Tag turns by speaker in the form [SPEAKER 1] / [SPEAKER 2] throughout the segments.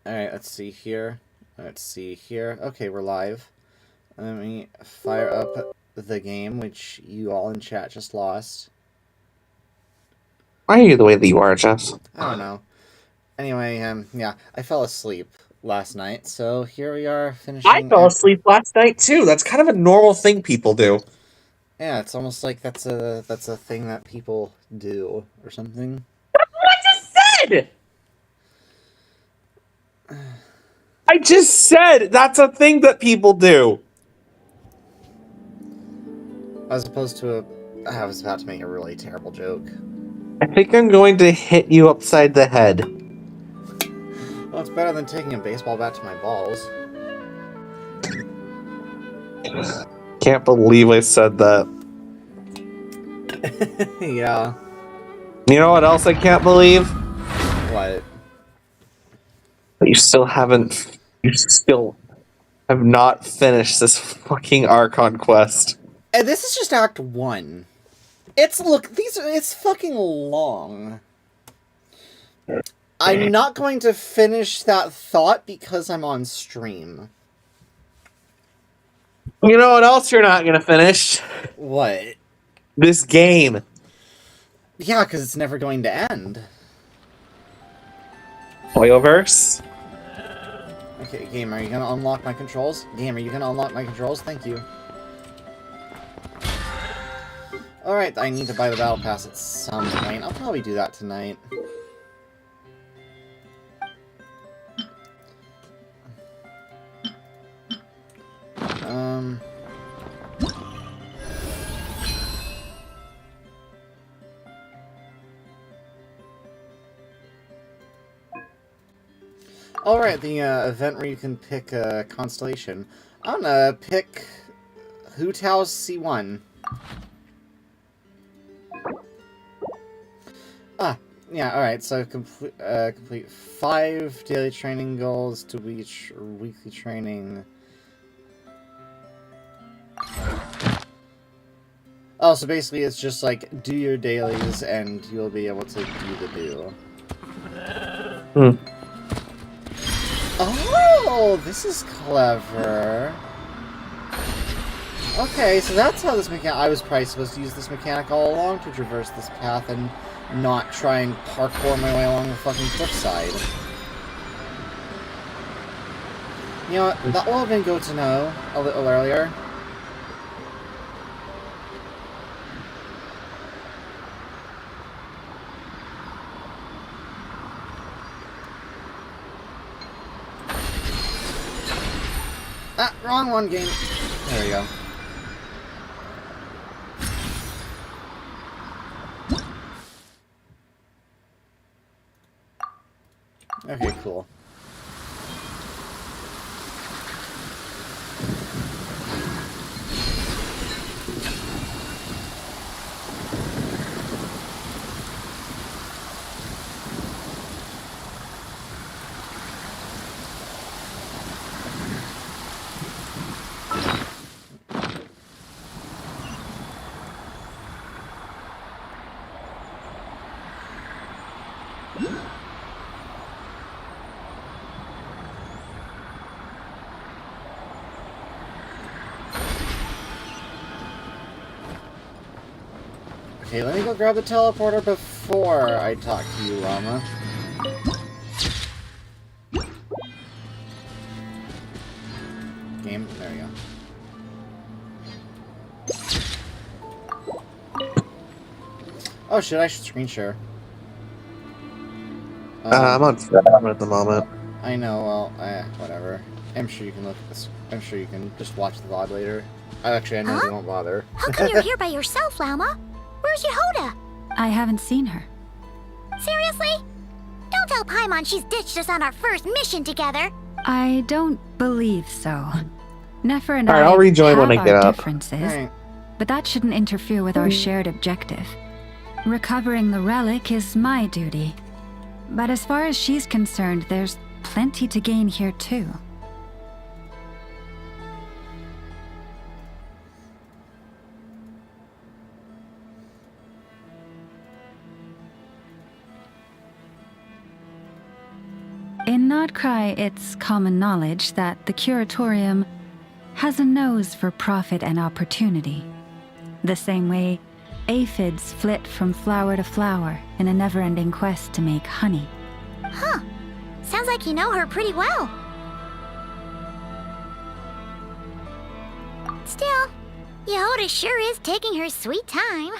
[SPEAKER 1] Alright, let's see here. Let's see here. Okay, we're live. Let me fire up the game, which you all in chat just lost.
[SPEAKER 2] Why are you the way that you are, Jess?
[SPEAKER 1] I don't know. Anyway, yeah, I fell asleep last night, so here we are finishing.
[SPEAKER 2] I fell asleep last night too. That's kind of a normal thing people do.
[SPEAKER 1] Yeah, it's almost like that's a thing that people do or something.
[SPEAKER 2] That's what I just said! I just said that's a thing that people do.
[SPEAKER 1] As opposed to I was about to make a really terrible joke.
[SPEAKER 2] I think I'm going to hit you upside the head.
[SPEAKER 1] Well, it's better than taking a baseball bat to my balls.
[SPEAKER 2] Can't believe I said that.
[SPEAKER 1] Yeah.
[SPEAKER 2] You know what else I can't believe?
[SPEAKER 1] What?
[SPEAKER 2] That you still haven't. You still have not finished this fucking Archon quest.
[SPEAKER 1] And this is just Act 1. It's fucking long. I'm not going to finish that thought because I'm on stream.
[SPEAKER 2] You know what else you're not gonna finish?
[SPEAKER 1] What?
[SPEAKER 2] This game.
[SPEAKER 1] Yeah, because it's never going to end.
[SPEAKER 2] Oilverse?
[SPEAKER 1] Okay, game, are you gonna unlock my controls? Game, are you gonna unlock my controls? Thank you. Alright, I need to buy the battle pass at some point. I'll probably do that tonight. Alright, the event where you can pick a constellation. I'm gonna pick Hu Tao's C1. Yeah, alright, so complete 5 daily training goals to reach weekly training. Oh, so basically it's just like, do your dailies and you'll be able to do the do. Oh, this is clever. Okay, so that's how this mechanic... I was probably supposed to use this mechanic all along to traverse this path and not try and parkour my way along the fucking cliffside. You know what? That would have been good to know a little earlier. Ah, wrong one, game. There we go. Okay, cool. Okay, let me go grab the teleporter before I talk to you, Llama. Game, there we go. Oh shit, I should screen share.
[SPEAKER 2] I'm on forever at the moment.
[SPEAKER 1] I know, well, whatever. I'm sure you can look at this. I'm sure you can just watch the VOD later. Actually, I know you won't bother.
[SPEAKER 3] How come you're here by yourself, Llama? Where's Yehoda?
[SPEAKER 4] I haven't seen her.
[SPEAKER 3] Seriously? Don't tell Paimon she's ditched us on our first mission together.
[SPEAKER 4] I don't believe so. Nefer and
[SPEAKER 2] Alright, I'll rejoin
[SPEAKER 4] have
[SPEAKER 2] when I get
[SPEAKER 4] our
[SPEAKER 2] up.
[SPEAKER 4] differences,
[SPEAKER 1] Right.
[SPEAKER 4] but that shouldn't interfere with our shared objective. Recovering the relic is my duty. But as far as she's concerned, there's plenty to gain here too. In Krai, it's common knowledge that the Curatorium has a nose for profit and opportunity. The same way aphids flit from flower to flower in a never-ending quest to make honey.
[SPEAKER 3] Huh. Sounds like you know her pretty well. Still, Yehoda sure is taking her sweet time.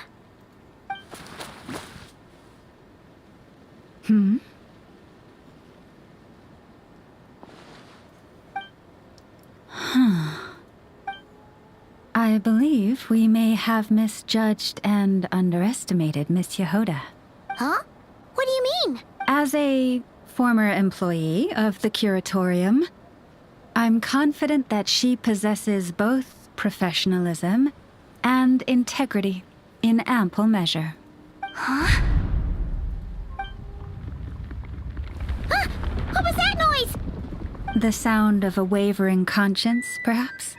[SPEAKER 4] I believe we may have misjudged and underestimated Miss Yehoda.
[SPEAKER 3] Huh? What do you mean?
[SPEAKER 4] As a former employee of the Curatorium, I'm confident that she possesses both professionalism and integrity in ample measure.
[SPEAKER 3] Huh? Huh? What was that noise?
[SPEAKER 4] The sound of a wavering conscience, perhaps?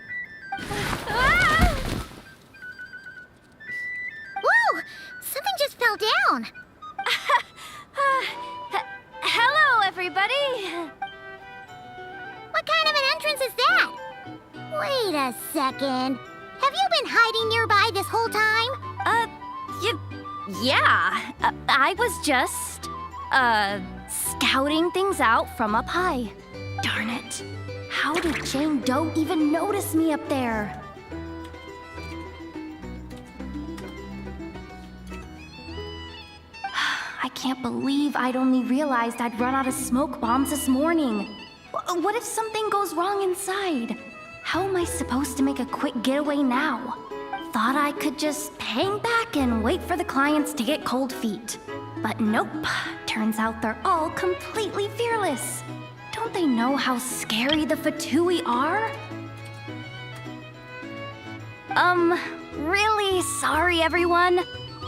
[SPEAKER 3] Ah! Whoa! Something just fell down.
[SPEAKER 5] Hello, everybody.
[SPEAKER 3] What kind of an entrance is that? Wait a second. Have you been hiding nearby this whole time?
[SPEAKER 5] Yeah. I was just, scouting things out from up high. Darn it. How did Jane Doe even notice me up there? I can't believe I'd only realized I'd run out of smoke bombs this morning. What if something goes wrong inside? How am I supposed to make a quick getaway now? Thought I could just hang back and wait for the clients to get cold feet. But nope. Turns out they're all completely fearless. Don't they know how scary the Fatui are? Really sorry, everyone.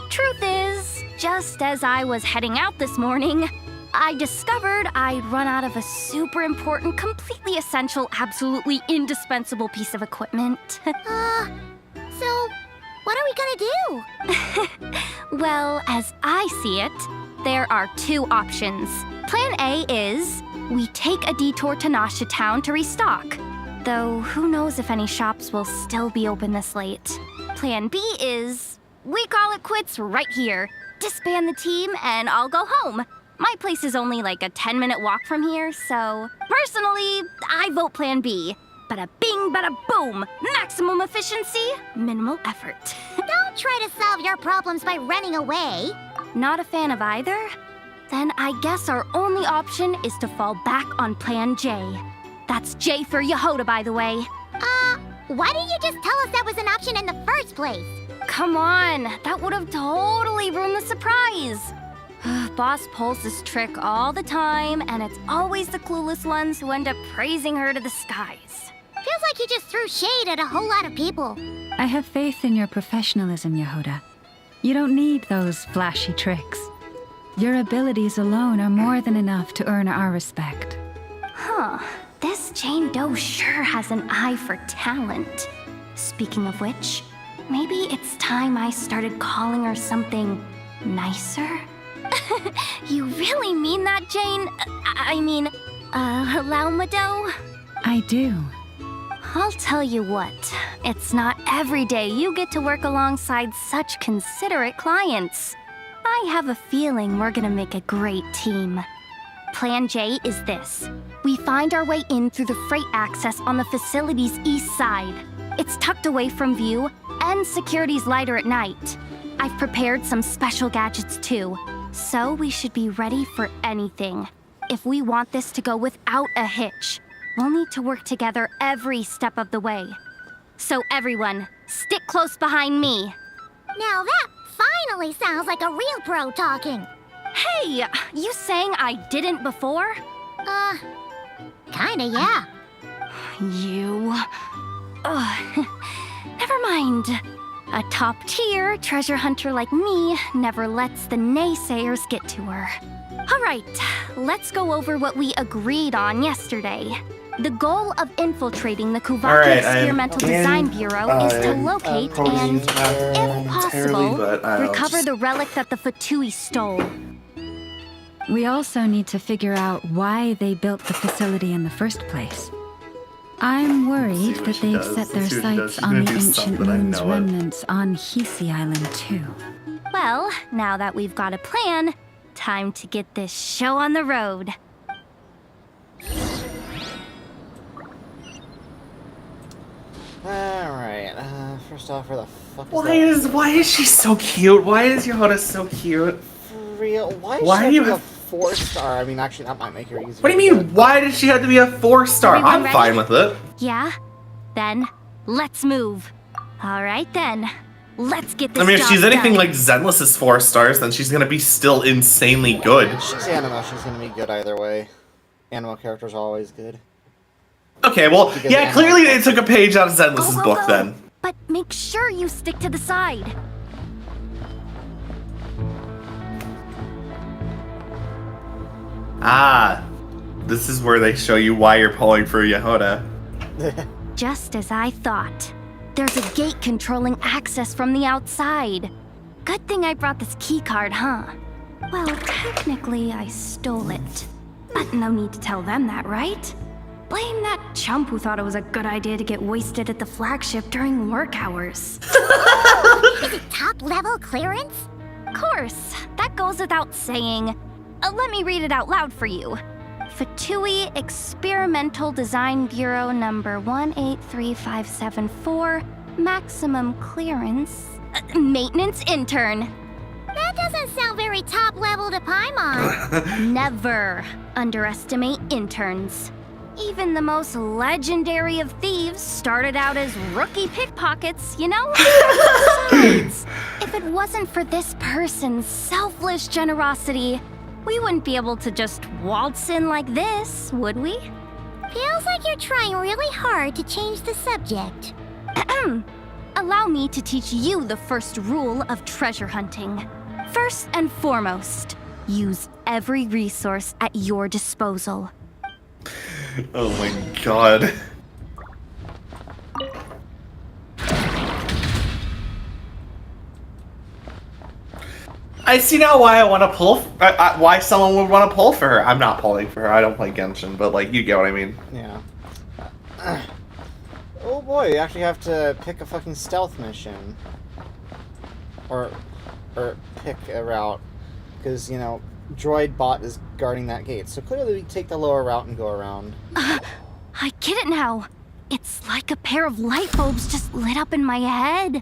[SPEAKER 5] Truth is, just as I was heading out this morning, I discovered I'd run out of a super important, completely essential, absolutely indispensable piece of equipment.
[SPEAKER 3] So, what are we gonna do?
[SPEAKER 5] Well, as I see it, there are two options. Plan A is we take a detour to Nasha Town to restock. Though, who knows if any shops will still be open this late. Plan B is we call it quits right here. Disband the team and I'll go home. My place is only like a 10-minute walk from here, so personally, I vote Plan B. Bada bing, bada boom. Maximum efficiency, minimal effort.
[SPEAKER 3] Don't try to solve your problems by running away.
[SPEAKER 5] Not a fan of either? Then I guess our only option is to fall back on Plan J. That's J for Yehoda, by the way.
[SPEAKER 3] Why didn't you just tell us that was an option in the first place?
[SPEAKER 5] Come on, that would have totally ruined the surprise. Boss pulls this trick all the time, and it's always the clueless ones who end up praising her to the skies.
[SPEAKER 3] Feels like you just threw shade at a whole lot of people.
[SPEAKER 4] I have faith in your professionalism, Yehoda. You don't need those flashy tricks. Your abilities alone are more than enough to earn our respect.
[SPEAKER 5] Huh. This Jane Doe sure has an eye for talent. Speaking of which, maybe it's time I started calling her something nicer? You really mean that, Jane? Laumado?
[SPEAKER 4] I do.
[SPEAKER 5] I'll tell you what, it's not every day you get to work alongside such considerate clients. I have a feeling we're gonna make a great team. Plan J is this. We find our way in through the freight access on the facility's east side. It's tucked away from view, and security's lighter at night. I've prepared some special gadgets too, so we should be ready for anything. If we want this to go without a hitch, we'll need to work together every step of the way. So everyone, stick close behind me.
[SPEAKER 3] Now that finally sounds like a real pro talking.
[SPEAKER 5] Hey, you saying I didn't before?
[SPEAKER 3] Kinda, yeah.
[SPEAKER 5] You... Ugh. Never mind. A top-tier treasure hunter like me never lets the naysayers get to her. All right, let's go over what we agreed on yesterday. The goal of infiltrating the Kuvaki Experimental Design Bureau is to locate and, if possible, recover the relic that the Fatui stole.
[SPEAKER 4] We also need to figure out why they built the facility in the first place. I'm worried
[SPEAKER 1] what
[SPEAKER 4] that
[SPEAKER 1] she
[SPEAKER 4] they've
[SPEAKER 1] does.
[SPEAKER 4] set their
[SPEAKER 1] Let's see what she does.
[SPEAKER 4] sights
[SPEAKER 1] She's
[SPEAKER 4] on
[SPEAKER 1] gonna
[SPEAKER 4] the
[SPEAKER 1] do
[SPEAKER 4] ancient
[SPEAKER 1] something, I
[SPEAKER 4] moon's
[SPEAKER 1] know it.
[SPEAKER 4] remnants on Hisi Island too.
[SPEAKER 5] Well, now that we've got a plan, time to get this show on the road.
[SPEAKER 1] Alright, first off, where the fuck
[SPEAKER 6] Why is she so cute? Why is Yehoda so cute?
[SPEAKER 1] For real? Why
[SPEAKER 6] Why
[SPEAKER 1] should
[SPEAKER 6] do you
[SPEAKER 1] be a
[SPEAKER 6] have-
[SPEAKER 1] 4-star? I mean, actually, that might make her easier.
[SPEAKER 6] What do you mean? Why does she have to be a 4-star?
[SPEAKER 5] Everyone
[SPEAKER 6] I'm
[SPEAKER 5] ready?
[SPEAKER 6] fine with it.
[SPEAKER 5] Yeah? Then, let's move. All right then. Let's get this
[SPEAKER 6] I mean, if
[SPEAKER 5] job
[SPEAKER 6] she's anything
[SPEAKER 5] done.
[SPEAKER 6] like Zenless's 4 stars, then she's gonna be still insanely good.
[SPEAKER 1] She's Anima, she's gonna be good either way. Anima characters are always good.
[SPEAKER 6] Okay, well,
[SPEAKER 1] Because
[SPEAKER 6] yeah,
[SPEAKER 1] Anima-
[SPEAKER 6] clearly they took a page out of Zenless's
[SPEAKER 5] Go, go,
[SPEAKER 6] book
[SPEAKER 5] go.
[SPEAKER 6] then.
[SPEAKER 5] But make sure you stick to the side.
[SPEAKER 6] Ah, this is where they show you why you're pulling for Yehoda.
[SPEAKER 5] Just as I thought. There's a gate controlling access from the outside. Good thing I brought this keycard, huh? Well, technically, I stole it. But no need to tell them that, right? Blame that chump who thought it was a good idea to get wasted at the flagship during work hours.
[SPEAKER 3] Is it top level clearance?
[SPEAKER 5] Of course, that goes without saying. Let me read it out loud for you. Fatui Experimental Design Bureau number 183574, maximum clearance, maintenance intern.
[SPEAKER 3] That doesn't sound very top level to Paimon.
[SPEAKER 5] Never underestimate interns. Even the most legendary of thieves started out as rookie pickpockets, you know? Besides, if it wasn't for this person's selfless generosity, we wouldn't be able to just waltz in like this, would we?
[SPEAKER 3] Feels like you're trying really hard to change the subject.
[SPEAKER 5] Allow me to teach you the first rule of treasure hunting. First and foremost, use every resource at your disposal.
[SPEAKER 6] Oh my god. I see now why I want to pull. Why someone would want to pull for her. I'm not pulling for her. I don't play Genshin, but like you get what I mean.
[SPEAKER 1] Yeah. Oh boy, you actually have to pick a fucking stealth mission. Or pick a route. Because, you know, Droid Bot is guarding that gate. So clearly we take the lower route and go around.
[SPEAKER 5] I get it now. It's like a pair of light bulbs just lit up in my head.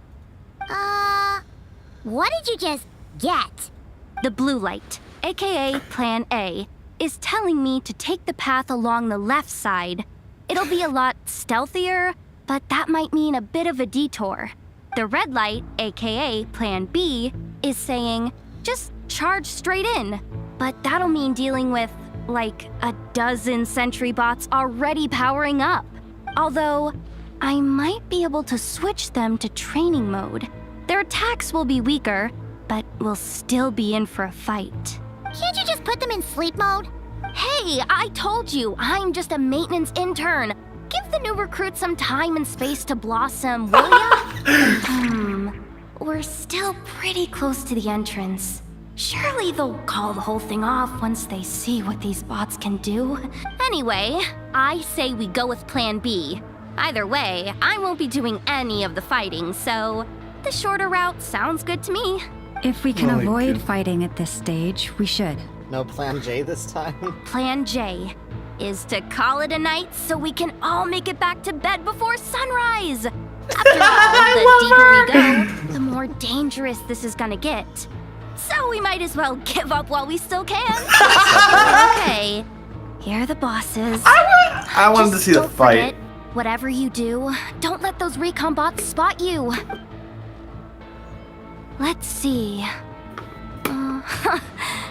[SPEAKER 3] What did you just get?
[SPEAKER 5] The blue light, aka Plan A, is telling me to take the path along the left side. It'll be a lot stealthier, but that might mean a bit of a detour. The red light, aka Plan B, is saying just charge straight in. But that'll mean dealing with, like, a dozen sentry bots already powering up. Although, I might be able to switch them to training mode. Their attacks will be weaker, but we'll still be in for a fight.
[SPEAKER 3] Can't you just put them in sleep mode?
[SPEAKER 5] Hey, I told you, I'm just a maintenance intern. Give the new recruit some time and space to blossom, will ya? We're still pretty close to the entrance. Surely they'll call the whole thing off once they see what these bots can do. Anyway, I say we go with Plan B. Either way, I won't be doing any of the fighting, so the shorter route sounds good to me.
[SPEAKER 4] If we can
[SPEAKER 6] Oh my
[SPEAKER 4] avoid
[SPEAKER 6] God.
[SPEAKER 4] fighting at this stage, we should.
[SPEAKER 1] No Plan J this time?
[SPEAKER 5] Plan J is to call it a night so we can all make it back to bed before sunrise. After all, the deeper we go, the more dangerous this is gonna get. So we might as well give up while we still can. Okay, here are the bosses.
[SPEAKER 6] I wanted to see the
[SPEAKER 5] Don't
[SPEAKER 6] fight.
[SPEAKER 5] forget, whatever you do, don't let those recon bots spot you. Let's see.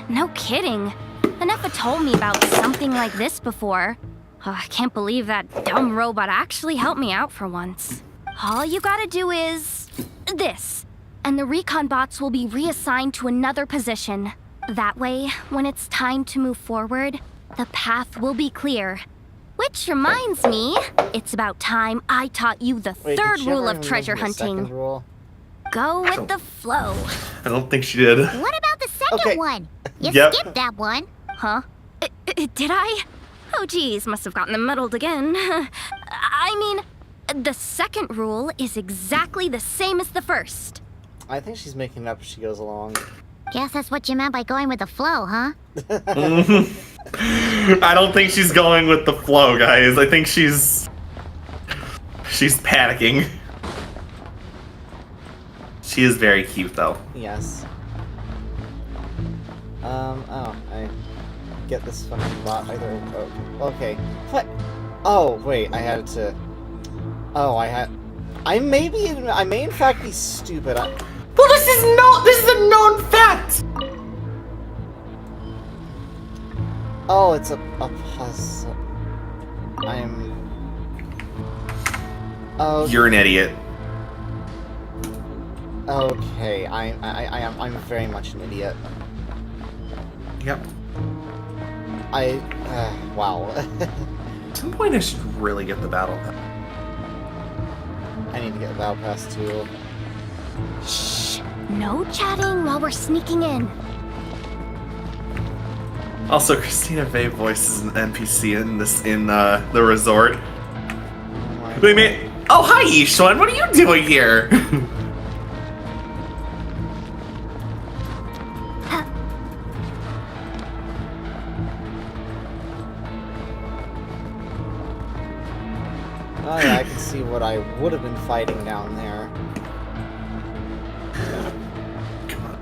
[SPEAKER 5] No kidding. Enough told me about something like this before. I can't believe that dumb robot actually helped me out for once. All you gotta do is this, and the recon bots will be reassigned to another position. That way, when it's time to move forward, the path will be clear. Which reminds me, it's about time I taught you the
[SPEAKER 1] Wait,
[SPEAKER 5] third
[SPEAKER 1] did she
[SPEAKER 5] rule
[SPEAKER 1] ever
[SPEAKER 5] of
[SPEAKER 1] even
[SPEAKER 5] treasure
[SPEAKER 1] mention the second
[SPEAKER 5] hunting.
[SPEAKER 1] rule?
[SPEAKER 5] Go with the flow.
[SPEAKER 6] I don't think she did.
[SPEAKER 3] What about the second
[SPEAKER 1] Okay.
[SPEAKER 3] one? You
[SPEAKER 6] Yep.
[SPEAKER 3] skipped that one.
[SPEAKER 5] Huh? Did I? Oh geez, must have gotten muddled again. I mean, the second rule is exactly the same as the first.
[SPEAKER 1] I think she's making it up as she goes along.
[SPEAKER 3] Guess that's what you meant by going with the flow, huh?
[SPEAKER 6] I don't think she's going with the flow, guys. I think she's panicking. She is very cute, though.
[SPEAKER 1] Yes. Oh, I get this fucking bot either. Oh, okay. What? Oh, wait, I had to. Oh, I may in fact be stupid.
[SPEAKER 6] Well, this is a known fact!
[SPEAKER 1] Oh, it's a puzzle. Oh.
[SPEAKER 6] You're an idiot.
[SPEAKER 1] Okay, I'm very much an idiot.
[SPEAKER 6] Yep.
[SPEAKER 1] Wow.
[SPEAKER 6] At some point I should really get the battle pass.
[SPEAKER 1] I need to get the battle pass too.
[SPEAKER 5] Shh! No chatting while we're sneaking in.
[SPEAKER 6] Also, Christina Vey voices an NPC in the resort. Wait a minute. Oh, hi, Yishuan. What are you doing here?
[SPEAKER 1] Oh yeah, I can see what I would have been fighting down there.
[SPEAKER 6] Come on.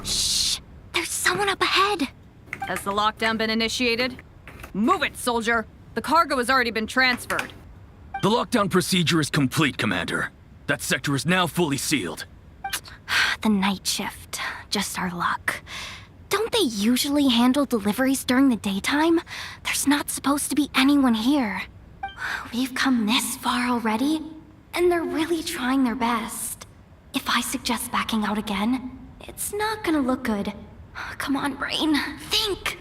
[SPEAKER 5] Shh! There's someone up ahead.
[SPEAKER 7] Has the lockdown been initiated? Move it, soldier! The cargo has already been transferred.
[SPEAKER 8] The lockdown procedure is complete, Commander. That sector is now fully sealed.
[SPEAKER 5] The night shift. Just our luck. Don't they usually handle deliveries during the daytime? There's not supposed to be anyone here. We've come this far already, and they're really trying their best. If I suggest backing out again, it's not gonna look good. Come on, brain. Think!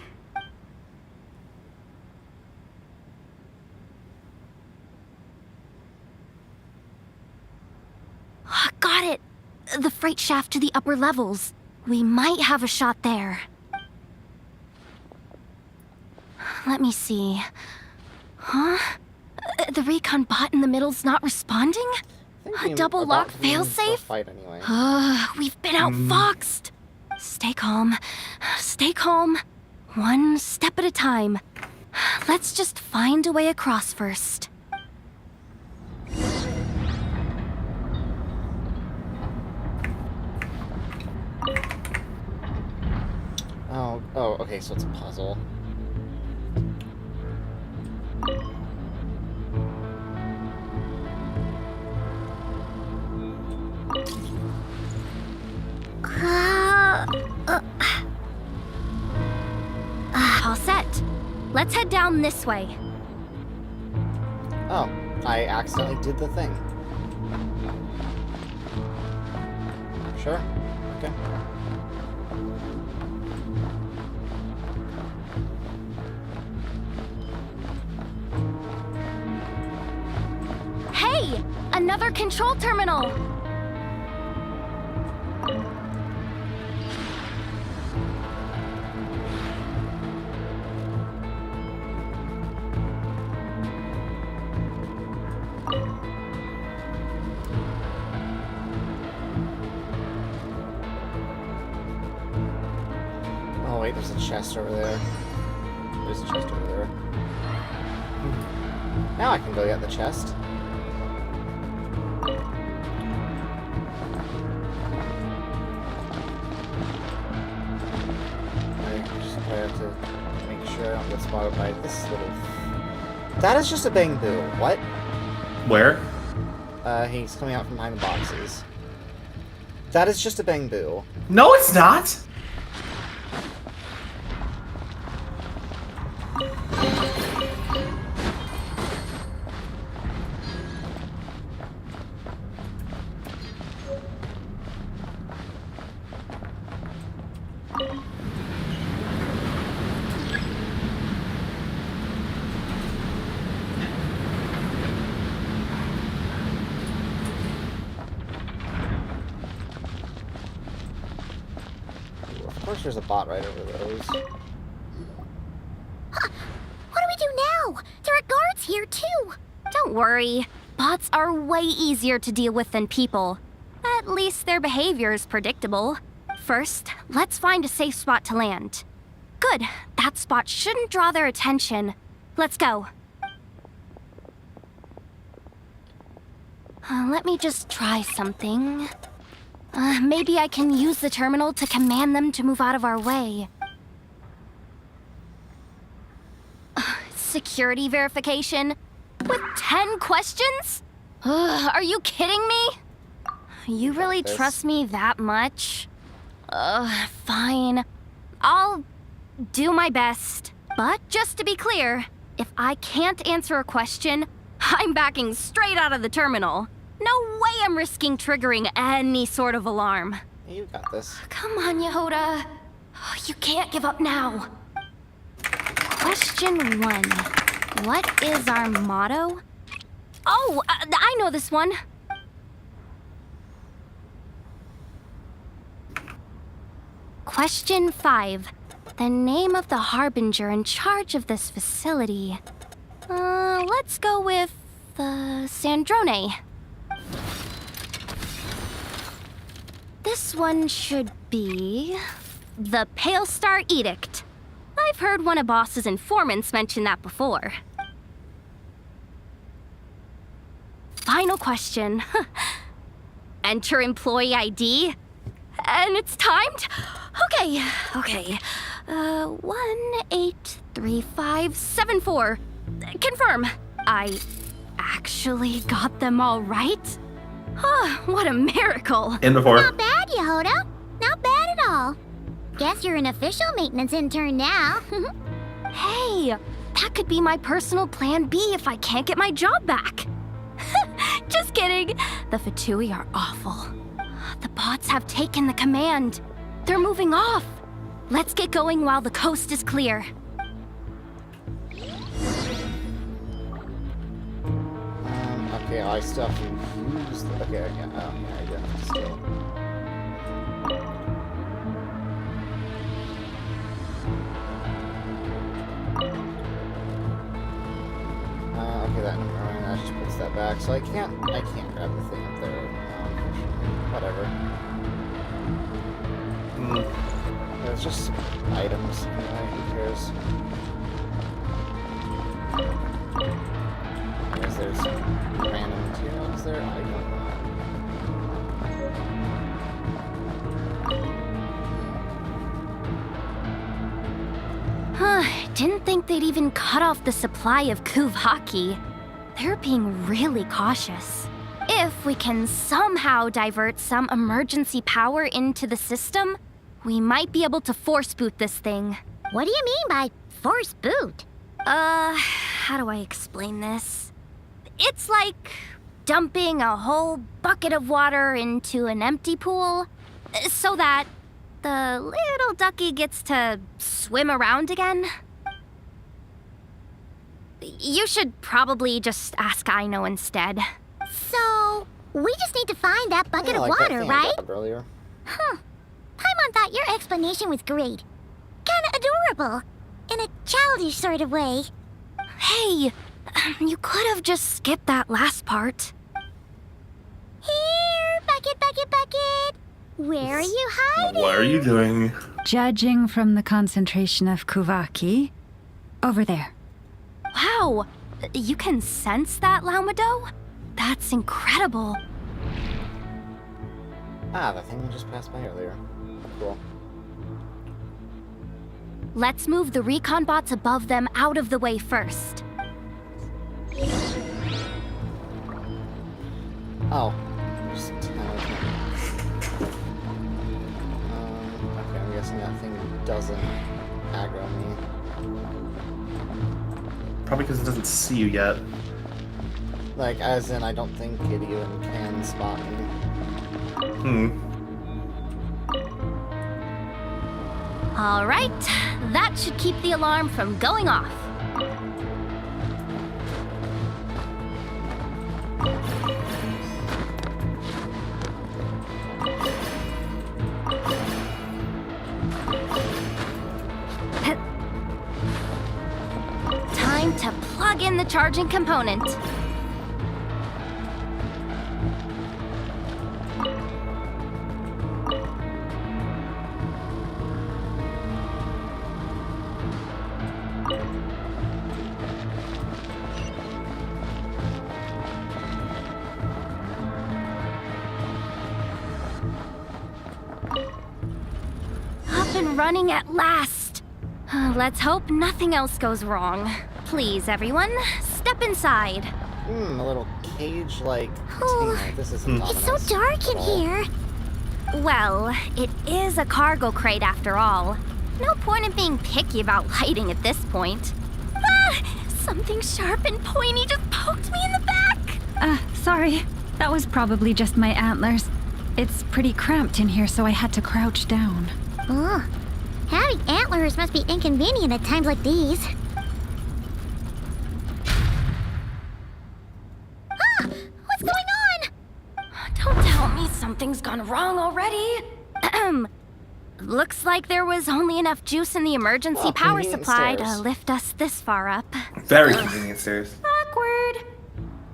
[SPEAKER 5] Got it! The freight shaft to the upper levels. We might have a shot there. Let me see. Huh? The recon bot in the middle's not responding? A double lock failsafe?
[SPEAKER 1] Fight anyway.
[SPEAKER 5] We've been outfoxed. Stay calm. Stay calm. One step at a time. Let's just find a way across first.
[SPEAKER 1] Oh, okay, so it's a puzzle.
[SPEAKER 5] All set. Let's head down this way.
[SPEAKER 1] Oh, I accidentally did the thing. Sure. Okay.
[SPEAKER 5] Hey! Another control terminal!
[SPEAKER 1] Oh wait, there's a chest over there. There's a chest over there. Now I can go get the chest. I have to make sure I don't get spotted by this little... That is just a bamboo. What?
[SPEAKER 6] Where?
[SPEAKER 1] He's coming out from behind the boxes. That is just a bamboo.
[SPEAKER 6] No, it's not.
[SPEAKER 1] course there's a bot right over those.
[SPEAKER 3] What do we do now? There are guards here, too.
[SPEAKER 5] Don't worry. Bots are way easier to deal with than people. At least their behavior is predictable. First, let's find a safe spot to land. Good. That spot shouldn't draw their attention. Let's go. Let me just try something. Maybe I can use the terminal to command them to move out of our way. Security verification? With 10 questions? Are you kidding me? You really trust me that much? Fine. I'll do my best. But just to be clear, if I can't answer a question, I'm backing straight out of the terminal. No way I'm risking triggering any sort of alarm.
[SPEAKER 1] You got this.
[SPEAKER 5] Come on, Yehoda. You can't give up now. Question 1. What is our motto? Oh, I know this one. Question 5. The name of the harbinger in charge of this facility. Let's go with Sandrone. This one should be the Pale Star Edict. I've heard one of Boss's informants mention that before. Final question. Enter employee ID. And it's timed? Okay. 183574. Confirm. I actually got them all right? What a miracle.
[SPEAKER 6] In before.
[SPEAKER 3] Not bad, Yehoda. Not bad at all. Guess you're an official maintenance intern now.
[SPEAKER 5] Hey, that could be my personal plan B if I can't get my job back. Just kidding. The Fatui are awful. The bots have taken the command. They're moving off. Let's get going while the coast is clear.
[SPEAKER 1] Okay, I still have to use the... Okay, I do have to still... Okay, that just puts that back. So I can't grab the thing up there. Whatever. It's just items. Who cares? I guess there's random materials there. I don't know.
[SPEAKER 5] Didn't think they'd even cut off the supply of Kuvaki. They're being really cautious. If we can somehow divert some emergency power into the system, we might be able to force boot this thing.
[SPEAKER 3] What do you mean by force boot?
[SPEAKER 5] How do I explain this? It's like dumping a whole bucket of water into an empty pool so that the little ducky gets to swim around again. You should probably just ask Aino instead.
[SPEAKER 3] So, we just need to find that bucket of
[SPEAKER 1] like
[SPEAKER 3] water,
[SPEAKER 1] that thing I
[SPEAKER 3] right?
[SPEAKER 1] grabbed earlier.
[SPEAKER 3] Paimon thought your explanation was great. Kinda adorable. In a childish sort of way.
[SPEAKER 5] Hey, you could have just skipped that last part.
[SPEAKER 3] Here, bucket, bucket, bucket. Where are you hiding?
[SPEAKER 6] What are you doing?
[SPEAKER 4] Judging from the concentration of Kuvaki, over there.
[SPEAKER 5] Wow, you can sense that, Laumado? That's incredible.
[SPEAKER 1] The thing we just passed by earlier. Cool.
[SPEAKER 5] Let's move the recon bots above them out of the way first.
[SPEAKER 1] Oh. Just okay, I'm guessing that thing doesn't aggro me.
[SPEAKER 6] Probably because it doesn't see you yet.
[SPEAKER 1] Like, as in, I don't think it even can spot me.
[SPEAKER 5] All right, that should keep the alarm from going off. the charging component. Up and running at last. Let's hope nothing else goes wrong. Please, everyone, step inside.
[SPEAKER 1] A little cage-like
[SPEAKER 3] Oh.
[SPEAKER 1] container. This is
[SPEAKER 3] It's so dark in here.
[SPEAKER 5] Well, it is a cargo crate after all. No point in being picky about lighting at this point. Ah! Something sharp and pointy just poked me in the back!
[SPEAKER 4] Sorry. That was probably just my antlers. It's pretty cramped in here, so I had to crouch down.
[SPEAKER 3] Ugh. Having antlers must be inconvenient at times like these. Ah! What's going on?
[SPEAKER 5] Don't tell me something's gone wrong already. Looks like there was only enough juice in the emergency power
[SPEAKER 1] convenient
[SPEAKER 5] supply
[SPEAKER 1] stairs.
[SPEAKER 5] to lift us this far up.
[SPEAKER 6] Very convenient stairs.
[SPEAKER 5] Awkward.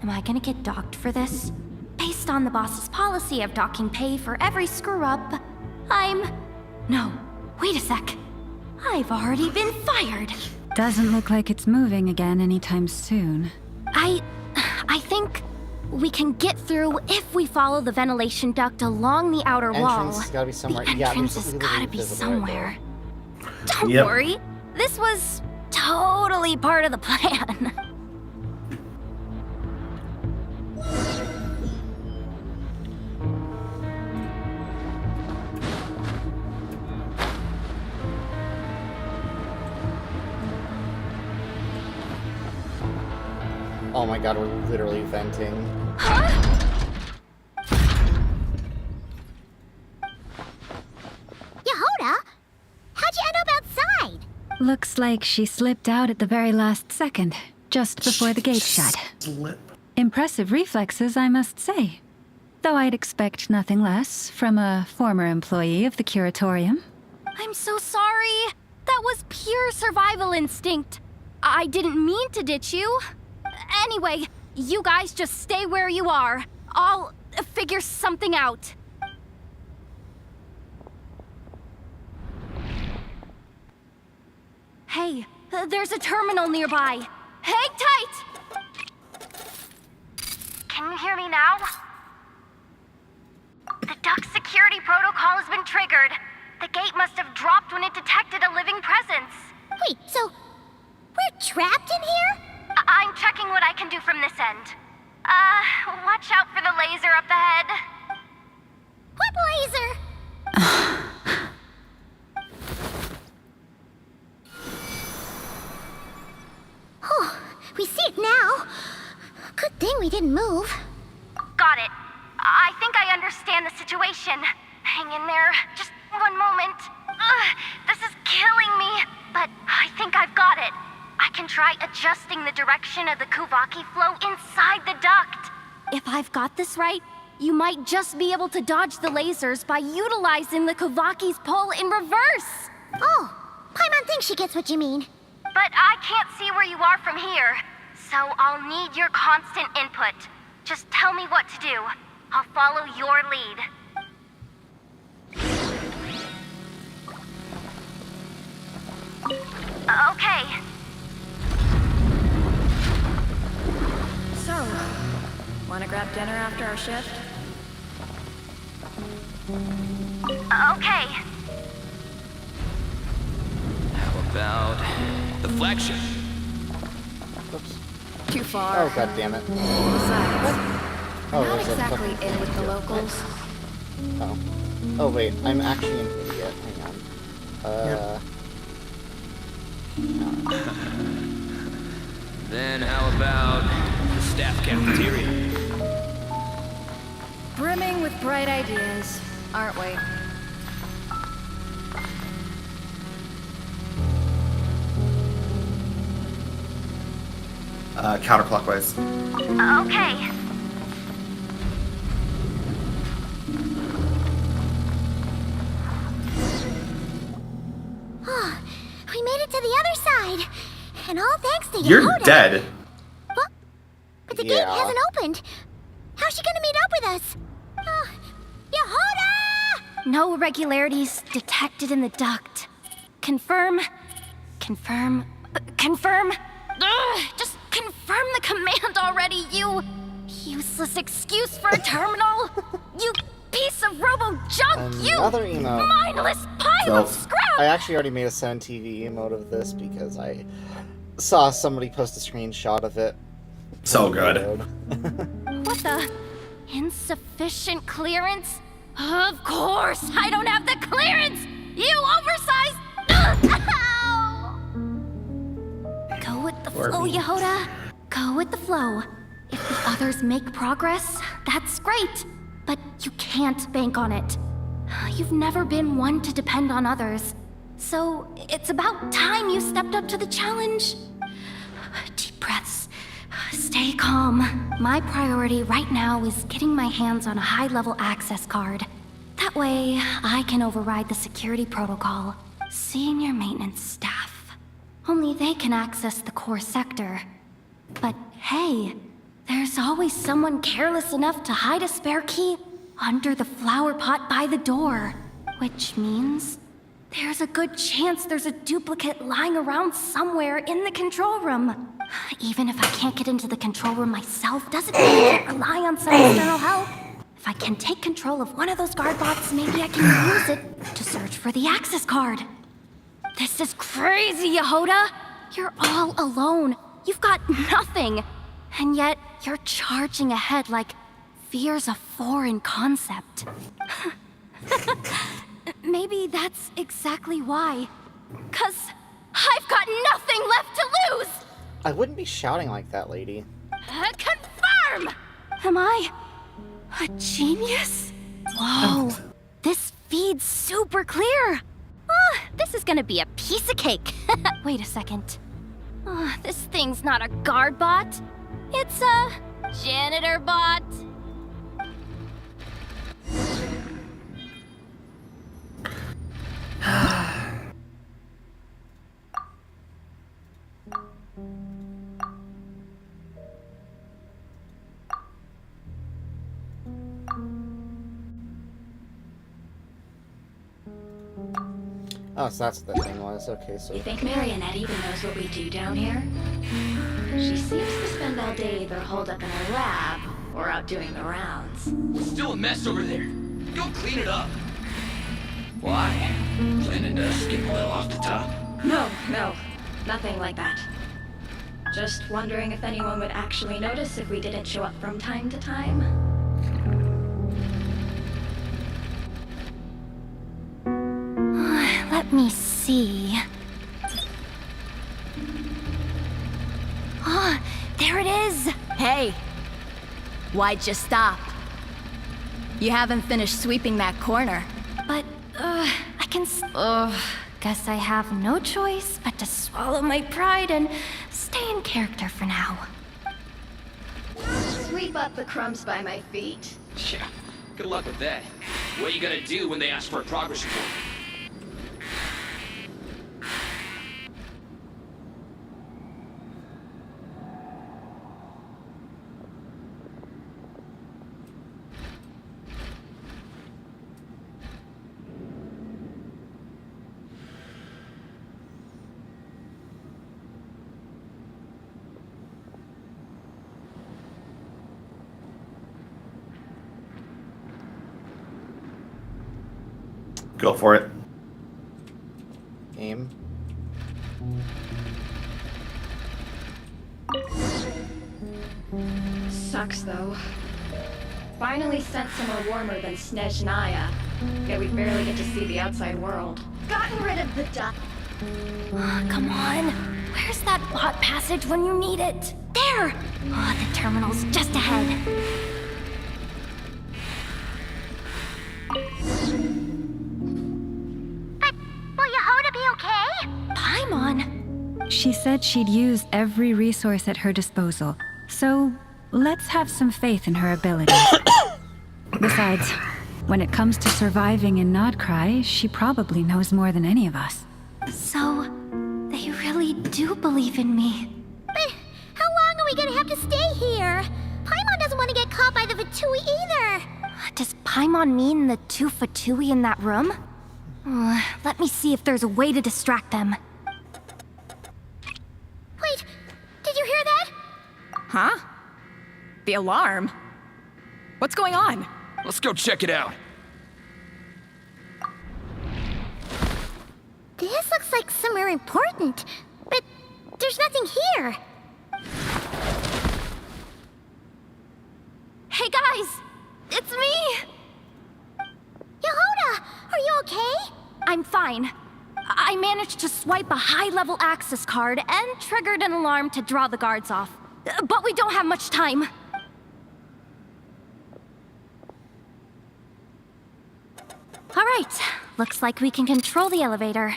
[SPEAKER 5] Am I gonna get docked for this? Based on the boss's policy of docking pay for every screw-up, No, wait a sec. I've already been fired.
[SPEAKER 4] Doesn't look like it's moving again anytime soon.
[SPEAKER 5] I think we can get through if we follow the ventilation duct along the outer wall.
[SPEAKER 1] Entrance has gotta be somewhere.
[SPEAKER 5] The
[SPEAKER 1] Yeah,
[SPEAKER 5] entrance
[SPEAKER 1] there's
[SPEAKER 5] has
[SPEAKER 1] literally
[SPEAKER 5] gotta be
[SPEAKER 1] visible right
[SPEAKER 5] somewhere. Don't
[SPEAKER 6] Yep.
[SPEAKER 5] worry, this was totally part of the plan.
[SPEAKER 1] Oh my god, we're literally venting.
[SPEAKER 3] Yehoda? How'd you end up outside?
[SPEAKER 4] Looks like she slipped out at the very last second, just before the gate shut.
[SPEAKER 6] Slip.
[SPEAKER 4] Impressive reflexes, I must say. Though I'd expect nothing less from a former employee of the Curatorium.
[SPEAKER 5] I'm so sorry. That was pure survival instinct. I didn't mean to ditch you. Anyway, you guys just stay where you are. I'll figure something out. Hey, there's a terminal nearby. Hang tight! Can you hear me now? The duct security protocol has been triggered. The gate must have dropped when it detected a living presence.
[SPEAKER 3] Wait, so we're trapped in here?
[SPEAKER 5] I'm checking what I can do from this end. Watch out for the laser up ahead.
[SPEAKER 3] What laser? Oh, we see it now. Good thing we didn't move.
[SPEAKER 5] Got it. I think I understand the situation. Hang in there. Just one moment. This is killing me, but I think I've got it. I can try adjusting the direction of the Kuvaki flow inside the duct. If I've got this right, you might just be able to dodge the lasers by utilizing the Kuvaki's pull in reverse.
[SPEAKER 3] Oh, Paimon thinks she gets what you mean.
[SPEAKER 5] But I can't see where you are from here, so I'll need your constant input. Just tell me what to do. I'll follow your lead. Okay.
[SPEAKER 7] So, wanna grab dinner after our shift?
[SPEAKER 5] Okay.
[SPEAKER 8] How about the flagship?
[SPEAKER 1] Oops.
[SPEAKER 7] Too far.
[SPEAKER 1] Oh god damn it.
[SPEAKER 7] Besides,
[SPEAKER 1] Oh,
[SPEAKER 7] not
[SPEAKER 1] there's a
[SPEAKER 7] exactly
[SPEAKER 1] fucking-
[SPEAKER 7] in with the locals.
[SPEAKER 1] Oh. Oh wait, I'm actually an idiot. Hang on.
[SPEAKER 8] Then how about the staff cafeteria?
[SPEAKER 7] Brimming with bright ideas, aren't we?
[SPEAKER 6] Counterclockwise.
[SPEAKER 5] Okay.
[SPEAKER 3] Oh, we made it to the other side. And all thanks to
[SPEAKER 6] You're
[SPEAKER 3] Yehoda.
[SPEAKER 6] dead.
[SPEAKER 3] the gate hasn't opened. How's she gonna meet up with us? Yehuda!
[SPEAKER 5] No irregularities detected in the duct. Confirm. Confirm. Confirm. Ugh, just confirm the command already, you useless excuse for a terminal. You piece of robo-junk,
[SPEAKER 1] Another emote.
[SPEAKER 5] mindless pile of scrap!
[SPEAKER 1] I actually already made a 7TV emote of this because I saw somebody post a screenshot of it.
[SPEAKER 6] So good.
[SPEAKER 5] What the? Insufficient clearance? Of course, I don't have the clearance! You oversized... Ow! Go with the flow, Yehuda. Go with the flow. If the others make progress, that's great. But you can't bank on it. You've never been one to depend on others. So it's about time you stepped up to the challenge. Deep breaths. Stay calm. My priority right now is getting my hands on a high-level access card. That way, I can override the security protocol. Senior maintenance staff. Only they can access the core sector. But hey, there's always someone careless enough to hide a spare key under the flower pot by the door. Which means there's a good chance there's a duplicate lying around somewhere in the control room. Even if I can't get into the control room myself, doesn't mean I can't rely on some external help. If I can take control of one of those guard bots, maybe I can use it to search for the access card. This is crazy, Yehuda! You're all alone. You've got nothing. And yet, you're charging ahead like fear's a foreign concept. Maybe that's exactly why. 'Cause I've got nothing left to lose!
[SPEAKER 1] I wouldn't be shouting like that, lady.
[SPEAKER 5] Confirm! Am I a genius? Whoa, this feed's super clear. This is gonna be a piece of cake. Wait a second. This thing's not a guard bot. It's a janitor bot.
[SPEAKER 1] Oh, so that's what that thing was. Okay, so...
[SPEAKER 9] You think Marionette even knows what we do down here? She seems to spend all day either holed up in her lab or out doing the rounds.
[SPEAKER 8] It's still a mess over there. Go clean it up. Why? Planning to skip a little off the top?
[SPEAKER 9] No, nothing like that. Just wondering if anyone would actually notice if we didn't show up from time to time.
[SPEAKER 5] Let me see. There it is!
[SPEAKER 7] Hey! Why'd you stop? You haven't finished sweeping that corner.
[SPEAKER 5] But, I can guess I have no choice but to swallow my pride and stay in character for now.
[SPEAKER 9] Sweep up the crumbs by my feet.
[SPEAKER 8] Yeah, good luck with that. What are you gonna do when they ask for a progress report?
[SPEAKER 6] Go for it.
[SPEAKER 1] Aim.
[SPEAKER 9] Sucks though. Finally sent somewhere warmer than Snezhnaya. Yet we barely get to see the outside world. Gotten rid of the duck.
[SPEAKER 5] Come on. Where's that bot passage when you need it? There! The terminal's just ahead.
[SPEAKER 3] But will Yehuda be okay?
[SPEAKER 5] Paimon!
[SPEAKER 4] She said she'd use every resource at her disposal, so let's have some faith in her abilities. Besides, when it comes to surviving in Krai, she probably knows more than any of us.
[SPEAKER 5] So, they really do believe in me.
[SPEAKER 3] But how long are we gonna have to stay here. Paimon doesn't want to get caught by the Fatui either.
[SPEAKER 5] Does Paimon mean the two Fatui in that room? Let me see if there's a way to distract them.
[SPEAKER 3] Wait, did you hear that?
[SPEAKER 10] Huh? The alarm? What's going on?
[SPEAKER 8] Let's go check it out.
[SPEAKER 3] This looks like somewhere important, but there's nothing here.
[SPEAKER 5] Hey guys! It's me!
[SPEAKER 3] Yehuda, are you okay?
[SPEAKER 5] I'm fine. I managed to swipe a high-level access card and triggered an alarm to draw the guards off. But we don't have much time. All right, looks like we can control the elevator.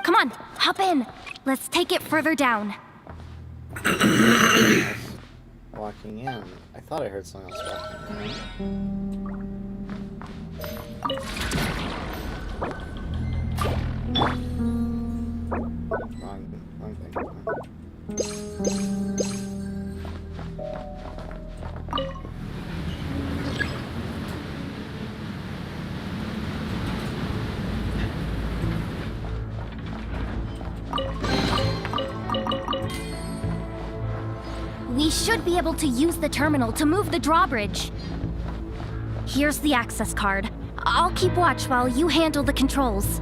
[SPEAKER 5] Come on, hop in. Let's take it further down.
[SPEAKER 1] Walking in. I thought I heard someone else walking in. Wrong thing.
[SPEAKER 5] We should be able to use the terminal to move the drawbridge. Here's the access card. I'll keep watch while you handle the controls.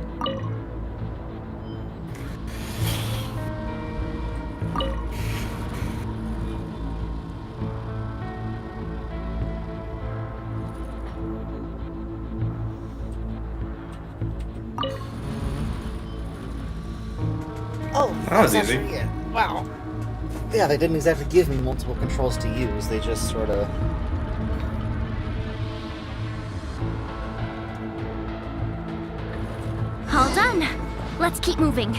[SPEAKER 1] Oh,
[SPEAKER 6] That was
[SPEAKER 1] that's
[SPEAKER 6] easy.
[SPEAKER 1] actually it. Wow. Yeah, they didn't exactly give me multiple controls to use. They just sort of...
[SPEAKER 5] All done. Let's keep moving.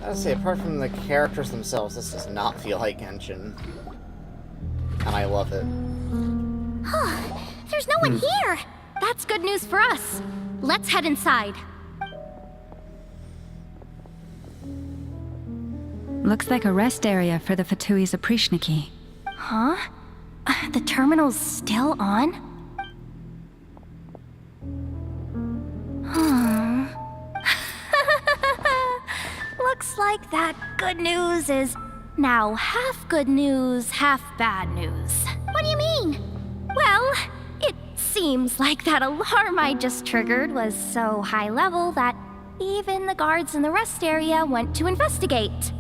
[SPEAKER 1] I would say, apart from the characters themselves, this does not feel like Genshin. And I love it.
[SPEAKER 3] There's no one here.
[SPEAKER 5] That's good news for us. Let's head inside.
[SPEAKER 4] Looks like a rest area for the Fatui's Oprishniki.
[SPEAKER 5] Huh? The terminal's still on? Looks like that good news is now half good news, half bad news.
[SPEAKER 3] What do you mean?
[SPEAKER 5] Well, it seems like that alarm I just triggered was so high level that even the guards in the rest area went to investigate.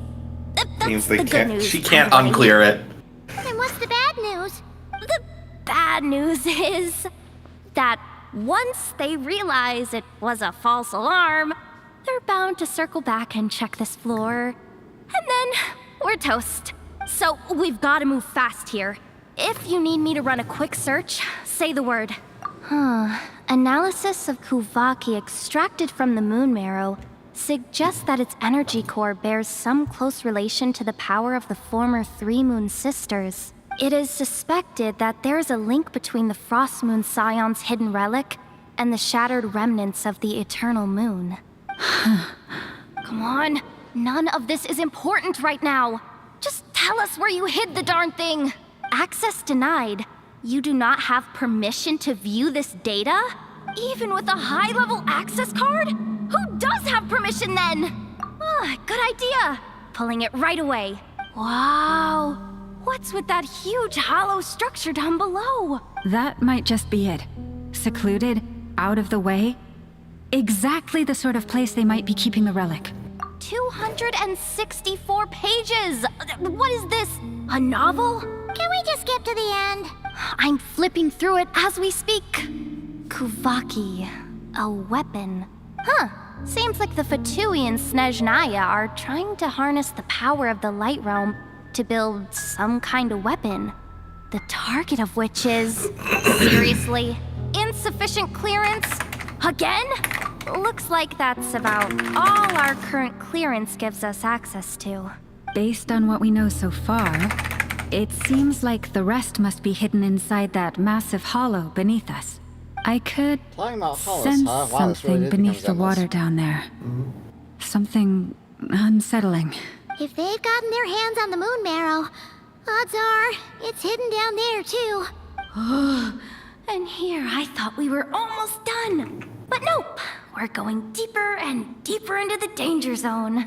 [SPEAKER 5] That's
[SPEAKER 6] Means
[SPEAKER 5] the
[SPEAKER 6] they
[SPEAKER 5] good
[SPEAKER 6] can't.
[SPEAKER 5] news.
[SPEAKER 6] She can't
[SPEAKER 5] everybody.
[SPEAKER 6] unclear it.
[SPEAKER 3] And what's the bad news?
[SPEAKER 5] The bad news is that once they realize it was a false alarm, they're bound to circle back and check this floor. And then we're toast. So we've got to move fast here. If you need me to run a quick search, say the word. Analysis of Kuvaki extracted from the moon marrow suggests that its energy core bears some close relation to the power of the former Three Moon Sisters. It is suspected that there is a link between the Frost Moon Scion's hidden relic and the shattered remnants of the Eternal Moon. Come on, none of this is important right now. Just tell us where you hid the darn thing. Access denied. You do not have permission to view this data? Even with a high-level access card? Who does have permission then? Good idea. Pulling it right away. Wow. What's with that huge hollow structure down below?
[SPEAKER 4] That might just be it. Secluded, out of the way. Exactly the sort of place they might be keeping the relic.
[SPEAKER 5] 264 pages! What is this? A novel?
[SPEAKER 3] Can we just skip to the end?
[SPEAKER 5] I'm flipping through it as we speak. Kuvaki. A weapon. Seems like the Fatui and Snezhnaya are trying to harness the power of the Light Realm to build some kind of weapon. The target of which is... seriously? Insufficient clearance? Again? looks like that's about all our current clearance gives us access to.
[SPEAKER 4] Based on what we know so far, it seems like the rest must be hidden inside that massive hollow beneath us. I could
[SPEAKER 1] Talking about hollows,
[SPEAKER 4] sense
[SPEAKER 1] huh? Wow, this
[SPEAKER 4] something
[SPEAKER 1] really did
[SPEAKER 4] beneath the
[SPEAKER 1] become
[SPEAKER 4] water
[SPEAKER 1] endless.
[SPEAKER 4] down there. Something unsettling.
[SPEAKER 3] If they've gotten their hands on the moon marrow, odds are it's hidden down there too.
[SPEAKER 5] And here I thought we were almost done. But nope, we're going deeper and deeper into the danger zone.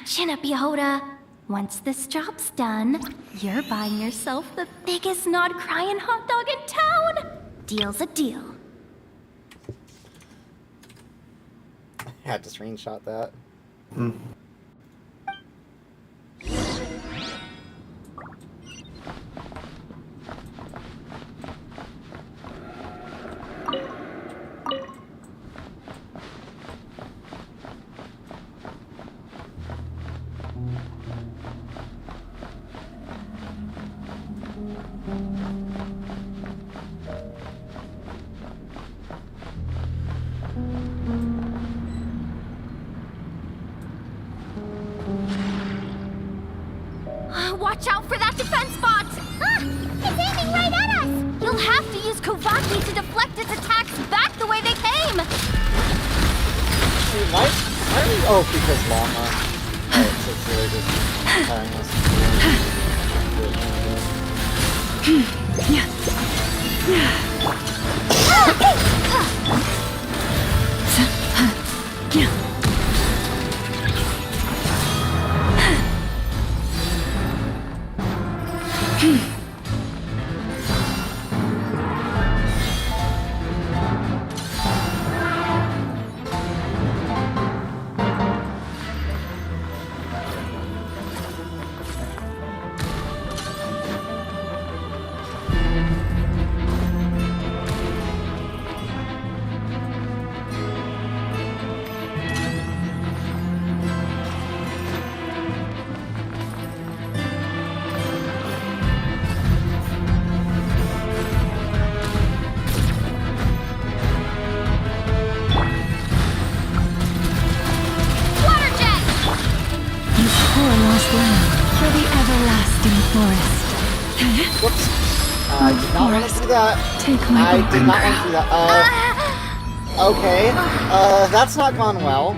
[SPEAKER 5] Chin up, Yehoda. Once this job's done, you're buying yourself the biggest nod-crying hot dog in town. Deal's a deal.
[SPEAKER 1] Had to screenshot that.
[SPEAKER 5] Watch out for that defense bot!
[SPEAKER 3] Ah! It's aiming right at us!
[SPEAKER 5] You'll have to use Kovaki to deflect its attacks back the way they came!
[SPEAKER 1] Wait, why are we... Oh, because llama. Oh, it's really just tiring us.
[SPEAKER 4] For the everlasting forest.
[SPEAKER 1] Whoops. I did not want to do that.
[SPEAKER 4] Take my
[SPEAKER 1] I did not want to do that. Okay. That's not gone well.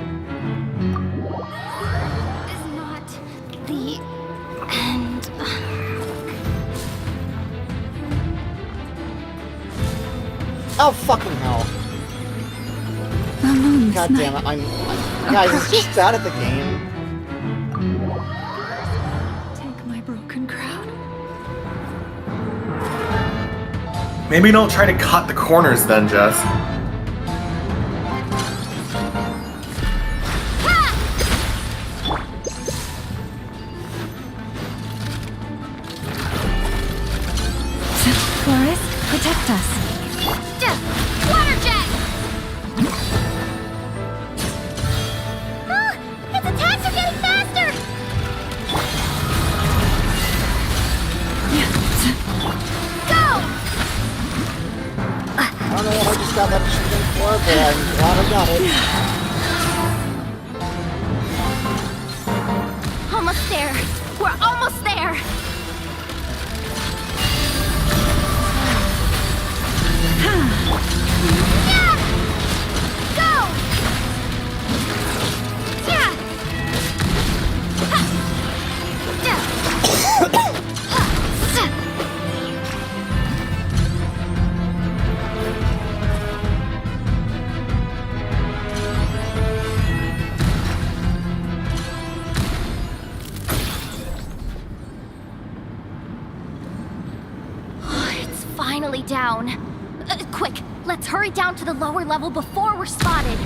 [SPEAKER 5] Is not the end.
[SPEAKER 1] Oh, fucking hell.
[SPEAKER 4] The moon's
[SPEAKER 1] God damn it. Guys, it's just bad at the game.
[SPEAKER 4] Take my broken crown.
[SPEAKER 6] Maybe don't try to cut the corners then, Jess.
[SPEAKER 4] Forest, protect us.
[SPEAKER 3] Water jet! Its attacks are getting faster! Go!
[SPEAKER 1] I don't know what I just got that machine gun for, but I'm glad I got it.
[SPEAKER 5] Almost there. We're almost there.
[SPEAKER 3] Yeah! Go! Yeah!
[SPEAKER 5] It's finally down. Quick, let's hurry down to the lower level before we're spotted.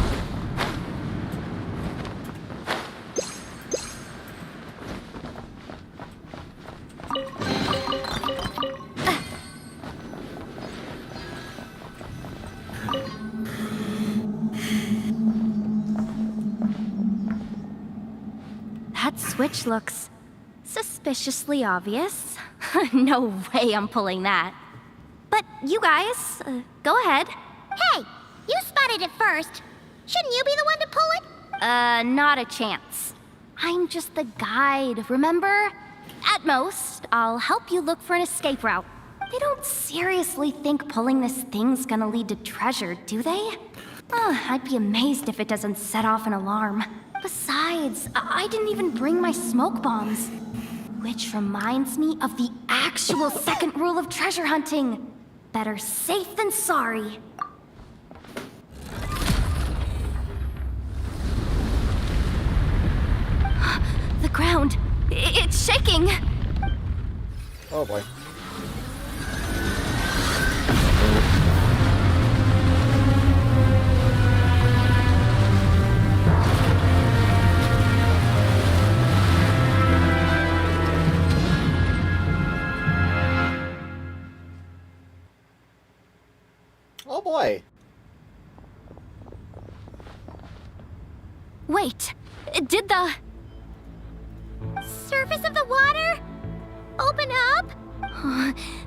[SPEAKER 5] That switch looks suspiciously obvious. No way I'm pulling that. But you guys, go ahead.
[SPEAKER 3] Hey! You spotted it first! Shouldn't you be the one to pull it?
[SPEAKER 5] Not a chance. I'm just the guide, remember? At most, I'll help you look for an escape route. They don't seriously think pulling this thing's gonna lead to treasure, do they? I'd be amazed if it doesn't set off an alarm. Besides, I didn't even bring my smoke bombs. Which reminds me of the actual second rule of treasure hunting. Better safe than sorry. The ground, it's shaking.
[SPEAKER 1] Oh boy. Oh boy.
[SPEAKER 5] Wait, did the
[SPEAKER 3] Surface of the water? Open up?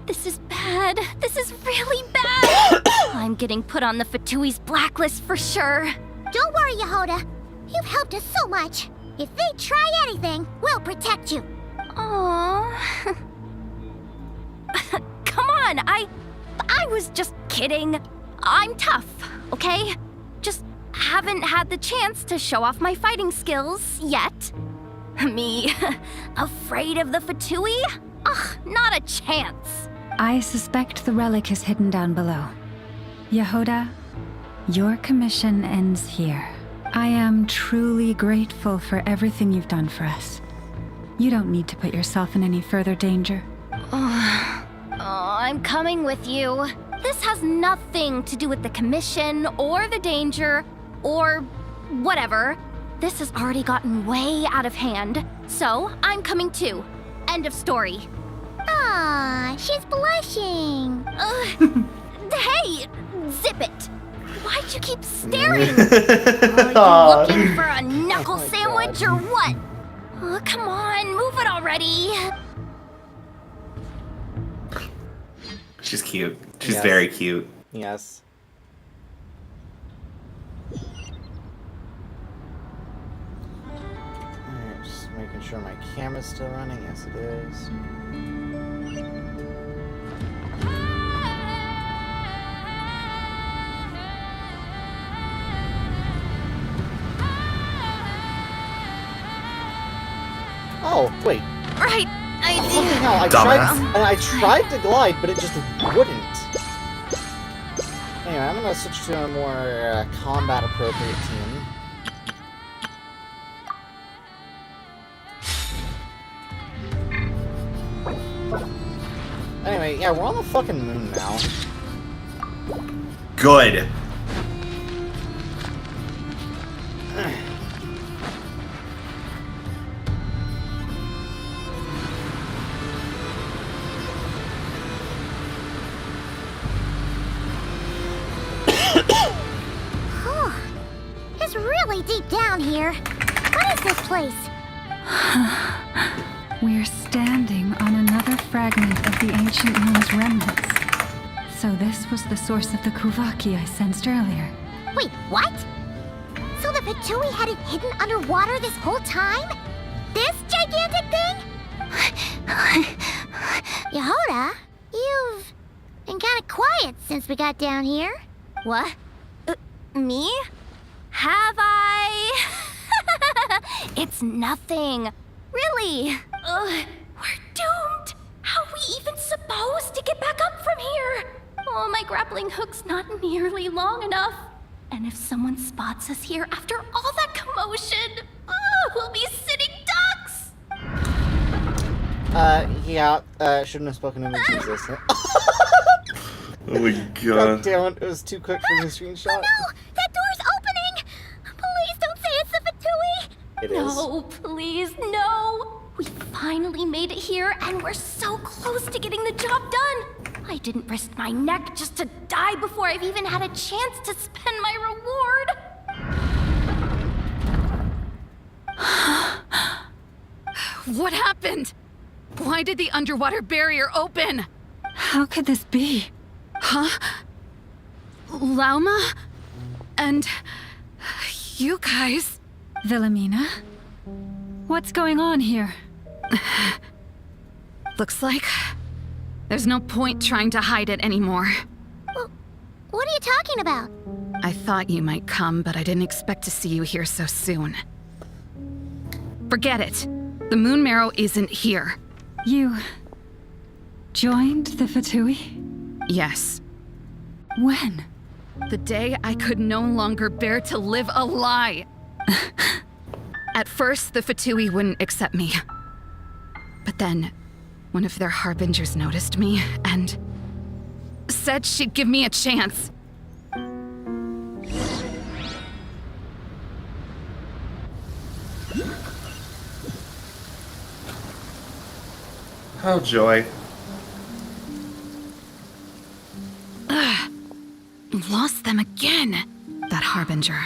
[SPEAKER 5] This is bad. This is really bad. I'm getting put on the Fatui's blacklist for sure.
[SPEAKER 3] Don't worry, Yehoda. You've helped us so much. If they try anything, we'll protect you.
[SPEAKER 5] Aww. Come on, I was just kidding. I'm tough, okay? Just haven't had the chance to show off my fighting skills yet. Me, afraid of the Fatui? Ugh, not a chance.
[SPEAKER 4] I suspect the relic is hidden down below. Yehoda, your commission ends here. I am truly grateful for everything you've done for us. You don't need to put yourself in any further danger.
[SPEAKER 5] I'm coming with you. This has nothing to do with the commission or the danger or whatever. This has already gotten way out of hand, so I'm coming too. End of story.
[SPEAKER 3] Ah, she's blushing.
[SPEAKER 5] Hey, zip it. Why'd you keep staring? Are you looking for a knuckle sandwich or what? Oh, come on, move it already.
[SPEAKER 6] She's cute. She's
[SPEAKER 1] Yes.
[SPEAKER 6] very cute.
[SPEAKER 1] Yes. Alright, just making sure my camera's still running. Yes, it is. Oh, wait.
[SPEAKER 5] Right,
[SPEAKER 1] Fucking hell, I tried to glide, but it just wouldn't. Anyway, I'm gonna switch to a more combat-appropriate team. Anyway, yeah, we're on the fucking moon now.
[SPEAKER 6] Good.
[SPEAKER 3] It's really deep down here. What is this place?
[SPEAKER 4] We're standing on another fragment of the ancient moon's remnants. So this was the source of the Kuvaki I sensed earlier.
[SPEAKER 3] Wait, what? So the Fatui had it hidden underwater this whole time? This gigantic thing? Yehoda, you've been kind of quiet since we got down here.
[SPEAKER 5] What? Me? Have I? It's nothing. Really. We're doomed. How are we even supposed to get back up from here? Oh, my grappling hook's not nearly long enough. And if someone spots us here after all that commotion, we'll be sitting ducks.
[SPEAKER 1] Shouldn't have spoken to Jesus.
[SPEAKER 6] Oh my
[SPEAKER 1] God
[SPEAKER 6] god.
[SPEAKER 1] damn it, it was too quick for the screenshot.
[SPEAKER 3] Oh no! That door's opening! Please don't say it's the Fatui!
[SPEAKER 1] It is.
[SPEAKER 5] No, please, no. We finally made it here, and we're so close to getting the job done. I didn't risk my neck just to die before I've even had a chance to spend my reward.
[SPEAKER 10] What happened? Why did the underwater barrier open?
[SPEAKER 4] How could this be?
[SPEAKER 10] Huh? Lauma? And You guys...
[SPEAKER 4] Wilhelmina? What's going on here?
[SPEAKER 10] Looks like there's no point trying to hide it anymore.
[SPEAKER 3] What are you talking about?
[SPEAKER 10] I thought you might come, but I didn't expect to see you here so soon. Forget it. The Moon Marrow isn't here.
[SPEAKER 4] You... joined the Fatui?
[SPEAKER 10] Yes.
[SPEAKER 4] When?
[SPEAKER 10] The day I could no longer bear to live a lie. At first, the Fatui wouldn't accept me. But then, one of their harbingers noticed me and said she'd give me a chance.
[SPEAKER 6] Oh, joy.
[SPEAKER 10] Lost them again. That harbinger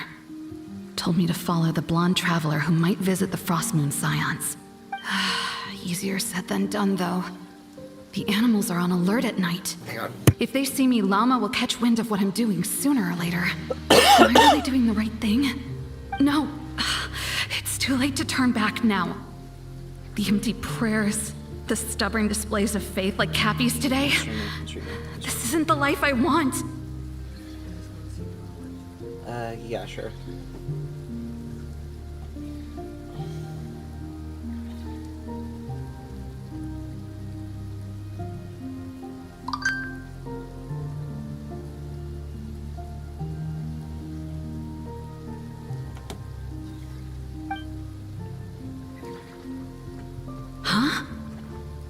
[SPEAKER 10] told me to follow the blonde traveler who might visit the Frost Moon Scions. Easier said than done, though. The animals are on alert at night.
[SPEAKER 6] Hang on.
[SPEAKER 10] If they see me, Llama will catch wind of what I'm doing sooner or later. Am I really doing the right thing? No. It's too late to turn back now. The empty prayers, the stubborn displays of faith like Cappy's today. This isn't the life I want.
[SPEAKER 1] Yeah, sure.
[SPEAKER 10] Huh?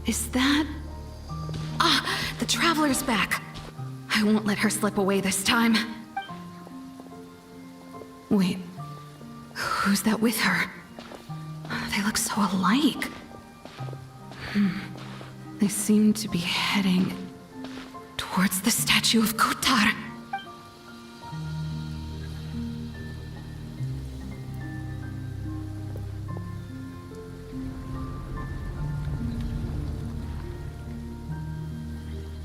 [SPEAKER 10] Is that... Ah, the Traveler's back. I won't let her slip away this time. Wait, who's that with her? They look so alike. They seem to be heading towards the statue of Kutar.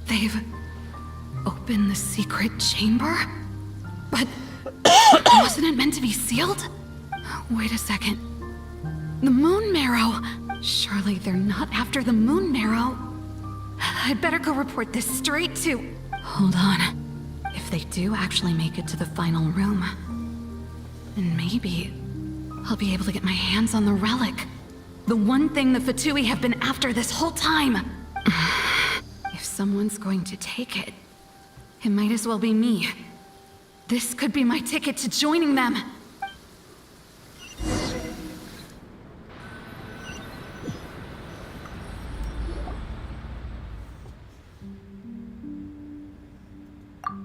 [SPEAKER 10] They've opened the secret chamber? But wasn't it meant to be sealed? Wait a second. The Moon Marrow! Surely they're not after the Moon Marrow. I'd better go report this straight to... Hold on. If they do actually make it to the final room, then maybe I'll be able to get my hands on the relic. The one thing the Fatui have been after this whole time. If someone's going to take it, it might as well be me. This could be my ticket to joining them.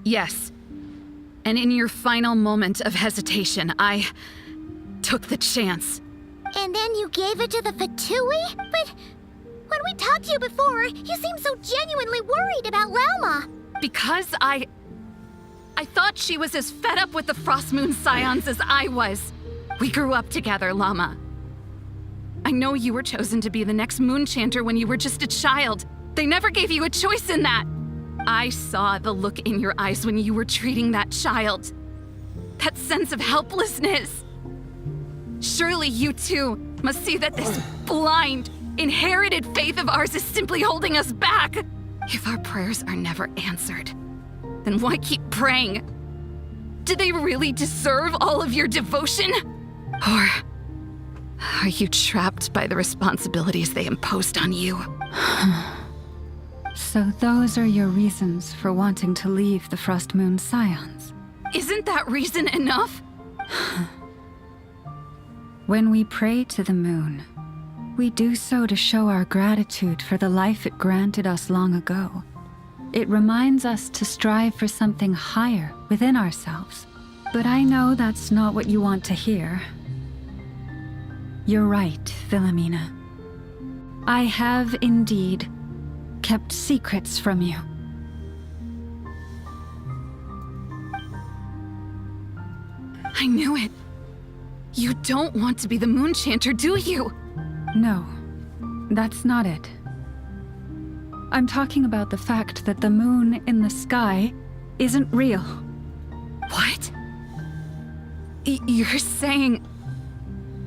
[SPEAKER 10] Yes. And in your final moment of hesitation, I took the chance.
[SPEAKER 3] And then you gave it to the Fatui? But when we talked to you before, you seemed so genuinely worried about Lauma.
[SPEAKER 10] Because I thought she was as fed up with the Frost Moon Scions as I was. We grew up together, Llama. I know you were chosen to be the next Moon Chanter when you were just a child. They never gave you a choice in that. I saw the look in your eyes when you were treating that child. That sense of helplessness. Surely you too must see that this blind, inherited faith of ours is simply holding us back. If our prayers are never answered, then why keep praying? Do they really deserve all of your devotion? Or are you trapped by the responsibilities they imposed on you?
[SPEAKER 4] So those are your reasons for wanting to leave the Frost Moon Scions?
[SPEAKER 10] Isn't that reason enough?
[SPEAKER 4] When we pray to the moon, we do so to show our gratitude for the life it granted us long ago. It reminds us to strive for something higher within ourselves. But I know that's not what you want to hear. You're right, Wilhelmina. I have indeed kept secrets from you.
[SPEAKER 10] I knew it. You don't want to be the Moon Chanter, do you?
[SPEAKER 4] No, that's not it. I'm talking about the fact that the moon in the sky isn't real.
[SPEAKER 10] What? You're saying...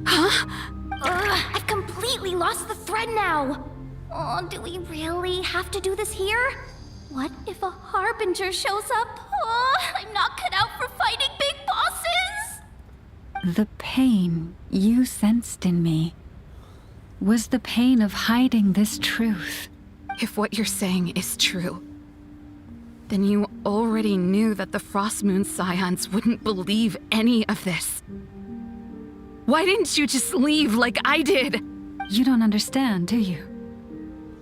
[SPEAKER 10] Huh?
[SPEAKER 5] I've completely lost the thread now. Oh, do we really have to do this here? What if a harbinger shows up? Oh, I'm not cut out for fighting big bosses.
[SPEAKER 4] The pain you sensed in me was the pain of hiding this truth.
[SPEAKER 10] If what you're saying is true, then you already knew that the Frostmoon Scions wouldn't believe any of this. Why didn't you just leave like I did?
[SPEAKER 4] You don't understand, do you?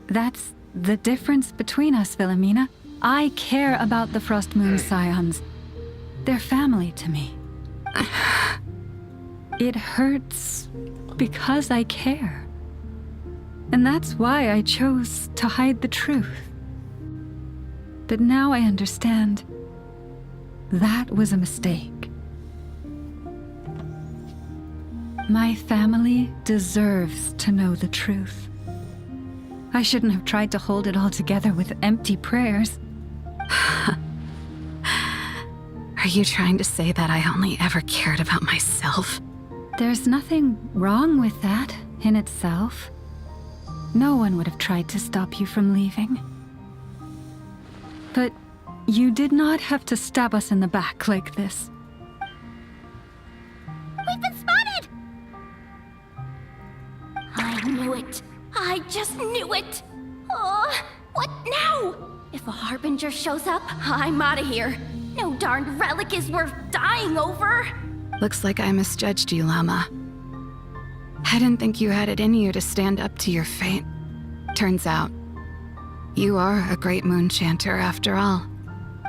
[SPEAKER 4] That's the difference between us, Wilhelmina. I care about the Frostmoon Scions. They're family to me. It hurts because I care. And that's why I chose to hide the truth. But now I understand that was a mistake. My family deserves to know the truth. I shouldn't have tried to hold it all together with empty prayers.
[SPEAKER 10] Are you trying to say that I only ever cared about myself?
[SPEAKER 4] There's nothing wrong with that in itself. No one would have tried to stop you from leaving. But you did not have to stab us in the back like this.
[SPEAKER 3] We've been spotted!
[SPEAKER 5] I knew it. I just knew it. Oh, what now? If a harbinger shows up, I'm out of here. No darned relic is worth dying over.
[SPEAKER 10] Looks like I misjudged you, Llama. I didn't think you had it in you to stand up to your fate. Turns out, you are a great moon chanter after all.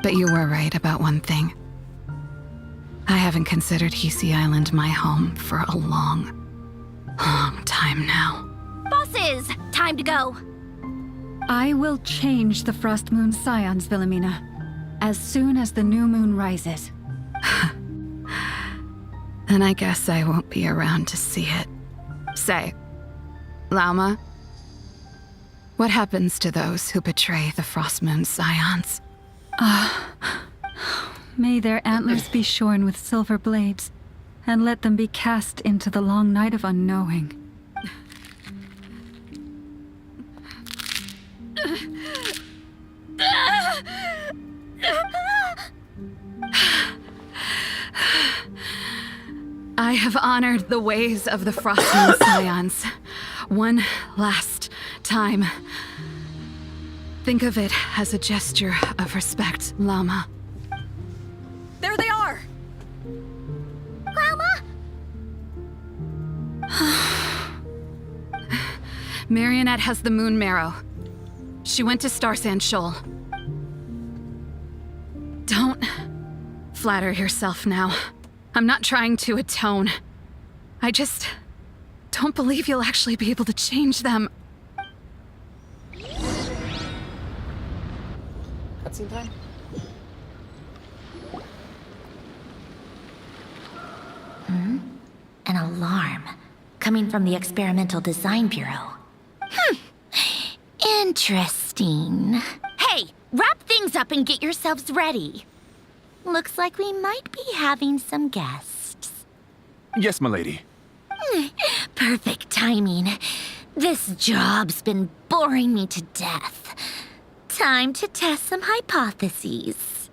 [SPEAKER 10] But you were right about one thing. I haven't considered Hisi Island my home for a long time now.
[SPEAKER 5] Bosses, time to go.
[SPEAKER 4] I will change the Frostmoon Scions, Wilhelmina, as soon as the new moon rises.
[SPEAKER 10] And I guess I won't be around to see it. Say, Lauma, what happens to those who betray the Frostmoon Scions?
[SPEAKER 4] May their antlers be shorn with silver blades, and let them be cast into the long night of unknowing.
[SPEAKER 10] I have honored the ways of the Frostmoon Scions one last time. Think of it as a gesture of respect, Llama.
[SPEAKER 7] There they are!
[SPEAKER 3] Grandma?
[SPEAKER 10] Marionette has the moon marrow. She went to Starsand Shoal. Don't flatter yourself now. I'm not trying to atone. I just don't believe you'll actually be able to change them.
[SPEAKER 1] Cutscene time?
[SPEAKER 3] An alarm coming from the Experimental Design Bureau. Interesting. Hey, wrap things up and get yourselves ready. Looks like we might be having some guests.
[SPEAKER 11] Yes, milady.
[SPEAKER 3] Perfect timing. This job's been boring me to death. Time to test some hypotheses.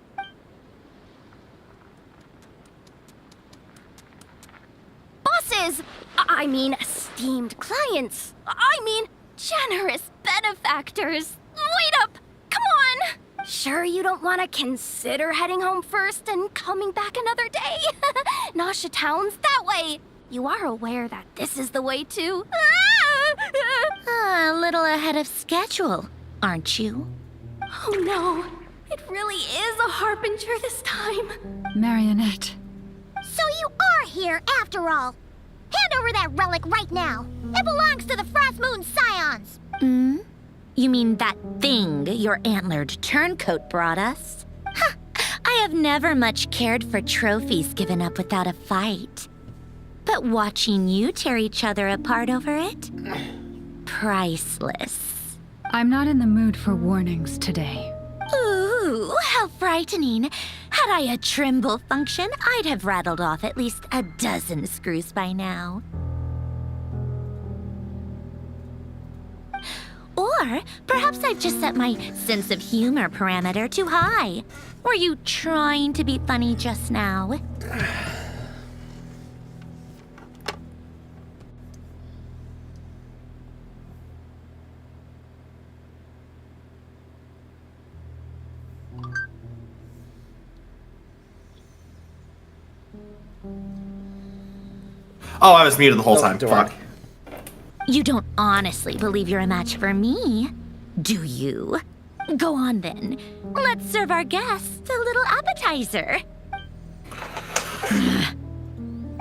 [SPEAKER 5] Bosses! I mean, esteemed clients. I mean, generous benefactors. Wait up! Come on! Sure you don't want to consider heading home first and coming back another day? Nasha Town's that way. You are aware that this is the way to...
[SPEAKER 3] A little ahead of schedule, aren't you?
[SPEAKER 5] Oh no, it really is a harbinger this time.
[SPEAKER 4] Marionette.
[SPEAKER 3] So you are here after all. Hand over that relic right now. It belongs to the Frostmoon Scions. You mean that thing your antlered turncoat brought us? Huh, I have never much cared for trophies given up without a fight. But watching you tear each other apart over it? Priceless.
[SPEAKER 4] I'm not in the mood for warnings today.
[SPEAKER 3] Ooh, how frightening. Had I a Trimble function, I'd have rattled off at least a dozen screws by now. Or perhaps I've just set my sense of humor parameter too high. Were you trying to be funny just now?
[SPEAKER 6] Oh, I was muted the whole
[SPEAKER 1] Oh,
[SPEAKER 6] time.
[SPEAKER 1] door.
[SPEAKER 6] Fuck.
[SPEAKER 3] You don't honestly believe you're a match for me, do you? Go on then. Let's serve our guests a little appetizer.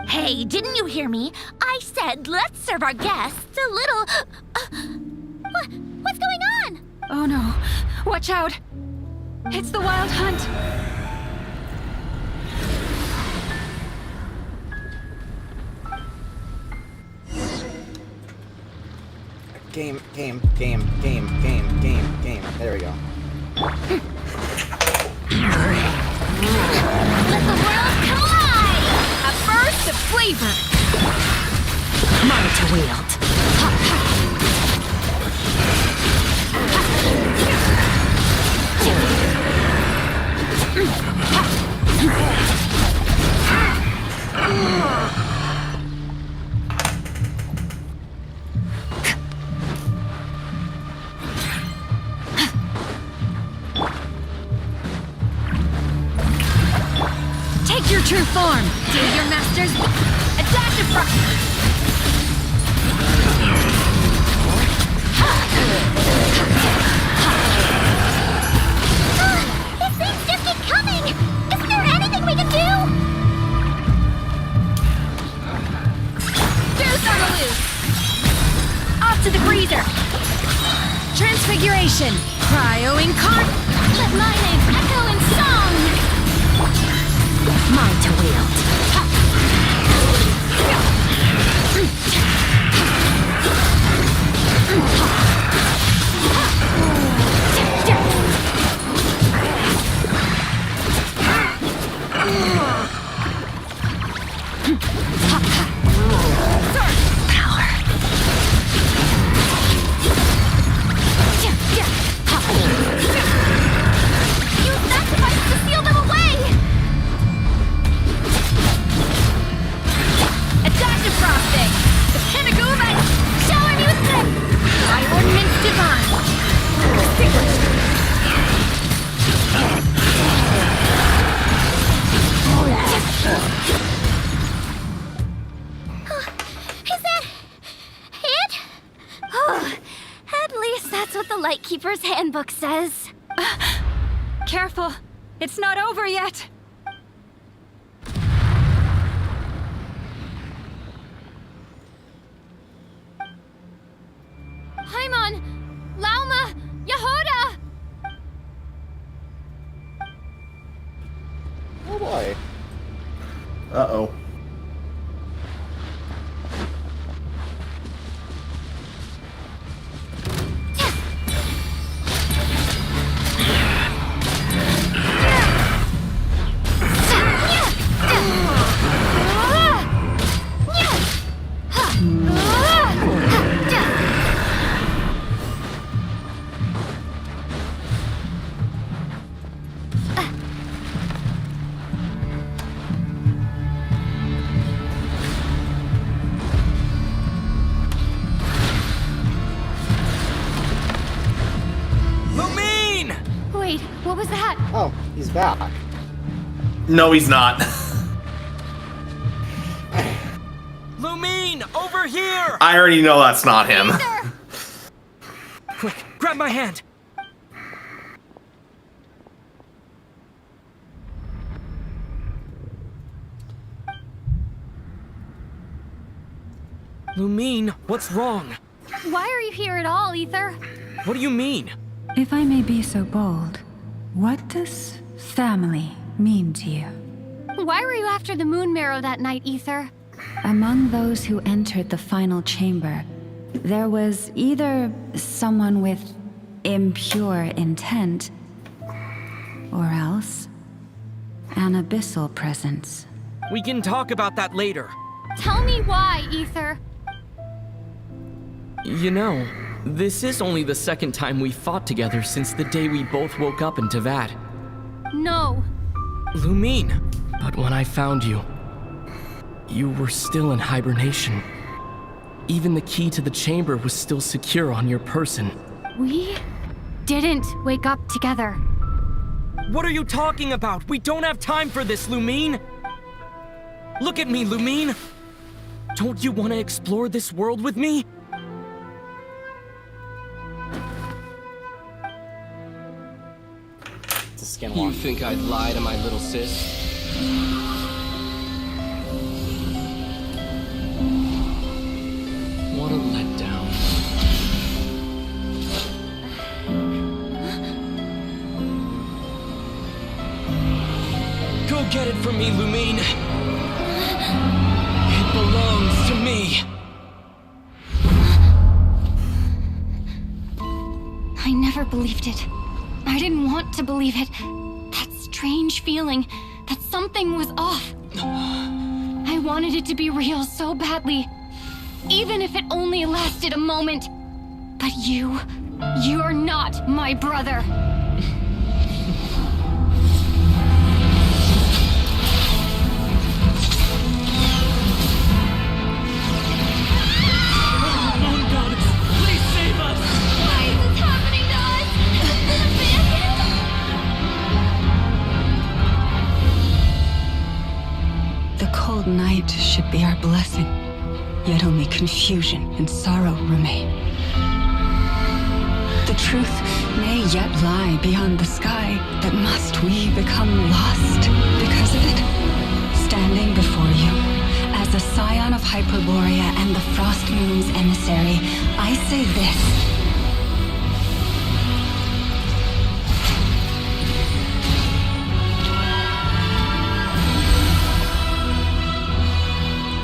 [SPEAKER 3] Hey, didn't you hear me? I said let's serve our guests a little... What's going on?
[SPEAKER 10] Oh no. Watch out. It's the Wild Hunt.
[SPEAKER 1] Game. There we go.
[SPEAKER 3] Let the world collide!
[SPEAKER 10] A burst of flavor.
[SPEAKER 3] Mine to wield.
[SPEAKER 10] Take your true form. Do your master's adaptive
[SPEAKER 3] These things just keep coming! Isn't there anything we can do?
[SPEAKER 10] Deuce on the loose. Off to the freezer. Transfiguration. Cryo incarn. Let my name echo in song.
[SPEAKER 3] Mine to wield.
[SPEAKER 10] Use sacrifice to seal them away. Adaptive frosting. The Pinagoo that shower me with the my ordinance divine.
[SPEAKER 3] Is that it?
[SPEAKER 5] Oh, at least that's what the Lightkeeper's handbook says.
[SPEAKER 10] Careful. It's not over yet. Paimon! Lauma! Yehoda!
[SPEAKER 1] Oh boy.
[SPEAKER 6] Uh-oh.
[SPEAKER 5] Wait, what was that?
[SPEAKER 1] Oh, he's back.
[SPEAKER 6] No, he's not.
[SPEAKER 11] Lumine, over here!
[SPEAKER 6] I already know that's not him.
[SPEAKER 11] Quick, grab my hand! Lumine, what's wrong?
[SPEAKER 5] Why are you here at all, Ether?
[SPEAKER 11] What do you mean?
[SPEAKER 4] If I may be so bold, what does family mean to you?
[SPEAKER 5] Why were you after the Moon Marrow that night, Ether?
[SPEAKER 4] Among those who entered the final chamber, there was either someone with impure intent, or else an abyssal presence.
[SPEAKER 11] We can talk about that later.
[SPEAKER 5] Tell me why, Ether.
[SPEAKER 11] You know, this is only the second time we fought together since the day we both woke up in Tavad.
[SPEAKER 5] No.
[SPEAKER 11] Lumine. But when I found you, you were still in hibernation. Even the key to the chamber was still secure on your person.
[SPEAKER 5] We didn't wake up together.
[SPEAKER 11] What are you talking about? We don't have time for this, Lumine! Look at me, Lumine! Don't you want to explore this world with me?
[SPEAKER 1] It's a skin
[SPEAKER 8] You
[SPEAKER 1] walk.
[SPEAKER 8] think I'd lie to my little sis? What a letdown.
[SPEAKER 11] Go get it from me, Lumine! It belongs to me!
[SPEAKER 5] I never believed it. I didn't want to believe it. That strange feeling that something was off. I wanted it to be real so badly. Even if it only lasted a moment. But you're not my brother.
[SPEAKER 11] Moon Goddess, please save us!
[SPEAKER 5] Why is this happening to us?
[SPEAKER 4] The cold night should be our blessing, yet only confusion and sorrow remain. The truth may yet lie beyond the sky, but must we become lost because of it? Standing before you, as a scion of Hyperborea and the Frost Moon's emissary, I say this.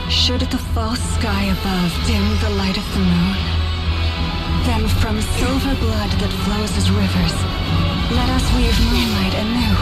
[SPEAKER 4] Should the false sky above dim the light of the moon, then from silver blood that flows as rivers, let us weave moonlight anew.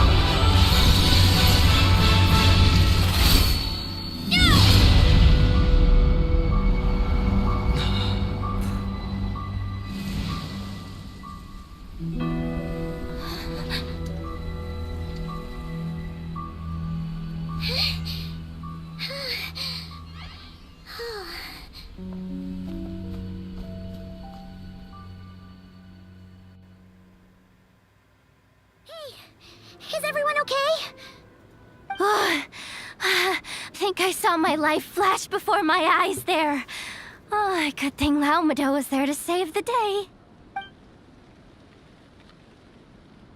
[SPEAKER 3] Is everyone okay?
[SPEAKER 5] I think I saw my life flash before my eyes there. Oh, good thing Laumado was there to save the day.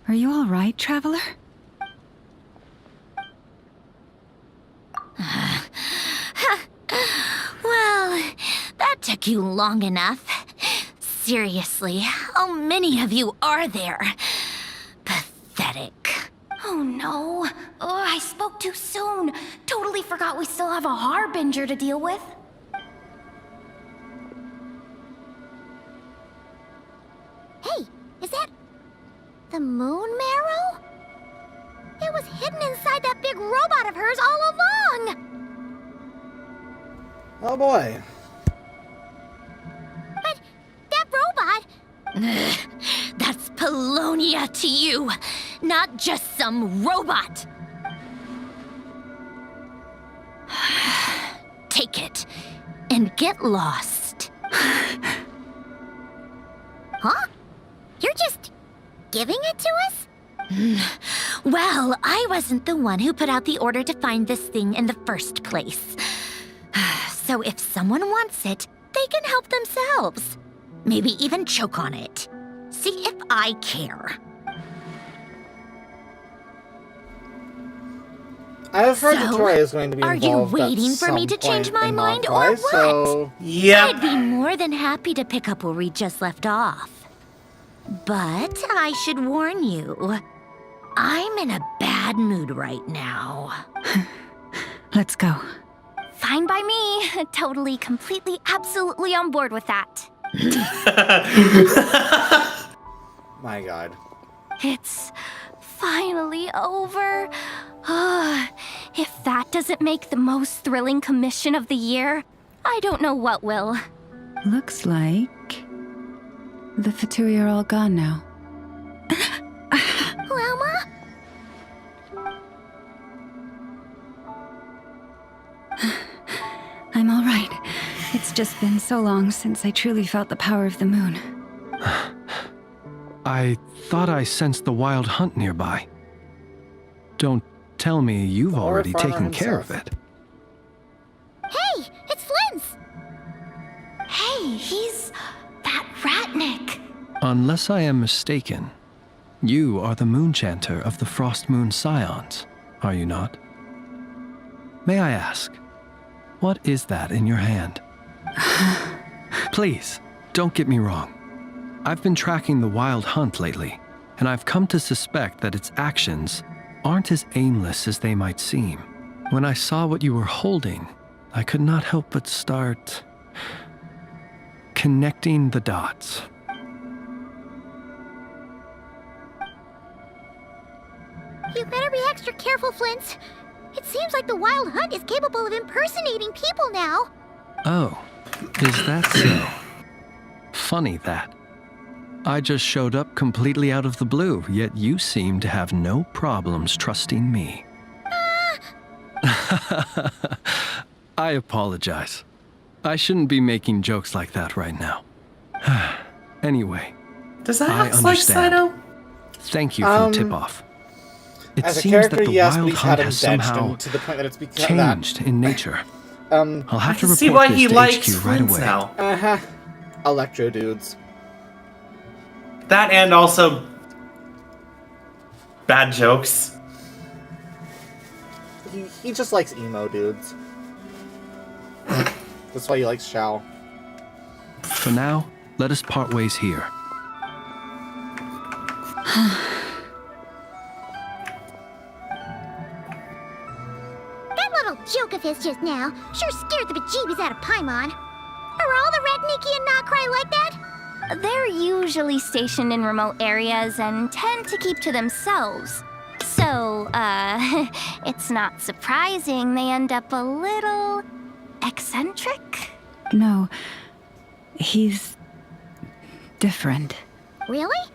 [SPEAKER 4] Are you all right, traveler?
[SPEAKER 3] Well, that took you long enough. Seriously, how many of you are there? Pathetic.
[SPEAKER 5] Oh no. Oh, I spoke too soon. Totally forgot we still have a harbinger to deal with.
[SPEAKER 3] Hey, is that the moon marrow? It was hidden inside that big robot of hers all along!
[SPEAKER 1] Oh boy.
[SPEAKER 3] But that robot... That's Polonia to you, not just some robot. Take it and get lost. Huh? You're just giving it to us? Well, I wasn't the one who put out the order to find this thing in the first place. So if someone wants it, they can help themselves. Maybe even choke on it. See if I care.
[SPEAKER 1] I've heard that
[SPEAKER 3] So,
[SPEAKER 1] Troy is going to be
[SPEAKER 3] are
[SPEAKER 1] involved
[SPEAKER 3] you
[SPEAKER 1] at
[SPEAKER 3] waiting for me to
[SPEAKER 1] some
[SPEAKER 3] change
[SPEAKER 1] point
[SPEAKER 3] my
[SPEAKER 1] in
[SPEAKER 3] mind or
[SPEAKER 1] Krai,
[SPEAKER 3] what?
[SPEAKER 1] So...
[SPEAKER 3] I'd be more than happy to pick up where we just left off. But I should warn you, I'm in a bad mood right now.
[SPEAKER 4] Let's go.
[SPEAKER 5] Fine by me. Totally, completely, absolutely on board with that.
[SPEAKER 1] My god.
[SPEAKER 5] It's finally over. If that doesn't make the most thrilling commission of the year, I don't know what will.
[SPEAKER 4] Looks like the Fatui are all gone now.
[SPEAKER 3] Loma?
[SPEAKER 4] I'm all right. It's just been so long since I truly felt the power of the moon.
[SPEAKER 12] I thought I sensed the wild hunt nearby. Don't tell me you've already taken care of it.
[SPEAKER 3] Hey, it's Flint's!
[SPEAKER 5] Hey, he's that Ratnik.
[SPEAKER 12] Unless I am mistaken, you are the Moonchanter of the Frost Moon Scions, are you not? May I ask, what is that in your hand? Please, don't get me wrong. I've been tracking the wild hunt lately, and I've come to suspect that its actions aren't as aimless as they might seem. When I saw what you were holding, I could not help but start connecting the dots.
[SPEAKER 3] You better be extra careful, Flint. It seems like the Wild Hunt is capable of impersonating people now.
[SPEAKER 12] Oh, is that so? Funny that. I just showed up completely out of the blue, yet you seem to have no problems trusting me. I apologize. I shouldn't be making jokes like that right now. Anyway,
[SPEAKER 6] Does that
[SPEAKER 12] I
[SPEAKER 6] act like
[SPEAKER 12] understand.
[SPEAKER 6] Saito?
[SPEAKER 12] Thank you for the tip-off. It
[SPEAKER 1] As a
[SPEAKER 12] seems
[SPEAKER 1] character,
[SPEAKER 12] that the
[SPEAKER 1] yes, but
[SPEAKER 12] wild
[SPEAKER 1] he's
[SPEAKER 12] hunt
[SPEAKER 1] had him
[SPEAKER 12] has
[SPEAKER 1] benched
[SPEAKER 12] somehow
[SPEAKER 1] him to the point that it's become that.
[SPEAKER 12] changed in nature.
[SPEAKER 1] Um,
[SPEAKER 12] I'll have
[SPEAKER 6] I
[SPEAKER 12] to
[SPEAKER 6] can see
[SPEAKER 12] report
[SPEAKER 6] why he
[SPEAKER 12] this to
[SPEAKER 6] likes
[SPEAKER 12] HQ right
[SPEAKER 6] Flint's
[SPEAKER 12] away.
[SPEAKER 6] now.
[SPEAKER 1] Electro dudes.
[SPEAKER 6] That and also bad jokes.
[SPEAKER 1] He just likes emo dudes. That's why he likes Shao.
[SPEAKER 12] For now, let us part ways here.
[SPEAKER 3] That little joke of his just now sure scared the bejeebies out of Paimon. Are all the Redniki and Krai like that?
[SPEAKER 5] They're usually stationed in remote areas and tend to keep to themselves. So, it's not surprising they end up a little eccentric.
[SPEAKER 4] No, he's different.
[SPEAKER 3] Really?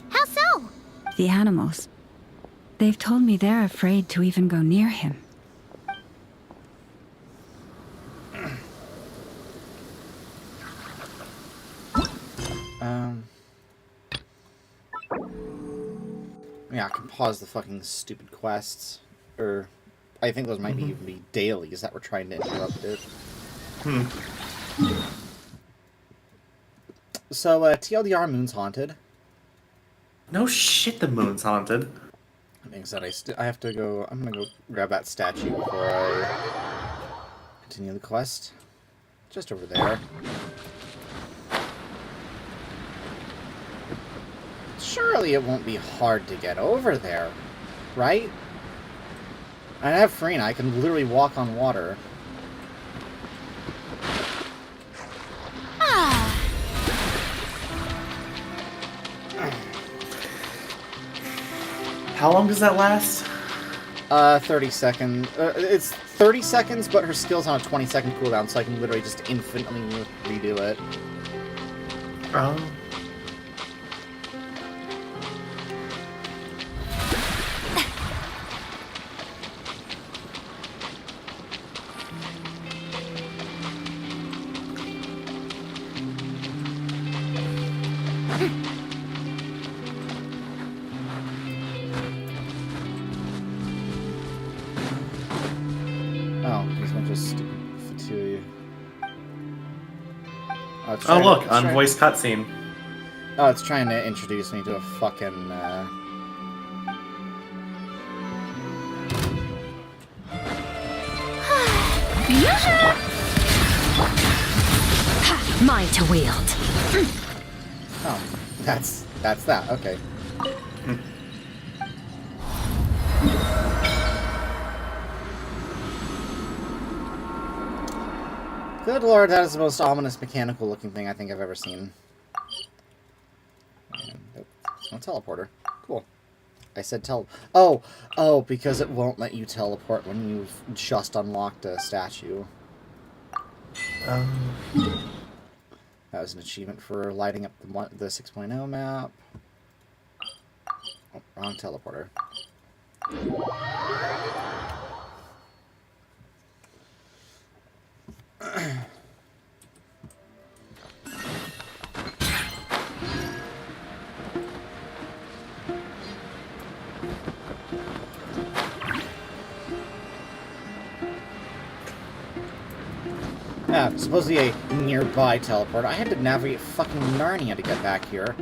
[SPEAKER 3] How so?
[SPEAKER 4] The animals. They've told me they're afraid to even go near him.
[SPEAKER 1] Yeah, I can pause the fucking stupid quests. Or, I think those might even be dailies that we're trying to interrupt it. So, TLDR, Moon's haunted.
[SPEAKER 6] No shit, the moon's haunted.
[SPEAKER 1] That being said, I have to go. I'm gonna go grab that statue before I continue the quest. Just over there. Surely it won't be hard to get over there, right? I have Farina. I can literally walk on water.
[SPEAKER 6] How long does that last?
[SPEAKER 1] 30 seconds. It's 30 seconds, but her skill's on a 20-second cooldown, so I can literally just infinitely redo it. Oh, he's gonna just Fatui.
[SPEAKER 6] Oh look, unvoiced cutscene.
[SPEAKER 1] Oh, it's trying to introduce me to a fucking,
[SPEAKER 7] Mine to wield.
[SPEAKER 1] Oh, that's that, okay. Good lord, that is the most ominous mechanical looking thing I think I've ever seen. Nope, it's no teleporter. Cool. I said Oh, because it won't let you teleport when you've just unlocked a statue. That was an achievement for lighting up the 6.0 map. Oh, wrong teleporter. Yeah, supposedly a nearby teleport. I had to navigate fucking Narnia to get back here.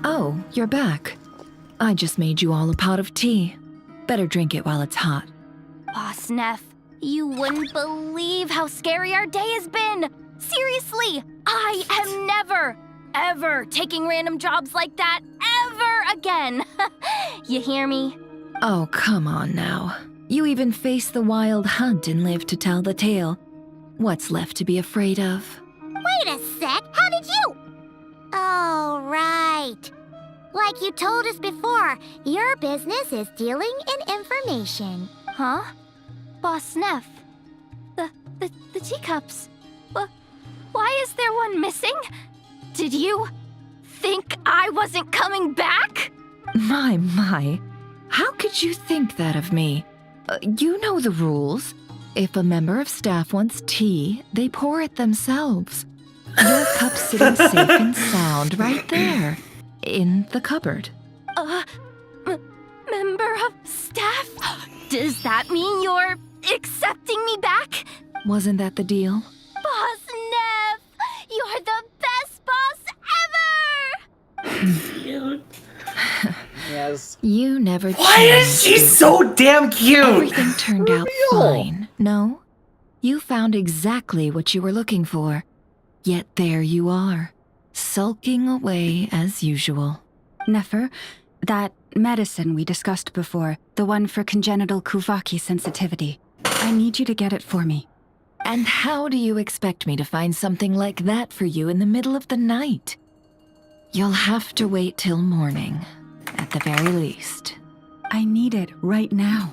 [SPEAKER 13] Oh, you're back. I just made you all a pot of tea. Better drink it while it's hot.
[SPEAKER 5] Boss Neff, you wouldn't believe how scary our day has been. Seriously, I am never, ever taking random jobs like that ever again. You hear me?
[SPEAKER 13] Oh, come on now. You even faced the wild hunt and lived to tell the tale. What's left to be afraid of?
[SPEAKER 3] Wait a sec, how did you? Oh, right. Like you told us before, your business is dealing in information.
[SPEAKER 5] Huh? Boss Neff, the teacups. Why is there one missing? Did you think I wasn't coming back?
[SPEAKER 13] My. How could you think that of me? You know the rules. If a member of staff wants tea, they pour it themselves. Your cup's sitting safe and sound right there, in the cupboard.
[SPEAKER 5] Member of staff? Does that mean you're accepting me back?
[SPEAKER 13] Wasn't that the deal?
[SPEAKER 5] Boss Neff, you're the best boss ever!
[SPEAKER 1] Yes.
[SPEAKER 13] You never
[SPEAKER 6] Why is she so damn cute?
[SPEAKER 13] Everything turned out fine. No? You found exactly what you were looking for. Yet there you are, sulking away as usual.
[SPEAKER 4] Nefer, that medicine we discussed before, the one for congenital Kuvaki sensitivity, I need you to get it for me.
[SPEAKER 13] And how do you expect me to find something like that for you in the middle of the night? You'll have to wait till morning, at the very least.
[SPEAKER 4] I need it right now.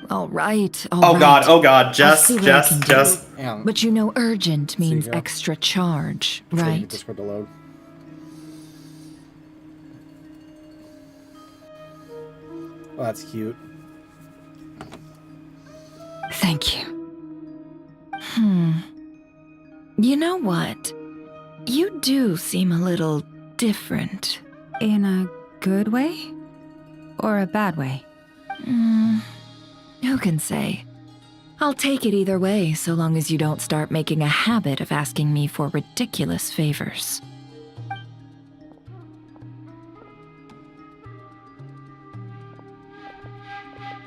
[SPEAKER 13] All right.
[SPEAKER 6] Oh god, just.
[SPEAKER 1] Yeah.
[SPEAKER 13] But you know urgent means
[SPEAKER 1] See, yeah.
[SPEAKER 13] extra charge,
[SPEAKER 1] Let's wait for
[SPEAKER 13] right?
[SPEAKER 1] Discord to load. Oh, that's cute.
[SPEAKER 4] Thank you.
[SPEAKER 13] You know what? You do seem a little different.
[SPEAKER 4] In a good way? Or a bad way?
[SPEAKER 13] Who can say? I'll take it either way, so long as you don't start making a habit of asking me for ridiculous favors.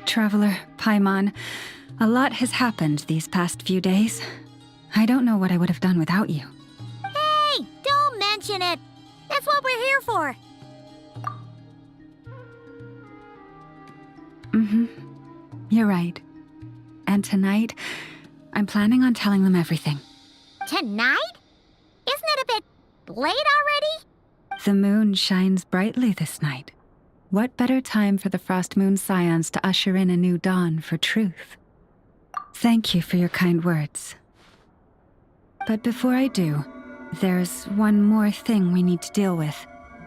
[SPEAKER 4] Traveler, Paimon, a lot has happened these past few days. I don't know what I would have done without you.
[SPEAKER 3] Hey, don't mention it. That's what we're here for.
[SPEAKER 4] You're right. And tonight, I'm planning on telling them everything.
[SPEAKER 3] Tonight? Isn't it a bit late already?
[SPEAKER 4] The moon shines brightly this night. What better time for the Frost Moon Scions to usher in a new dawn for truth? Thank you for your kind words. But before I do, there's one more thing we need to deal with.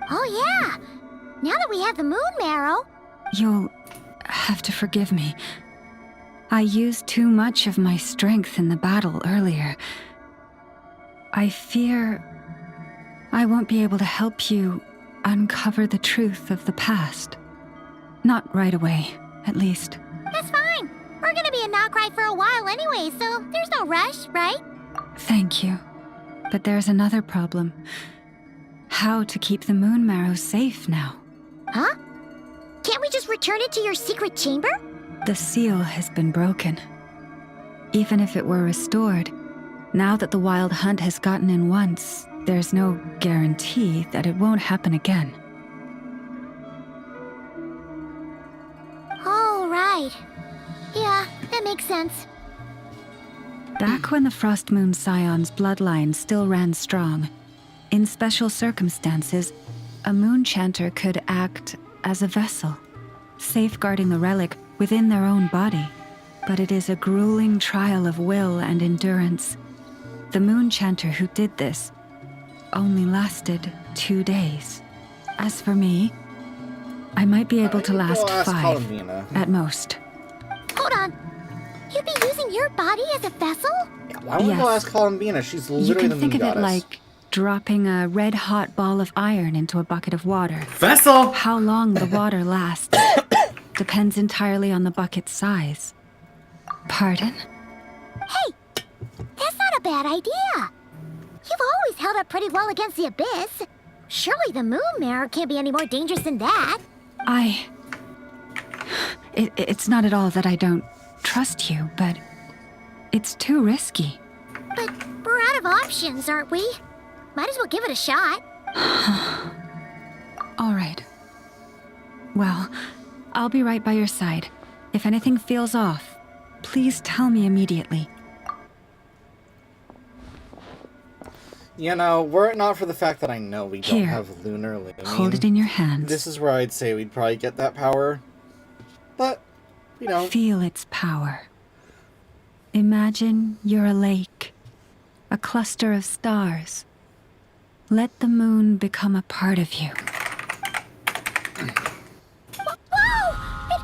[SPEAKER 3] Oh yeah! Now that we have the moon marrow...
[SPEAKER 4] You'll have to forgive me. I used too much of my strength in the battle earlier. I fear I won't be able to help you uncover the truth of the past. Not right away, at least.
[SPEAKER 3] That's fine. We're gonna be in Krai for a while anyway, so there's no rush, right?
[SPEAKER 4] Thank you. But there's another problem. How to keep the moon marrow safe now?
[SPEAKER 3] Huh? Can't we just return it to your secret chamber?
[SPEAKER 4] The seal has been broken. Even if it were restored, now that the wild hunt has gotten in once, there's no guarantee that it won't happen again.
[SPEAKER 3] Oh, right. Yeah, that makes sense.
[SPEAKER 4] Back when the Frost Moon Scion's bloodline still ran strong, in special circumstances, a moon chanter could act as a vessel, safeguarding the relic within their own body. But it is a grueling trial of will and endurance. The moon chanter who did this only lasted 2 days. As for me, I might be able to last 5 at most.
[SPEAKER 3] Hold on. You'd be using your body as a vessel?
[SPEAKER 1] Yeah, why don't we go ask Columbina? She's
[SPEAKER 4] You
[SPEAKER 1] literally
[SPEAKER 4] can
[SPEAKER 1] the
[SPEAKER 4] think
[SPEAKER 1] moon
[SPEAKER 4] of it
[SPEAKER 1] goddess.
[SPEAKER 4] like dropping a red-hot ball of iron into a bucket of water.
[SPEAKER 6] Vessel!
[SPEAKER 4] How long the water lasts depends entirely on the bucket's size. Pardon?
[SPEAKER 3] Hey, that's not a bad idea. You've always held up pretty well against the abyss. Surely the moon mirror can't be any more dangerous than that.
[SPEAKER 4] It's not at all that I don't trust you, but it's too risky.
[SPEAKER 3] But we're out of options, aren't we? Might as well give it a shot.
[SPEAKER 4] All right. Well, I'll be right by your side. If anything feels off, please tell me immediately.
[SPEAKER 1] You know, were it not for the fact that I know we don't
[SPEAKER 4] Here.
[SPEAKER 1] have lunar Lumion,
[SPEAKER 4] Hold it in your hands.
[SPEAKER 1] this is where I'd say we'd probably get that power. But, we don't.
[SPEAKER 4] Feel its power. Imagine you're a lake, a cluster of stars. Let the moon become a part of you.
[SPEAKER 3] Whoa! It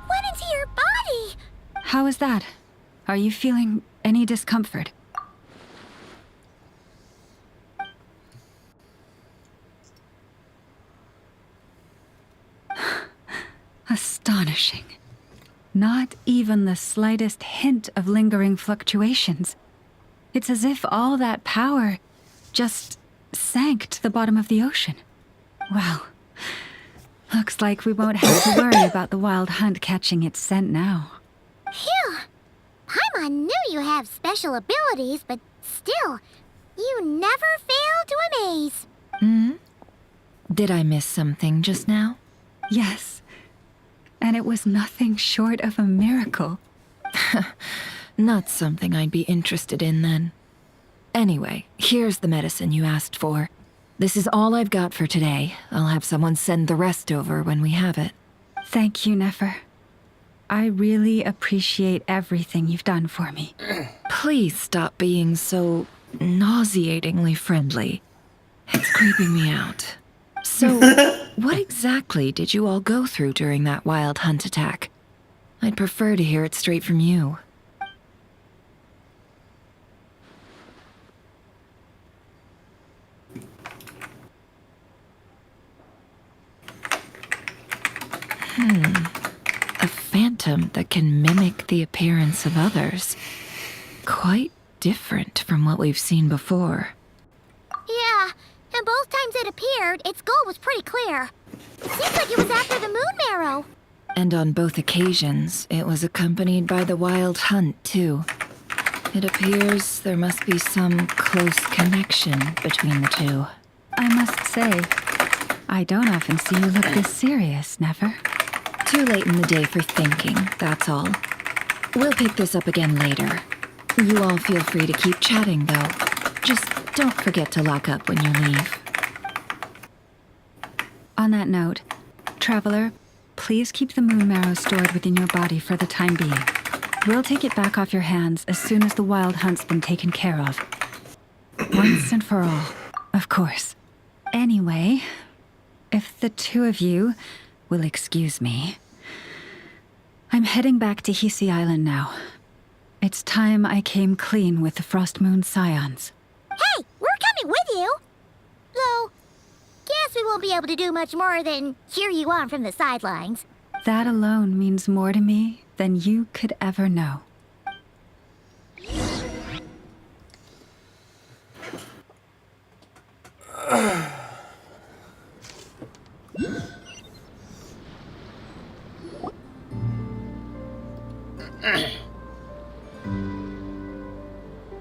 [SPEAKER 3] went into your body!
[SPEAKER 4] How is that? Are you feeling any discomfort? Astonishing. Not even the slightest hint of lingering fluctuations. It's as if all that power just sank to the bottom of the ocean. Well, looks like we won't have to worry about the wild hunt catching its scent now.
[SPEAKER 3] Phew! Paimon knew you have special abilities, but still, you never fail to amaze.
[SPEAKER 13] Did I miss something just now?
[SPEAKER 4] Yes. And it was nothing short of a miracle.
[SPEAKER 13] Not something I'd be interested in then. Anyway, here's the medicine you asked for. This is all I've got for today. I'll have someone send the rest over when we have it.
[SPEAKER 4] Thank you, Nefer. I really appreciate everything you've done for me.
[SPEAKER 13] Please stop being so nauseatingly friendly. It's creeping me out. So, what exactly did you all go through during that wild hunt attack? I'd prefer to hear it straight from you. A phantom that can mimic the appearance of others. Quite different from what we've seen before.
[SPEAKER 3] Yeah, and both times it appeared, its goal was pretty clear. Seems like it was after the moon marrow.
[SPEAKER 13] And on both occasions, it was accompanied by the wild hunt, too. It appears there must be some close connection between the two.
[SPEAKER 4] I must say, I don't often see you look this serious, Nefer.
[SPEAKER 13] Too late in the day for thinking, that's all. We'll pick this up again later. You all feel free to keep chatting, though. Just don't forget to lock up when you leave.
[SPEAKER 4] On that note, Traveler, please keep the moon marrow stored within your body for the time being. We'll take it back off your hands as soon as the wild hunt's been taken care of. Once and for all, of course. Anyway, if the two of you will excuse me, I'm heading back to Hisi Island now. It's time I came clean with the Frost Moon Scions.
[SPEAKER 3] Hey, we're coming with you! Though, guess we won't be able to do much more than cheer you on from the sidelines.
[SPEAKER 4] That alone means more to me than you could ever know.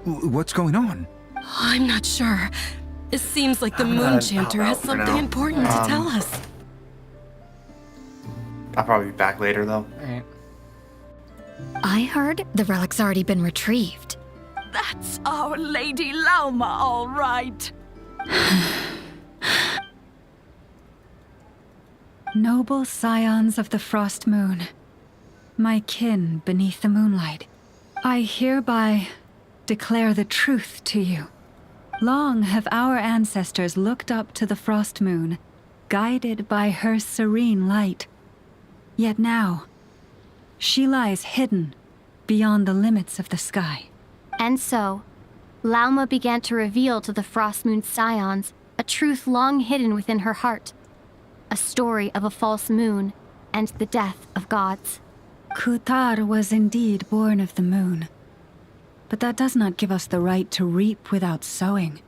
[SPEAKER 14] What's going on?
[SPEAKER 15] I'm not sure.
[SPEAKER 14] It seems like the
[SPEAKER 6] I'm
[SPEAKER 14] Moon
[SPEAKER 6] gonna
[SPEAKER 14] Chanter
[SPEAKER 6] hop
[SPEAKER 14] has
[SPEAKER 6] out for
[SPEAKER 14] something
[SPEAKER 6] now.
[SPEAKER 14] important to tell us.
[SPEAKER 6] I'll probably be back later though.
[SPEAKER 1] Alright.
[SPEAKER 15] I heard the relic's already been retrieved.
[SPEAKER 14] That's our Lady Lauma, all right.
[SPEAKER 4] Noble scions of the Frost Moon, my kin beneath the moonlight, I hereby declare the truth to you. Long have our ancestors looked up to the Frost Moon, guided by her serene light. Yet now, she lies hidden beyond the limits of the sky.
[SPEAKER 5] And so, Lauma began to reveal to the Frost Moon Scions a truth long hidden within her heart. A story of a false moon and the death of gods.
[SPEAKER 4] Kutar was indeed born of the moon. But that does not give us the right to reap without sowing,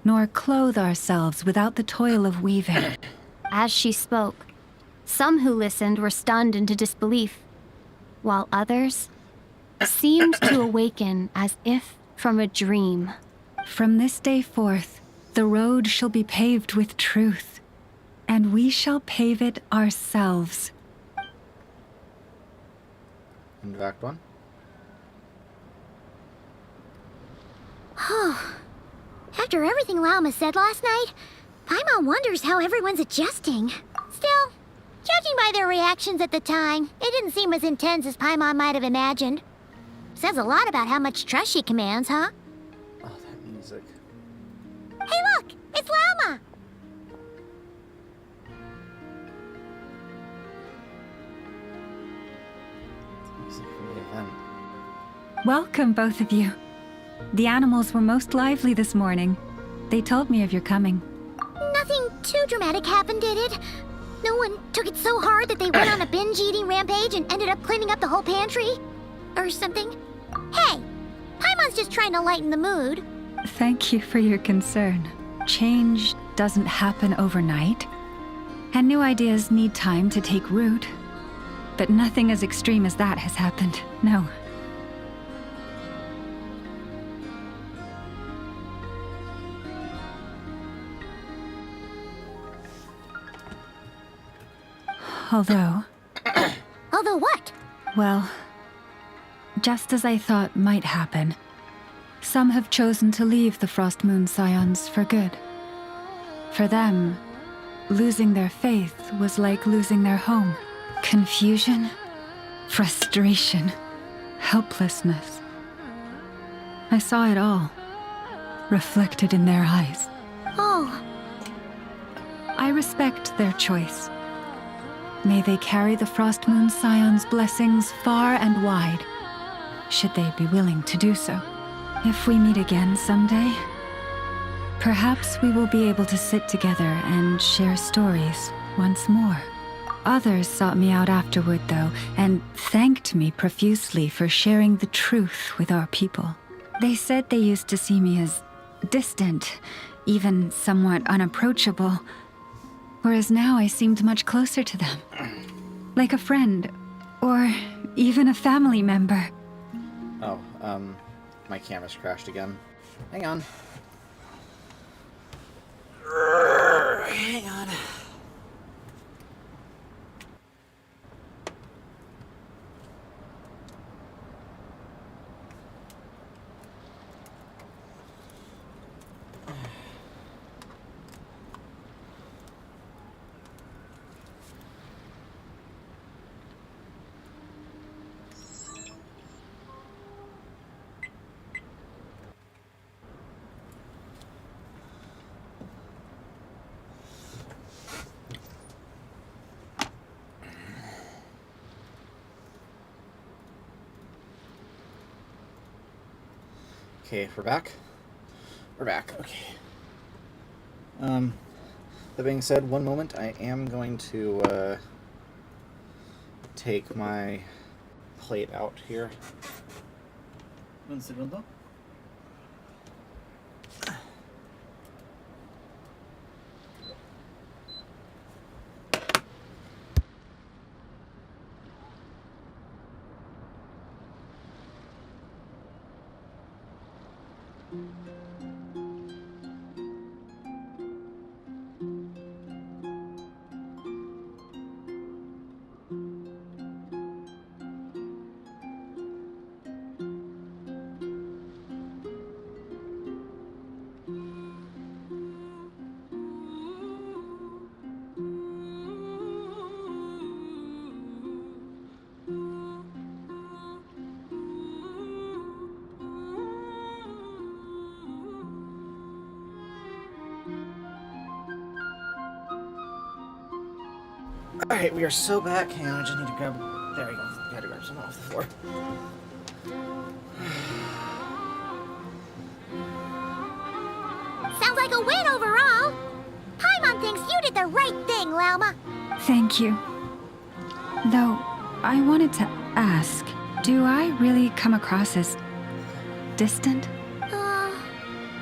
[SPEAKER 4] nor clothe ourselves without the toil of weaving.
[SPEAKER 5] As she spoke, some who listened were stunned into disbelief, while others seemed to awaken as if from a dream.
[SPEAKER 4] From this day forth, the road shall be paved with truth, and we shall pave it ourselves.
[SPEAKER 1] End of Act 1.
[SPEAKER 3] After everything Lauma said last night, Paimon wonders how everyone's adjusting. Still, judging by their reactions at the time, it didn't seem as intense as Paimon might have imagined. Says a lot about how much trust she commands, huh?
[SPEAKER 1] Oh, that music.
[SPEAKER 3] Hey look! It's Lauma!
[SPEAKER 1] Music from the event.
[SPEAKER 4] Welcome, both of you. The animals were most lively this morning. They told me of your coming.
[SPEAKER 3] Nothing too dramatic happened, did it? No one took it so hard that they went on a binge-eating rampage and ended up cleaning up the whole pantry? Or something? Hey! Paimon's just trying to lighten the mood.
[SPEAKER 4] Thank you for your concern. Change doesn't happen overnight, and new ideas need time to take root. But nothing as extreme as that has happened, no. Although,
[SPEAKER 3] what?
[SPEAKER 4] well, just as I thought might happen, some have chosen to leave the Frost Moon Scions for good. For them, losing their faith was like losing their home. Confusion, frustration, helplessness. I saw it all, reflected in their eyes.
[SPEAKER 3] Oh.
[SPEAKER 4] I respect their choice. May they carry the Frost Moon Scions' blessings far and wide, should they be willing to do so. If we meet again someday, perhaps we will be able to sit together and share stories once more. Others sought me out afterward, though, and thanked me profusely for sharing the truth with our people. They said they used to see me as distant, even somewhat unapproachable, whereas now I seemed much closer to them. Like a friend, or even a family member.
[SPEAKER 1] Oh, my camera's crashed again. Hang on. Hang on. Okay, we're back. We're back. Okay. That being said, one moment, I am going to take my plate out here. Un segundo. Alright, we are so back. Hang on, I just need to grab... There we go. Gotta grab something off the floor.
[SPEAKER 3] Sounds like a win overall. Paimon thinks you did the right thing, Lauma.
[SPEAKER 4] Thank you. Though, I wanted to ask, do I really come across as distant?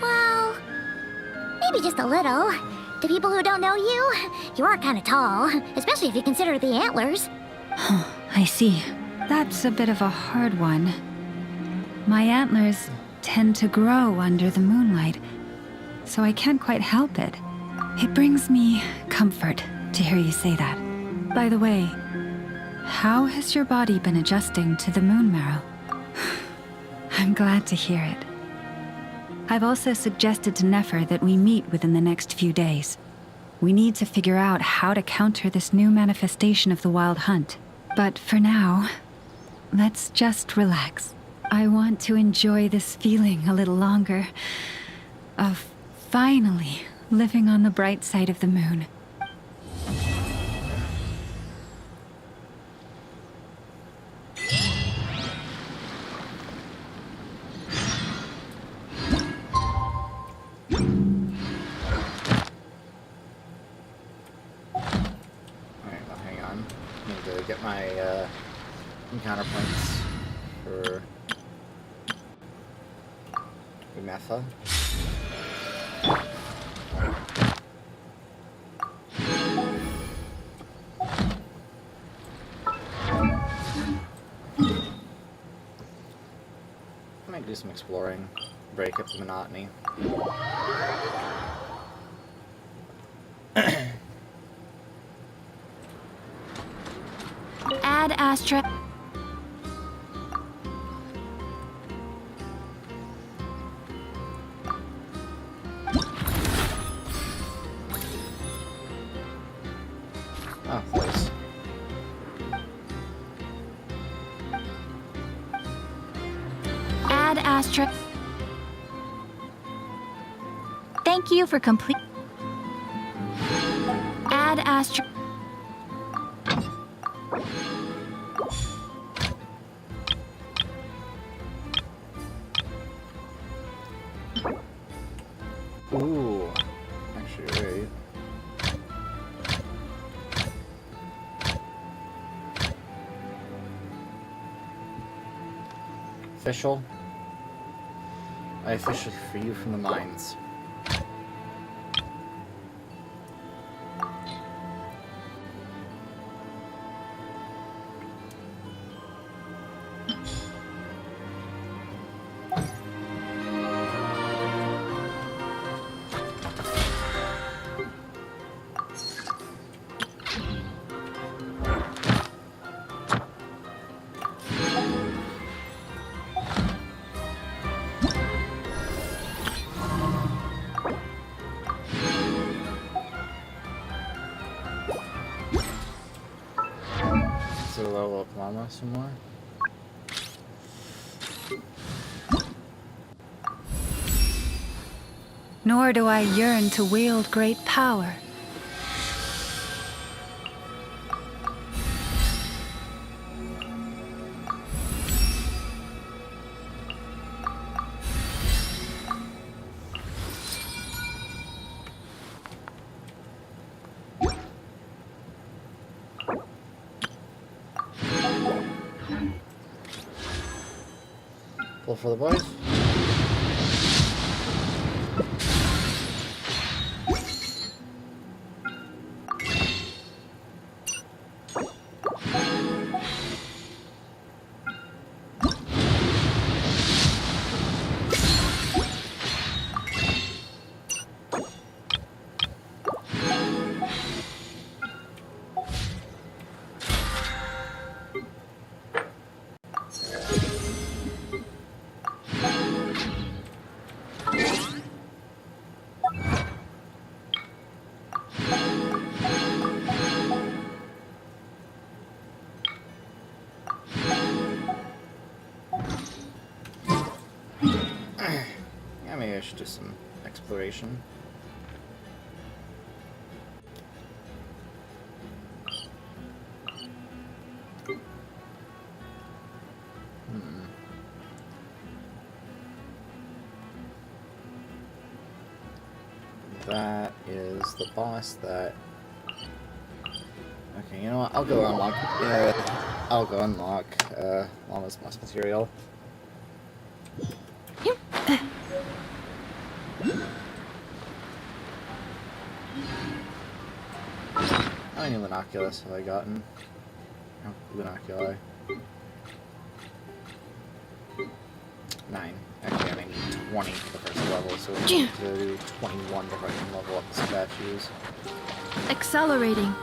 [SPEAKER 3] Well, maybe just a little. To people who don't know you, you are kind of tall, especially if you consider the antlers.
[SPEAKER 4] I see. That's a bit of a hard one. My antlers tend to grow under the moonlight, so I can't quite help it. It brings me comfort to hear you say that. By the way, how has your body been adjusting to the moon marrow? I'm glad to hear it. I've also suggested to Nefer that we meet within the next few days. We need to figure out how to counter this new manifestation of the Wild Hunt. But for now, let's just relax. I want to enjoy this feeling a little longer of finally living on the bright side of the moon.
[SPEAKER 1] Get my encounter points for Umetha. I might do some exploring, break up the monotony.
[SPEAKER 5] Ad Astra.
[SPEAKER 1] Oh, close.
[SPEAKER 5] Ad Astra. Thank you for complete. Ad Astra.
[SPEAKER 1] Ooh, actually, wait. Official. I officially free you from the mines. To level up Llama some more.
[SPEAKER 4] Nor do I yearn to wield great power.
[SPEAKER 1] Pull for the boys. Yeah, maybe I should do some exploration. was the boss that... Okay, you know what? I'll go unlock... Llama's boss material. How many Lunoculus have I gotten? Oh, Lunoculi. 9. Actually, I need 20 for the first level, so we need to do 21 before I can level up the statues.
[SPEAKER 5] Accelerating.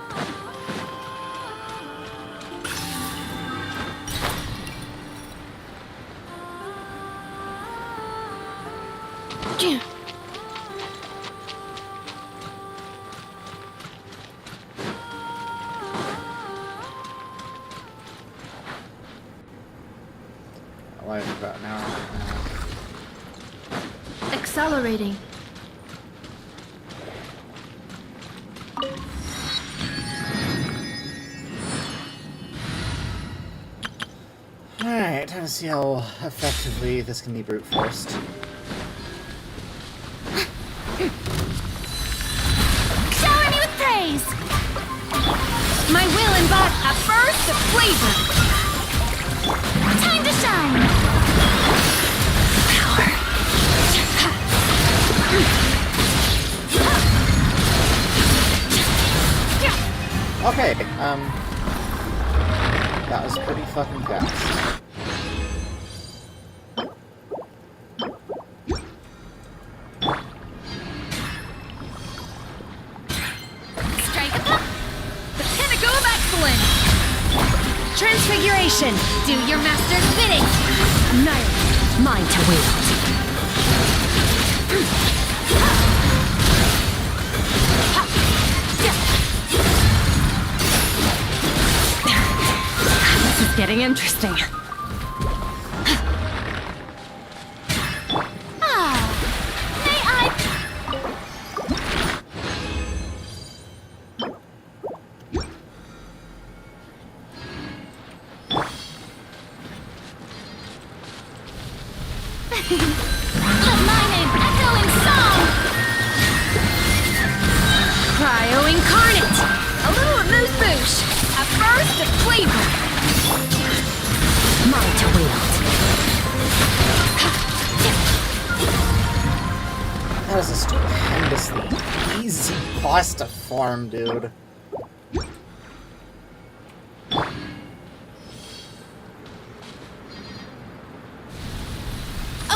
[SPEAKER 1] Alive about an hour right now.
[SPEAKER 5] Accelerating.
[SPEAKER 1] Alright, time to see how effectively this can be brute forced.
[SPEAKER 5] Shower me with praise! My will embody a burst of flavor! Time to shine! Power!
[SPEAKER 1] Okay, that was pretty fucking fast.
[SPEAKER 5] Strike a pop! The pinnacle of excellence! Transfiguration! Do your master's bidding! Annihilate! Mine to wield! This is getting interesting. May I... Let my name echo in song! Cryo incarnate! A little amuse-bouche! A burst of flavor! Mine to wield!
[SPEAKER 1] That was a stupendously easy boss to farm, dude.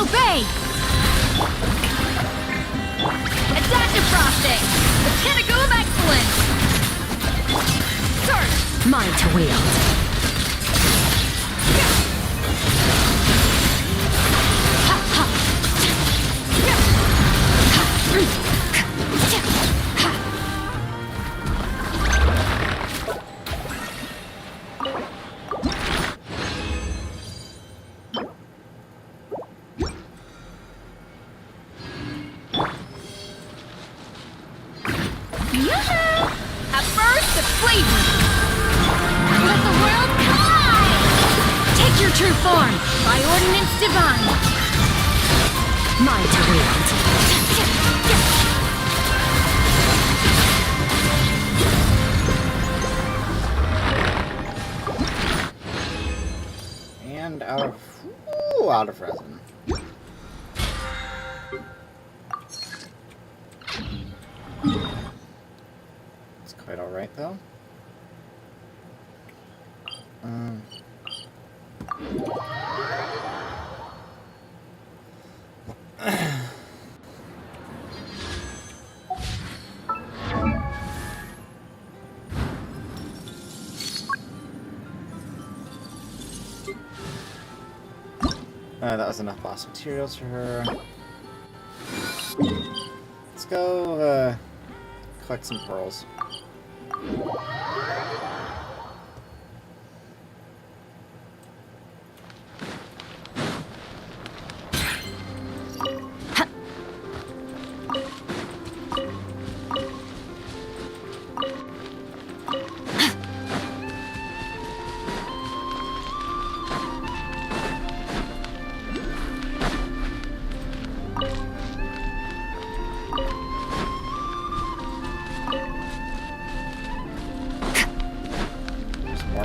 [SPEAKER 5] Obey! Adaptive frosting! The pinnacle of excellence! Surge! Mine to wield! Yoo-hoo! A burst of flavor! Let the world collide! Take your true form, by ordinance divine! Mine to wield!
[SPEAKER 1] And out of resin. It's quite alright though. That was enough boss materials for her. Let's go collect some pearls.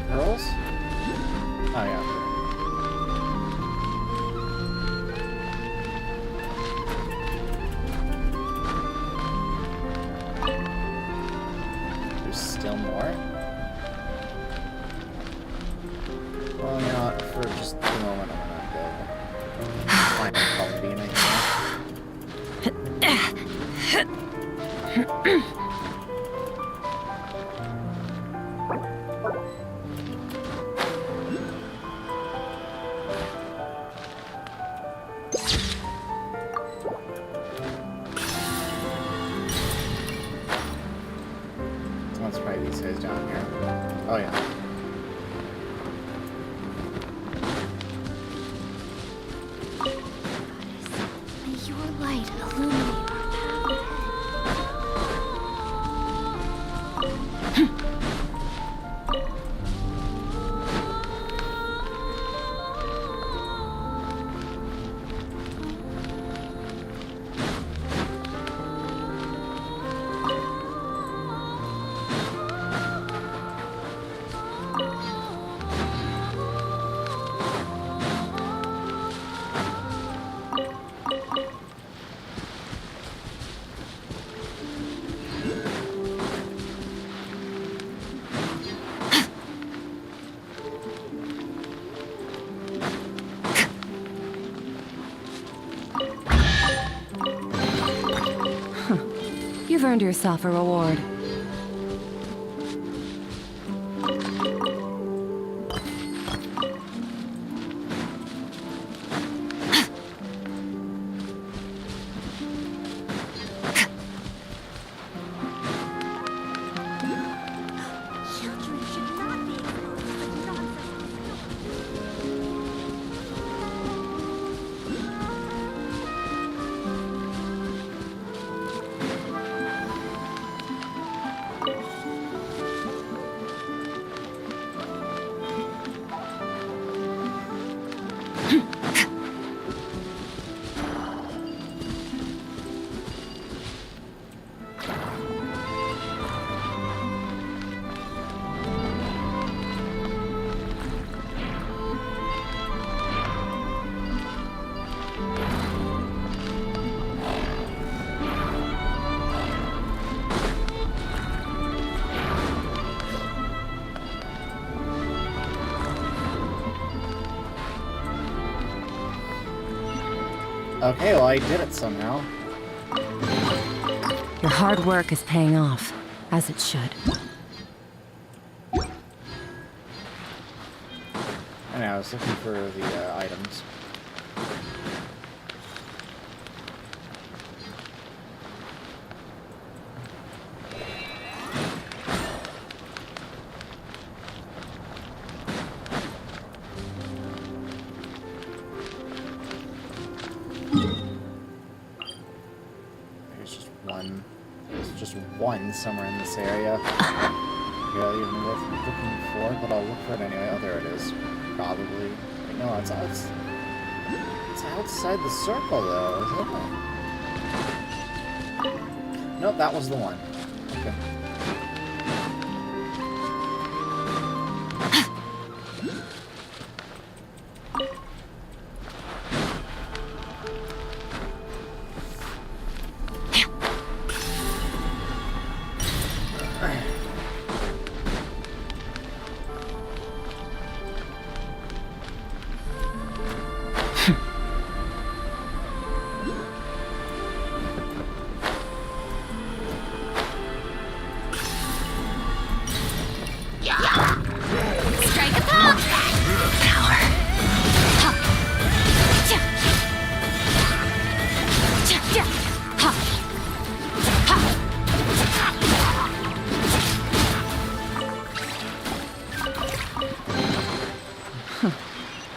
[SPEAKER 1] Pearls? Oh, yeah. There's still more? Well, you know what? For just the moment, I'm gonna go find a color bean in here. Someone's probably these guys down here. Oh, yeah.
[SPEAKER 3] May your light illuminate our
[SPEAKER 15] You've earned yourself a reward.
[SPEAKER 3] children should not be exposed to such nonsense.
[SPEAKER 1] Okay, well, I did it somehow.
[SPEAKER 15] Your hard work is paying off, as it should.
[SPEAKER 1] I know, I was looking for the items. There's just one somewhere in this area. Really even worth looking for, but I'll look for it anyway. Oh, there it is. Probably. Wait, no, it's outside the circle, though, isn't it? Nope, that was the one. Okay.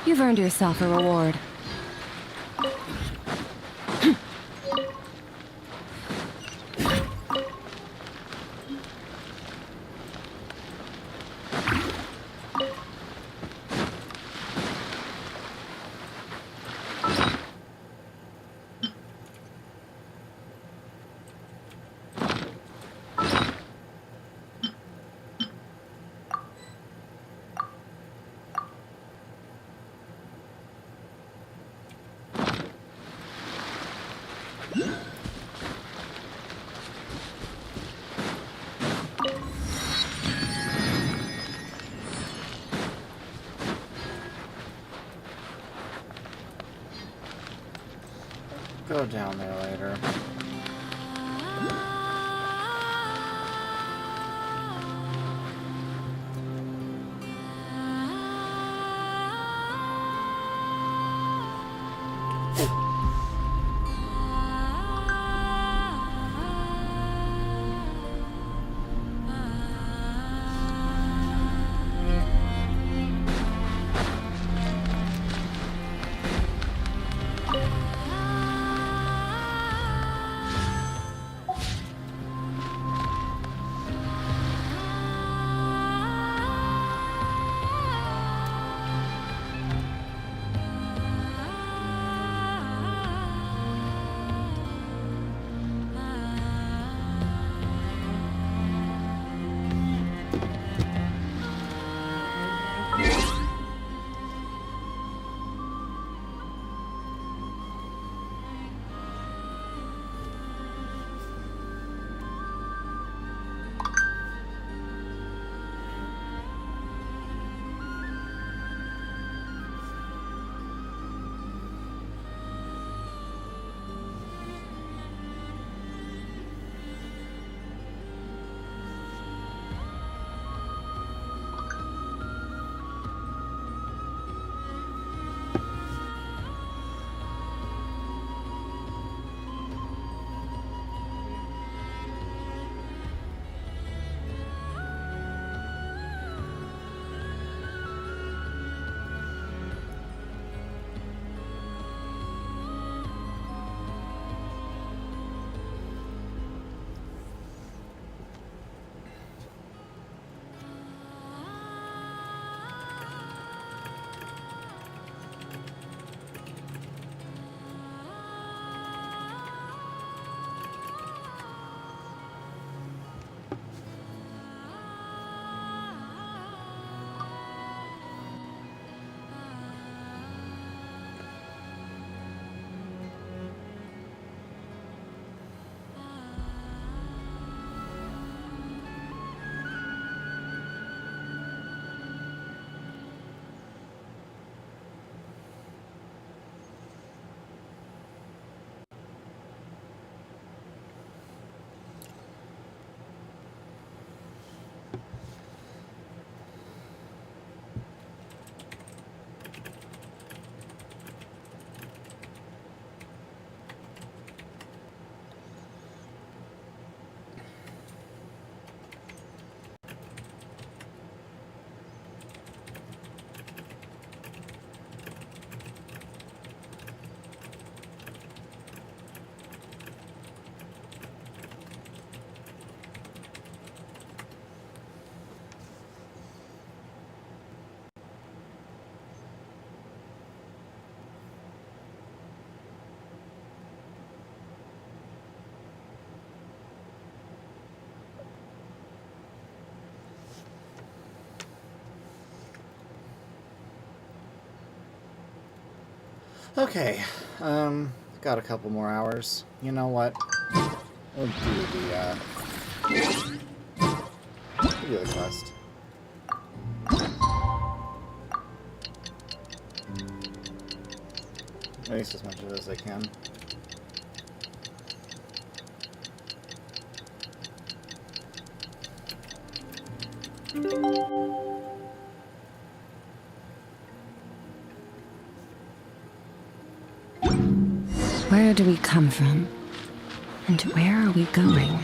[SPEAKER 15] You've earned yourself a reward.
[SPEAKER 1] go down there later. Okay, got a couple more hours. You know what? We'll do the quest. At least as much of it as I can.
[SPEAKER 15] Where do we come from? And where are we going?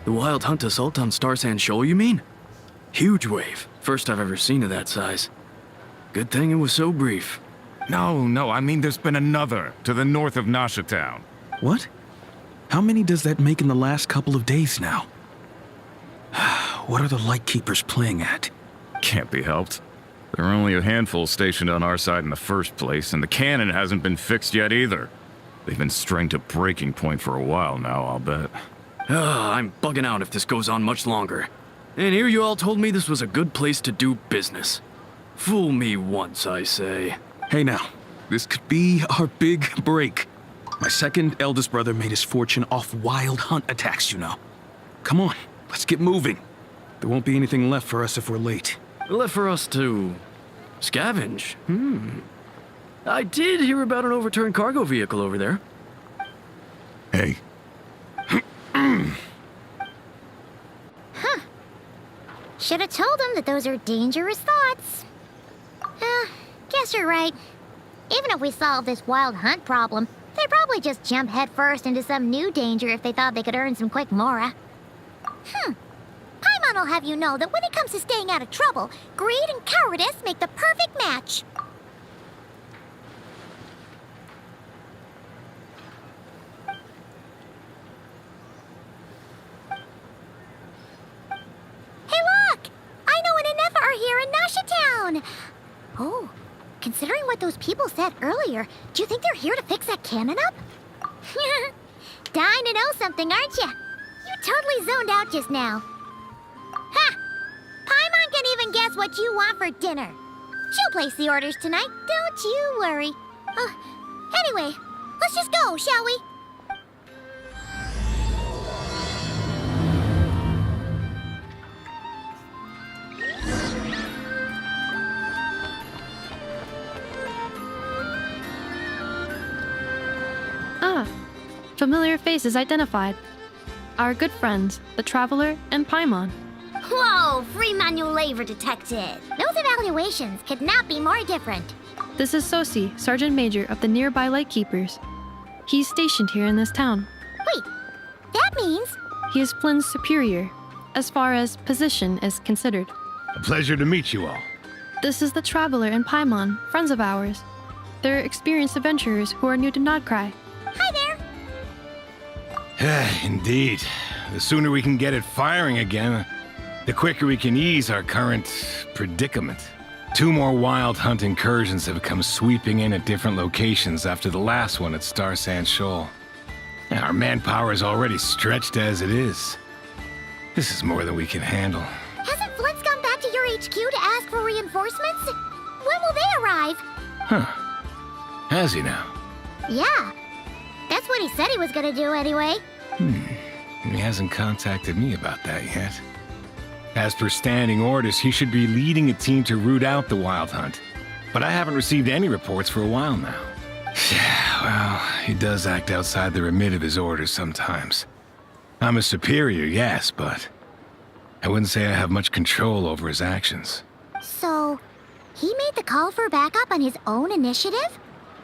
[SPEAKER 16] The Wild Hunt assault on Star Sand Shoal, you mean? Huge wave. First I've ever seen of that size. Good thing it was so brief.
[SPEAKER 17] No, I mean there's been another to the north of Nasha Town.
[SPEAKER 18] What? How many does that make in the last couple of days now? What are the Lightkeepers playing at?
[SPEAKER 17] Can't be helped. There are only a handful stationed on our side in the first place, and the cannon hasn't been fixed yet either. They've been strained to breaking point for a while now, I'll bet.
[SPEAKER 16] I'm bugging out if this goes on much longer. And here you all told me this was a good place to do business. Fool me once, I say.
[SPEAKER 18] Hey now, this could be our big break. My second eldest brother made his fortune off wild hunt attacks, you know. Come on, Let's get moving. There won't be anything left for us if we're late.
[SPEAKER 16] Left for us to scavenge. I did hear about an overturned cargo vehicle over there.
[SPEAKER 18] Hey.
[SPEAKER 3] Should have told him that those are dangerous thoughts. Guess you're right. Even if we solve this wild hunt problem, they'd probably just jump headfirst into some new danger if they thought they could earn some quick mora. Paimon will have you know that when it comes to staying out of trouble, greed and cowardice make the perfect match. Hey look! I know an Inefa are here in Nasha Town! Oh, considering what those people said earlier, do you think they're here to fix that cannon up? Dying to know something, aren't you? You totally zoned out just now. Ha! Paimon can even guess what you want for dinner. She'll place the orders tonight, don't you worry. Anyway, let's just go, shall we?
[SPEAKER 19] Familiar faces identified. Our good friends, the Traveler and Paimon.
[SPEAKER 3] Whoa, free manual labor detected. Those evaluations could not be more different.
[SPEAKER 19] This is Sosi, Sergeant Major of the nearby Lightkeepers. He's stationed here in this town.
[SPEAKER 3] Wait, that means...
[SPEAKER 19] He is Flynn's superior, as far as position is considered.
[SPEAKER 20] A pleasure to meet you all.
[SPEAKER 19] This is the Traveler and Paimon, friends of ours. They're experienced adventurers who are new to Krai.
[SPEAKER 3] Hi there.
[SPEAKER 20] Indeed. The sooner we can get it firing again, the quicker we can ease our current predicament. 2 more wild hunt incursions have come sweeping in at different locations after the last one at Star Sand Shoal. Our manpower is already stretched as it is. This is more than we can handle.
[SPEAKER 3] Hasn't Flint's gone back to your HQ to ask for reinforcements? When will they arrive?
[SPEAKER 20] Huh. Has he now?
[SPEAKER 3] Yeah. That's what he said he was gonna do anyway.
[SPEAKER 20] He hasn't contacted me about that yet. As per standing orders, he should be leading a team to root out the wild hunt. But I haven't received any reports for a while now. Well, he does act outside the remit of his orders sometimes. I'm a superior, yes, but I wouldn't say I have much control over his actions.
[SPEAKER 3] So, he made the call for backup on his own initiative?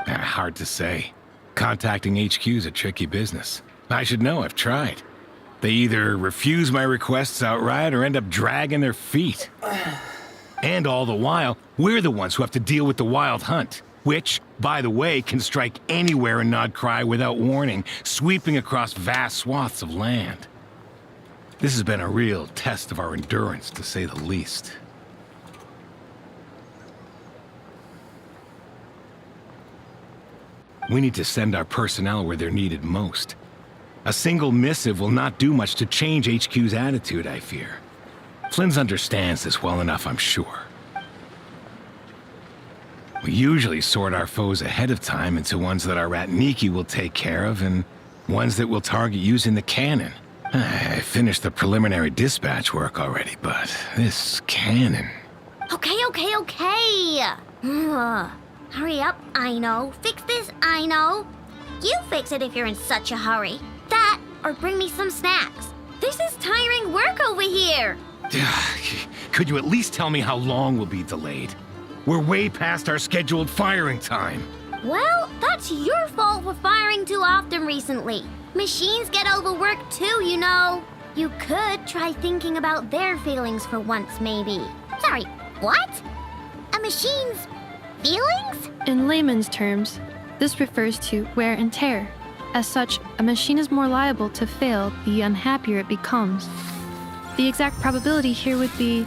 [SPEAKER 20] Hard to say. Contacting HQ's a tricky business. I should know, I've tried. They either refuse my requests outright or end up dragging their feet. And all the while, we're the ones who have to deal with the wild hunt, which, by the way, can strike anywhere in Krai without warning, sweeping across vast swaths of land. This has been a real test of our endurance, to say the least. We need to send our personnel where they're needed most. A single missive will not do much to change HQ's attitude, I fear. Flynn's understands this well enough, I'm sure. We usually sort our foes ahead of time into ones that our Ratniki will take care of and ones that we'll target using the cannon. I finished the preliminary dispatch work already, but this cannon...
[SPEAKER 3] Okay. Hurry up, I know. Fix this, I know. You fix it if you're in such a hurry. That, or bring me some snacks. This is tiring work over here.
[SPEAKER 20] Could you at least tell me how long we'll be delayed? We're way past our scheduled firing time.
[SPEAKER 3] Well, that's your fault for firing too often recently. Machines get overworked too, you know. You could try thinking about their feelings for once, maybe. Sorry, what? A machine's feelings?
[SPEAKER 19] In layman's terms, this refers to wear and tear. As such, a machine is more liable to fail the unhappier it becomes. The exact probability here would be...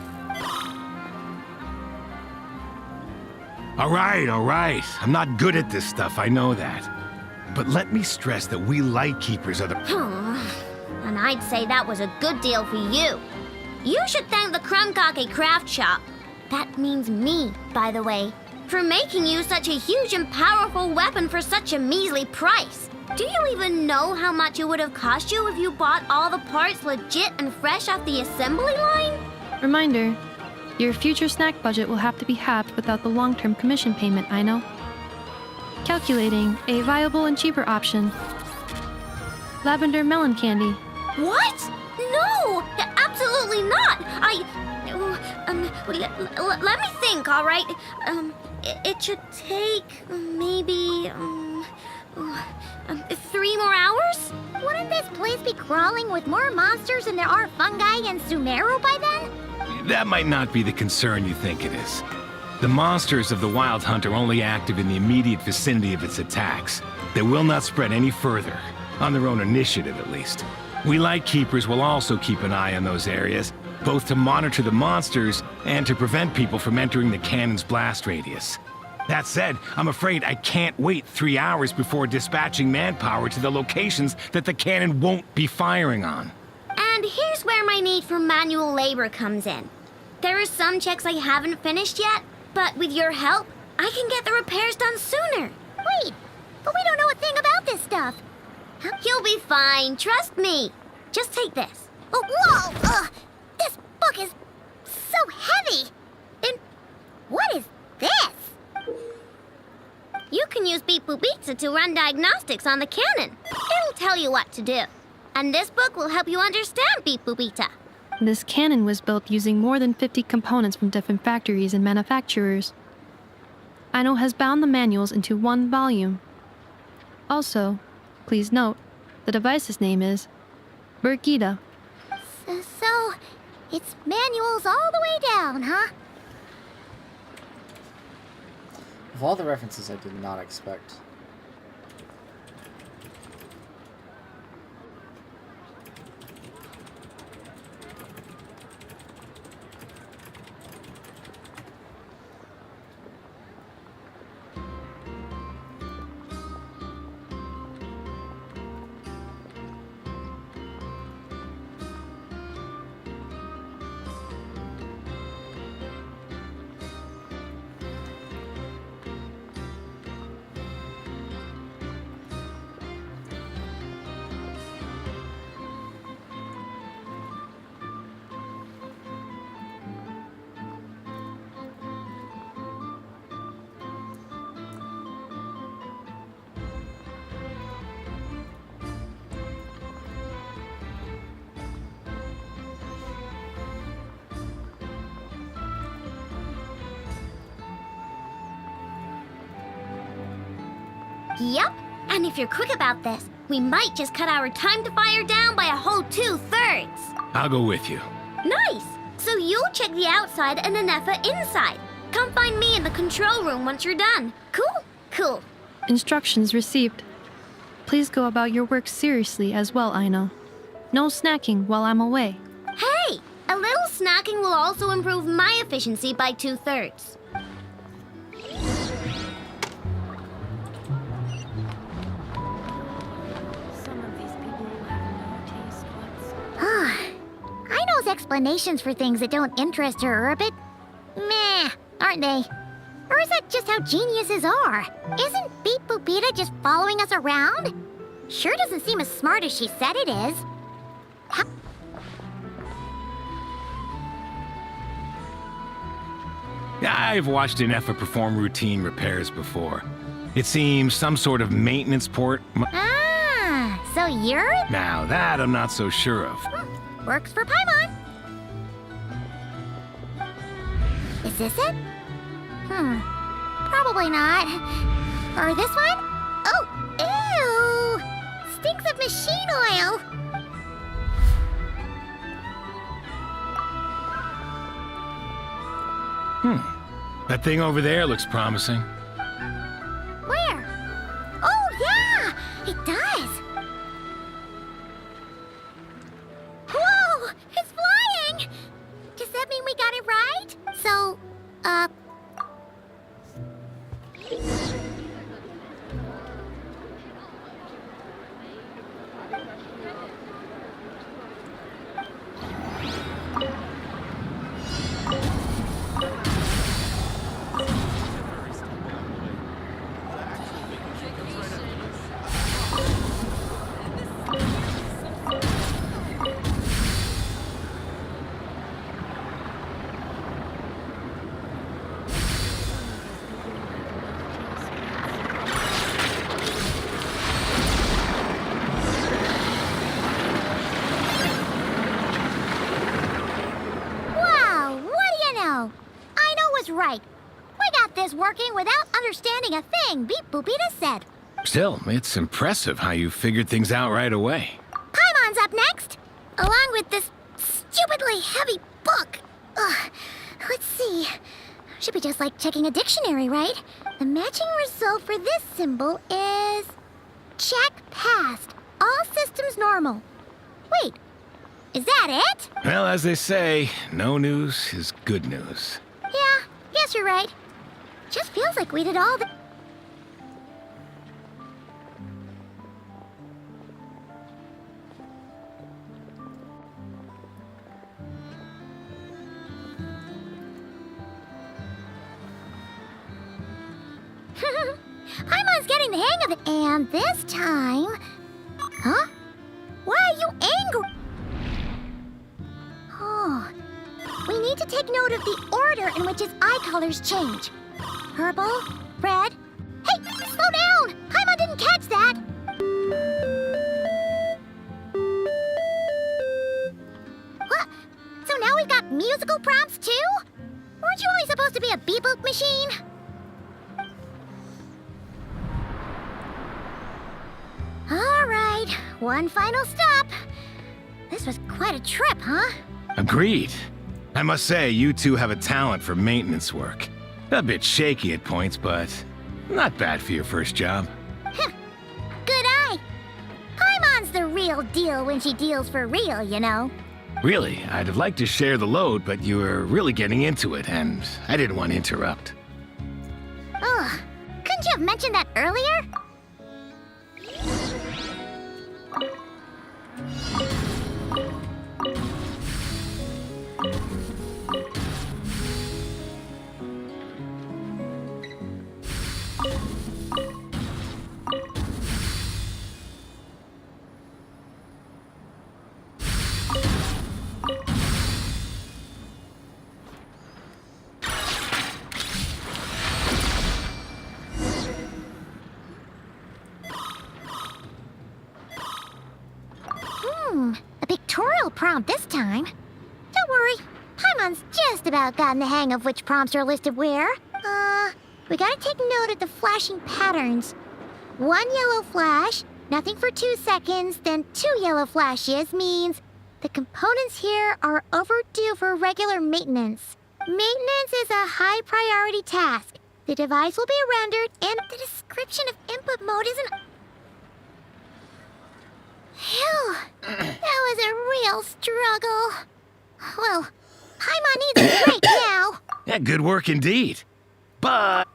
[SPEAKER 20] All right. I'm not good at this stuff, I know that. But let me stress that we Lightkeepers are the...
[SPEAKER 3] And I'd say that was a good deal for you. You should thank the Krumkake craft shop. That means me, by the way. for making you such a huge and powerful weapon for such a measly price. Do you even know how much it would have cost you if you bought all the parts legit and fresh off the assembly line?
[SPEAKER 19] Reminder, your future snack budget will have to be halved without the long-term commission payment, I know. Calculating a viable and cheaper option. Lavender melon candy.
[SPEAKER 3] What? No! Absolutely not! Let me think, all right? It should take maybe 3 more hours? Wouldn't this place be crawling with more monsters than there are fungi in Sumeru by then?
[SPEAKER 20] That might not be the concern you think it is. The monsters of the Wild Hunt are only active in the immediate vicinity of its attacks. They will not spread any further, on their own initiative at least. We Lightkeepers will also keep an eye on those areas, both to monitor the monsters and to prevent people from entering the cannon's blast radius. That said, I'm afraid I can't wait 3 hours before dispatching manpower to the locations that the cannon won't be firing on.
[SPEAKER 3] And here's where my need for manual labor comes in. There are some checks I haven't finished yet, but with your help, I can get the repairs done sooner. Wait, but we don't know a thing about this stuff. You'll be fine, trust me. Just take this. Oh, whoa! This book is so heavy. And what is this? You can use Beep Boop Pizza to run diagnostics on the cannon. It'll tell you what to do. And this book will help you understand Beep Boop Pizza.
[SPEAKER 19] This cannon was built using more than 50 components from different factories and manufacturers. Aino has bound the manuals into one volume. Also, please note, the device's name is Birgitta.
[SPEAKER 3] So, it's manuals all the way down, huh?
[SPEAKER 1] Of all the references I did not expect.
[SPEAKER 3] Yep, and if you're quick about this, we might just cut our time to fire down by a whole 2/3.
[SPEAKER 20] I'll go with you.
[SPEAKER 3] Nice! So you'll check the outside and the Nefa inside. Come find me in the control room once you're done. Cool? Cool.
[SPEAKER 19] Instructions received. Please go about your work seriously as well, Aino. No snacking while I'm away.
[SPEAKER 3] Hey! A little snacking will also improve my efficiency by 2/3. Aino's explanations for things that don't interest her are a bit meh, aren't they? Or is that just how geniuses are? Isn't Beep Boopita just following us around? Sure doesn't seem as smart as she said it is.
[SPEAKER 20] I've watched Inefa perform routine repairs before. It seems some sort of maintenance port.
[SPEAKER 3] Ah, so you're?
[SPEAKER 20] Now that I'm not so sure of.
[SPEAKER 3] Works for Paimon. Is this it? Probably not. Or this one? Oh, ew! Stinks of machine oil.
[SPEAKER 20] That thing over there looks promising.
[SPEAKER 3] Where? Oh, yeah! It does! Whoa! It's flying! Does that mean we got it right? So, this working without understanding a thing Beep Boopita said.
[SPEAKER 20] Still, it's impressive how you figured things out right away.
[SPEAKER 3] Paimon's up next, along with this stupidly heavy book. Ugh. Let's see. Should be just like checking a dictionary, right? The matching result for this symbol is... check passed. All systems normal. Wait, is that it?
[SPEAKER 20] Well, as they say, no news is good news.
[SPEAKER 3] Yeah, guess you're right. Just feels like we did all the... Paimon's getting the hang of it, and this time... Huh? Why are you angry? Oh. We need to take note of the order in which his eye colors change. Purple, red... Hey, slow down! Paimon didn't catch that! What? So now we've got musical prompts too? Weren't you only supposed to be a beep-boop machine? All right, one final stop. This was quite a trip, huh?
[SPEAKER 20] Agreed. I must say, you two have a talent for maintenance work. A bit shaky at points, but not bad for your first job.
[SPEAKER 3] Good eye. Paimon's the real deal when she deals for real, you know.
[SPEAKER 20] Really, I'd have liked to share the load, but you were really getting into it, and I didn't want to interrupt.
[SPEAKER 3] Ugh, couldn't you have mentioned that earlier? A pictorial prompt this time. Don't worry, Paimon's just about gotten the hang of which prompts are listed where. We gotta take note of the flashing patterns. 1 yellow flash, nothing for 2 seconds, then 2 yellow flashes means the components here are overdue for regular maintenance. Maintenance is a high priority task. The device will be rendered, and the description of input mode isn't... Phew, that was a real struggle. Well, Paimon needs a break now.
[SPEAKER 20] Yeah, good work indeed. But...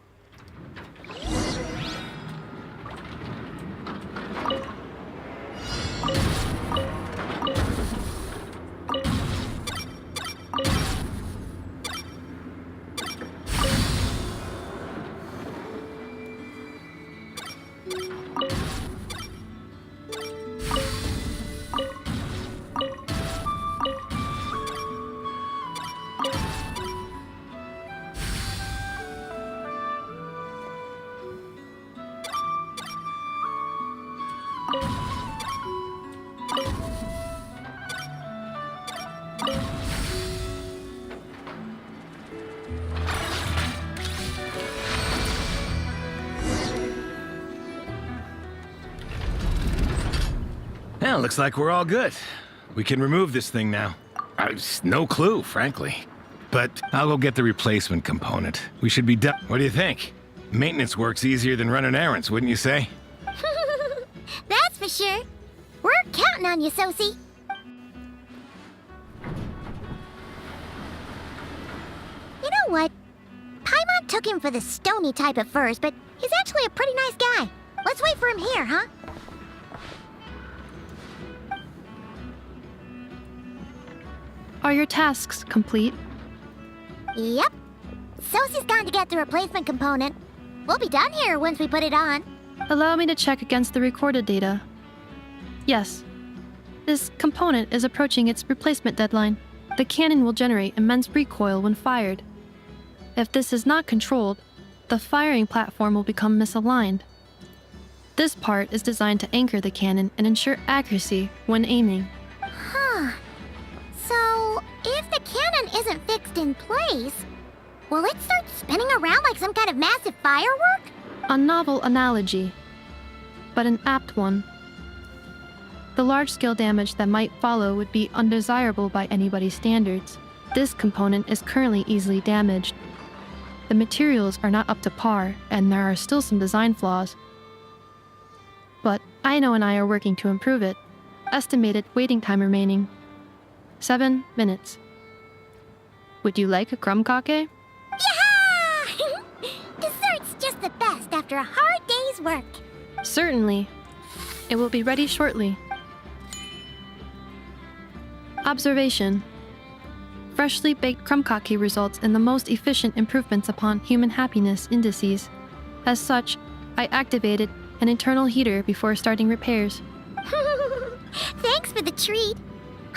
[SPEAKER 20] Well, looks like we're all good. We can remove this thing now. No clue, frankly. But I'll go get the replacement component. We should be done. What do you think? Maintenance work's easier than running errands, wouldn't you say?
[SPEAKER 3] That's for sure. We're counting on you, Sosie. You know what? Paimon took him for the stony type at first, but he's actually a pretty nice guy. Let's wait for him here, huh?
[SPEAKER 19] Are your tasks complete?
[SPEAKER 3] Yep. Sosie's gone to get the replacement component. We'll be done here once we put it on.
[SPEAKER 19] Allow me to check against the recorded data. Yes. This component is approaching its replacement deadline. The cannon will generate immense recoil when fired. If this is not controlled, the firing platform will become misaligned. This part is designed to anchor the cannon and ensure accuracy when aiming.
[SPEAKER 3] Huh. So, if the cannon isn't fixed in place, Will it start spinning around like some kind of massive firework?
[SPEAKER 19] A novel analogy, but an apt one. The large-scale damage that might follow would be undesirable by anybody's standards. This component is currently easily damaged. The materials are not up to par, and there are still some design flaws. But Aino and I are working to improve it. Estimated waiting time remaining: 7 minutes. Would you like a krumkake?
[SPEAKER 3] Yeah! Dessert's just the best after a hard day's work.
[SPEAKER 19] Certainly. It will be ready shortly. Observation. Freshly baked krumkake results in the most efficient improvements upon human happiness indices. As such, I activated an internal heater before starting repairs.
[SPEAKER 3] Thanks for the treat.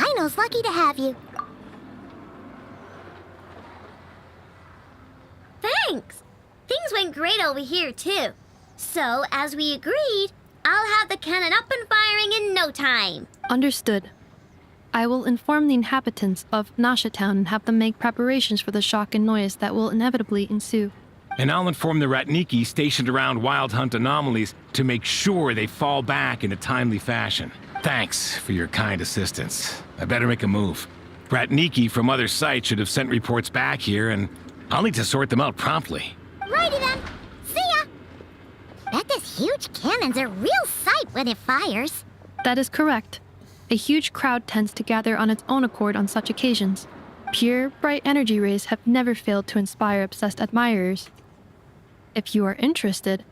[SPEAKER 3] Aino's lucky to have you. Thanks. Things went great over here, too. So, as we agreed, I'll have the cannon up and firing in no time.
[SPEAKER 19] Understood. I will inform the inhabitants of Nasha Town and have them make preparations for the shock and noise that will inevitably ensue.
[SPEAKER 20] And I'll inform the Ratniki stationed around Wild Hunt anomalies to make sure they fall back in a timely fashion. Thanks for your kind assistance. I better make a move. Ratniki from other sites should have sent reports back here, and I'll need to sort them out promptly.
[SPEAKER 3] Righty then. See ya. Bet this huge cannon's a real sight when it fires.
[SPEAKER 19] That is correct. A huge crowd tends to gather on its own accord on such occasions. Pure, bright energy rays have never failed to inspire obsessed admirers. If you are interested,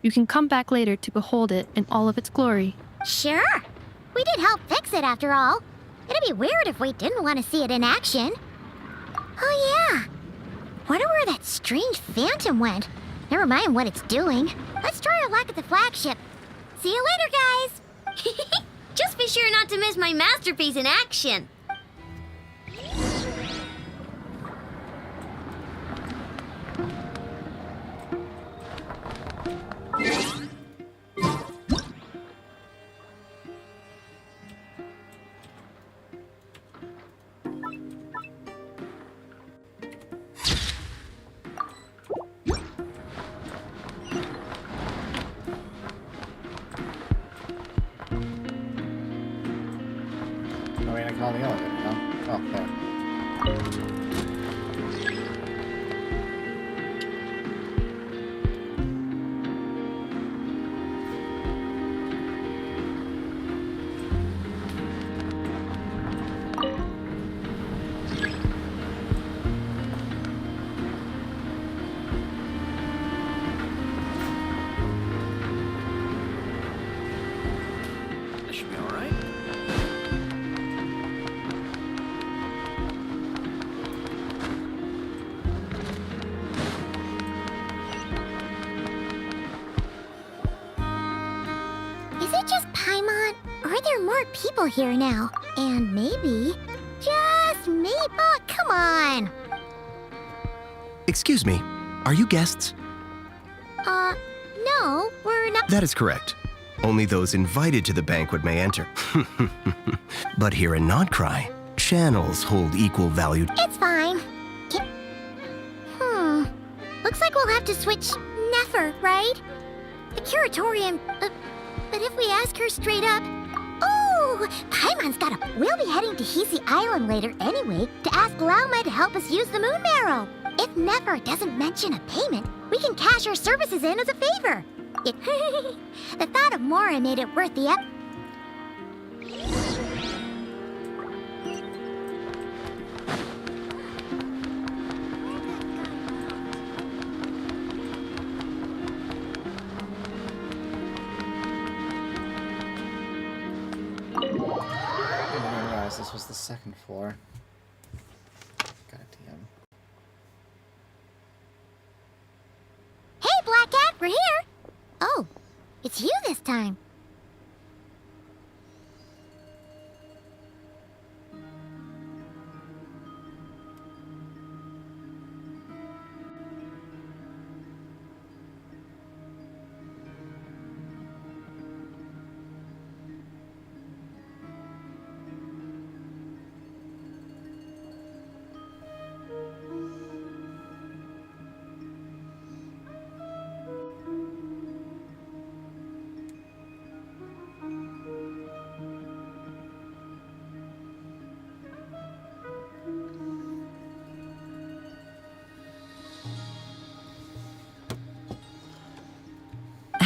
[SPEAKER 19] you can come back later to behold it in all of its glory.
[SPEAKER 3] Sure. We did help fix it after all. It'd be weird if we didn't want to see it in action. Oh yeah. Wonder where that strange phantom went. Never mind what it's doing. Let's try our luck at the flagship. See you later, guys. Just be sure not to miss my masterpiece in action.
[SPEAKER 1] Call the elevator, no? Oh, there.
[SPEAKER 16] That should be all right.
[SPEAKER 3] Is it just Paimon? Or are there more people here now? And maybe, just maybe, oh, come on.
[SPEAKER 21] Excuse me, are you guests?
[SPEAKER 3] No, we're not.
[SPEAKER 21] That is correct. Only those invited to the banquet may enter. But here in Krai, channels hold equal value.
[SPEAKER 3] It's fine. Looks like we'll have to switch Nefer, right? The curatorium, but if we ask her straight up... Oh, Paimon's got a... We'll be heading to Hisi Island later anyway to ask Lauma to help us use the moon marrow. If Nefer doesn't mention a payment, we can cash our services in as a favor. The thought of Mora made it worth the
[SPEAKER 1] This was the second floor. Goddamn.
[SPEAKER 3] Hey, Black Cat, we're here! Oh, it's you this time.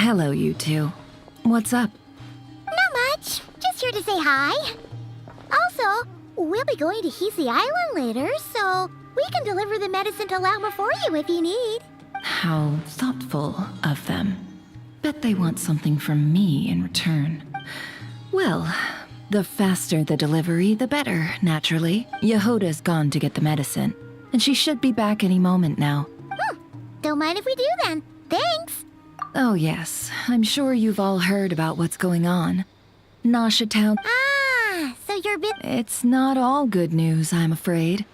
[SPEAKER 13] Hello, you two. What's up?
[SPEAKER 3] Not much. Just here to say hi. Also, we'll be going to Hisi Island later, so we can deliver the medicine to Lauma for you if you need.
[SPEAKER 13] How thoughtful of them. Bet they want something from me in return. Well, the faster the delivery, the better, naturally. Yehoda's gone to get the medicine, and she should be back any moment now.
[SPEAKER 3] Don't mind if we do then. Thanks.
[SPEAKER 13] Oh yes, I'm sure you've all heard about what's going on. Nasha Town.
[SPEAKER 3] So you're
[SPEAKER 13] It's not all good news, I'm afraid.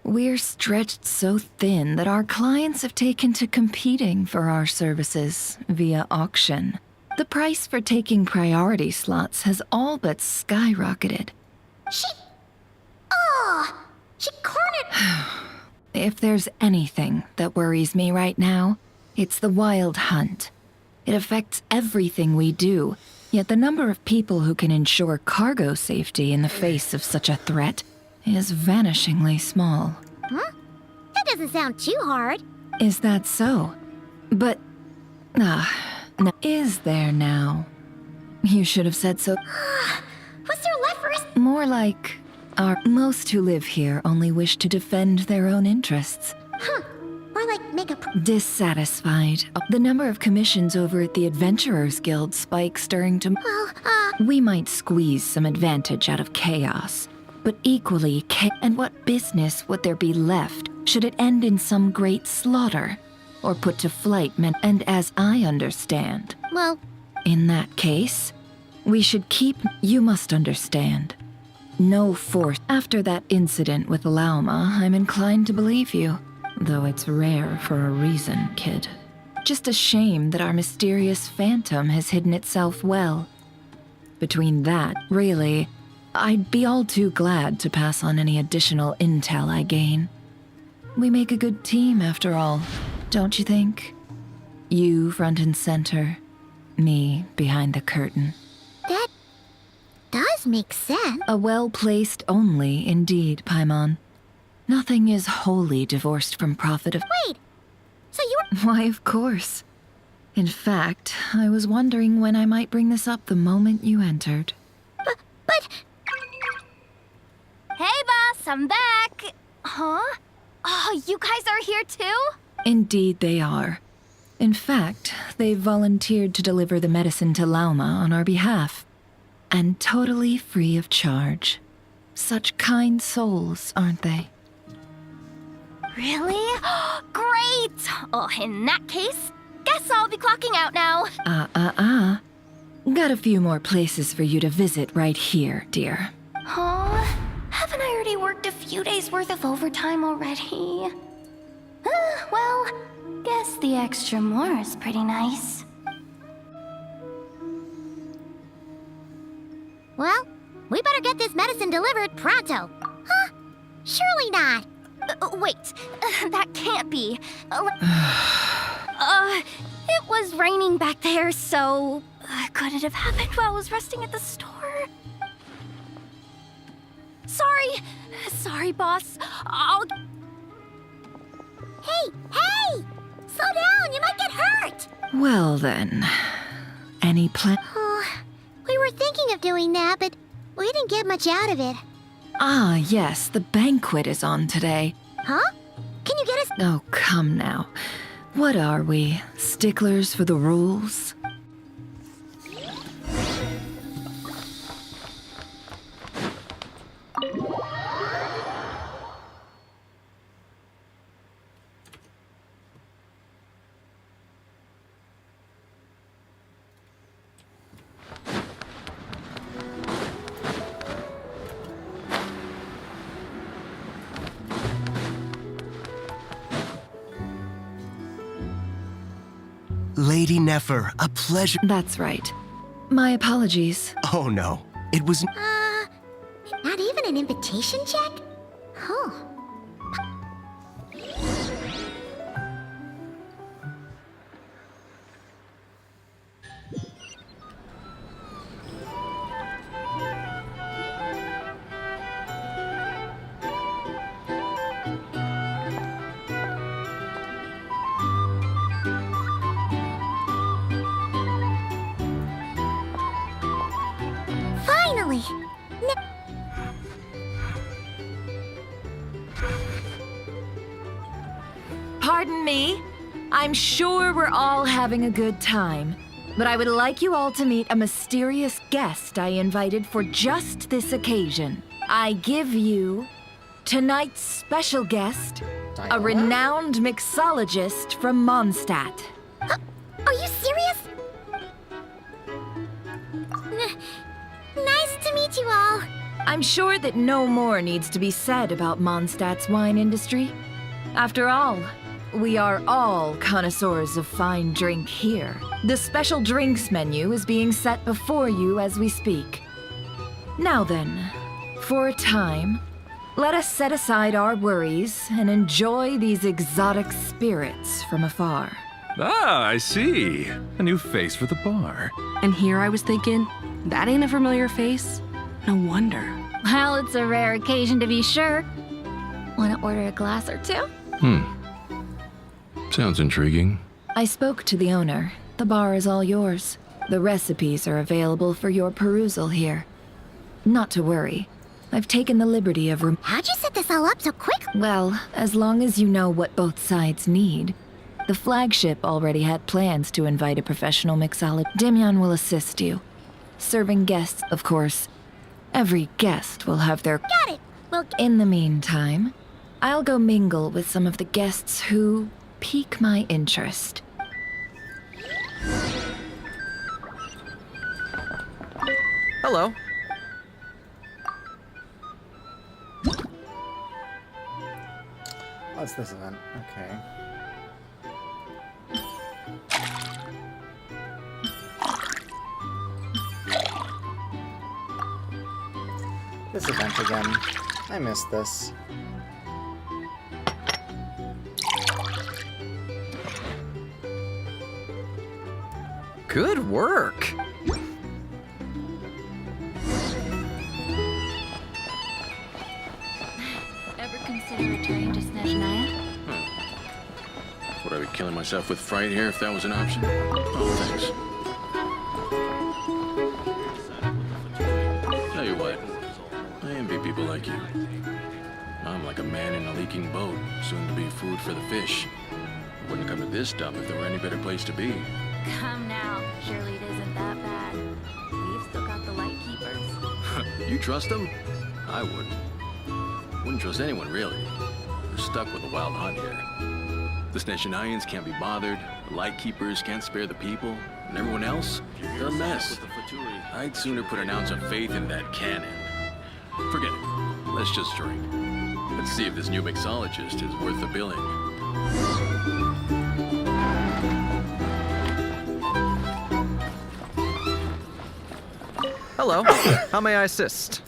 [SPEAKER 13] We're stretched so thin that our clients have taken to competing for our services via auction. The price for taking priority slots has all but skyrocketed.
[SPEAKER 3] She cornered...
[SPEAKER 13] If there's anything that worries me right now, it's the Wild Hunt. It affects everything we do, yet the number of people who can ensure cargo safety in the face of such a threat is vanishingly small.
[SPEAKER 3] Huh? That doesn't sound too hard.
[SPEAKER 13] Is that so? But... no, is there now? You should have said so.
[SPEAKER 3] What's there left for us?
[SPEAKER 13] More like... most who live here only wish to defend their own interests.
[SPEAKER 3] Huh. Or like make a...
[SPEAKER 13] Dissatisfied. The number of commissions over at the Adventurers Guild spikes during We might squeeze some advantage out of chaos, but equally and what business would there be left should it end in some great slaughter, or put to flight and as I understand...
[SPEAKER 3] Well...
[SPEAKER 13] In that case, we should keep... You must understand. No force. After that incident with Lauma, I'm inclined to believe you. Though it's rare for a reason, kid. Just a shame that our mysterious phantom has hidden itself well. Between that, really, I'd be all too glad to pass on any additional intel I gain. We make a good team, after all, don't you think? You front and center, me behind the curtain.
[SPEAKER 3] That does make sense.
[SPEAKER 13] A well-placed only, indeed, Paimon. Nothing is wholly divorced from profit of—
[SPEAKER 3] Wait! So you were—
[SPEAKER 13] Why, of course. In fact, I was wondering when I might bring this up the moment you entered.
[SPEAKER 3] But...
[SPEAKER 5] Hey, boss, I'm back! Huh? Oh, you guys are here too?
[SPEAKER 13] Indeed they are. In fact, they've volunteered to deliver the medicine to Lauma on our behalf. And totally free of charge. Such kind souls, aren't they?
[SPEAKER 5] Really? Great! Oh, in that case, guess I'll be clocking out now.
[SPEAKER 13] Got a few more places for you to visit right here, dear.
[SPEAKER 5] Huh? Haven't I already worked a few days' worth of overtime already? Well, guess the extra more is pretty nice.
[SPEAKER 3] Well, we better get this medicine delivered pronto. Huh? Surely not.
[SPEAKER 5] Wait, that can't be. It was raining back there, so... could it have happened while I was resting at the store? Sorry, boss. I'll...
[SPEAKER 3] Hey! Slow down, you might get hurt!
[SPEAKER 13] Well then, any plan?
[SPEAKER 3] Oh, we were thinking of doing that, but we didn't get much out of it.
[SPEAKER 13] Ah, yes, the banquet is on today.
[SPEAKER 3] Huh? Can you get us—
[SPEAKER 13] Oh, come now. What are we, sticklers for the rules?
[SPEAKER 21] Lady Nefer, a pleasure.
[SPEAKER 13] That's right. My apologies.
[SPEAKER 21] Oh no, it was...
[SPEAKER 3] Not even an invitation check? Huh. Really?
[SPEAKER 13] Pardon me? I'm sure we're all having a good time, but I would like you all to meet a mysterious guest I invited for just this occasion. I give you tonight's special guest, a renowned mixologist from Mondstadt.
[SPEAKER 3] Are you serious? Nice to meet you all.
[SPEAKER 13] I'm sure that no more needs to be said about Mondstadt's wine industry. After all, we are all connoisseurs of fine drink here. The special drinks menu is being set before you as we speak. Now then, for a time, let us set aside our worries and enjoy these exotic spirits from afar.
[SPEAKER 2] Ah, I see. A new face for the bar.
[SPEAKER 22] And here I was thinking, that ain't a familiar face. No wonder.
[SPEAKER 3] Well, it's a rare occasion to be sure. Wanna order a glass or two?
[SPEAKER 2] Sounds intriguing.
[SPEAKER 13] I spoke to the owner. The bar is all yours. The recipes are available for your perusal here. Not to worry. I've taken the liberty of
[SPEAKER 3] How'd you set this all up so quick?
[SPEAKER 13] Well, as long as you know what both sides need. The flagship already had plans to invite a professional mixologist. Demyon will assist you. Serving guests, of course. Every guest will have their...
[SPEAKER 3] Got it! Well,
[SPEAKER 13] in the meantime, I'll go mingle with some of the guests who pique my interest.
[SPEAKER 23] Hello.
[SPEAKER 1] What's this event? Okay. This event again. I missed this.
[SPEAKER 23] Good work.
[SPEAKER 3] ever consider returning to Snezhnaya?
[SPEAKER 16] Would I be killing myself with fright here if that was an option? Oh, thanks. Tell you what, I envy people like you. I'm like a man in a leaking boat, soon to be food for the fish. I wouldn't come to this dump if there were any better place to be.
[SPEAKER 3] Come now. Surely it isn't that bad. We've still got the light keepers.
[SPEAKER 16] You trust them? I wouldn't. Wouldn't trust anyone, really. We're stuck with a wild hunt here. The Snezhnayans can't be bothered, the Lightkeepers can't spare the people, and everyone else, they're a mess. I'd sooner put an ounce of faith in that cannon. Forget it. Let's just drink. Let's see if this new mixologist is worth the billing.
[SPEAKER 23] Hello. How may I assist?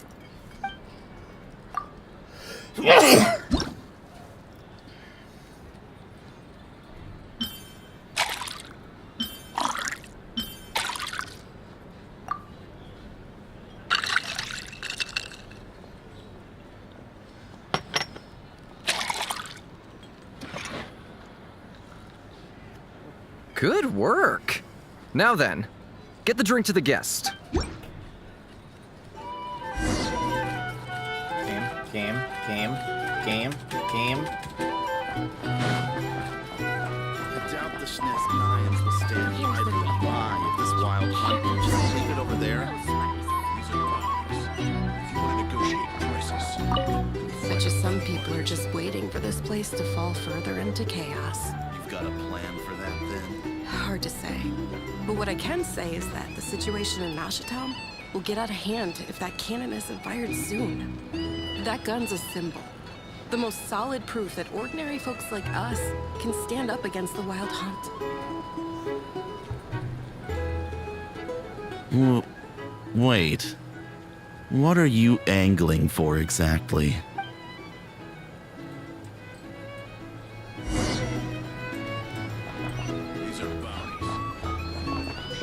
[SPEAKER 23] Good work. Now then, get the drink to the guest.
[SPEAKER 1] Game.
[SPEAKER 24] I doubt the Snezhnayans will stand idly by if this wild hunt will just leave it over there. These are problems. If you want to negotiate prices.
[SPEAKER 22] Bet you some people are just waiting for this place to fall further into chaos.
[SPEAKER 24] You've got a plan for that, then?
[SPEAKER 22] Hard to say. But what I can say is that the situation in Nashatown will get out of hand if that cannon isn't fired soon. That gun's a symbol. The most solid proof that ordinary folks like us can stand up against the wild hunt.
[SPEAKER 24] Well, wait. What are you angling for exactly?
[SPEAKER 16] These are bounties.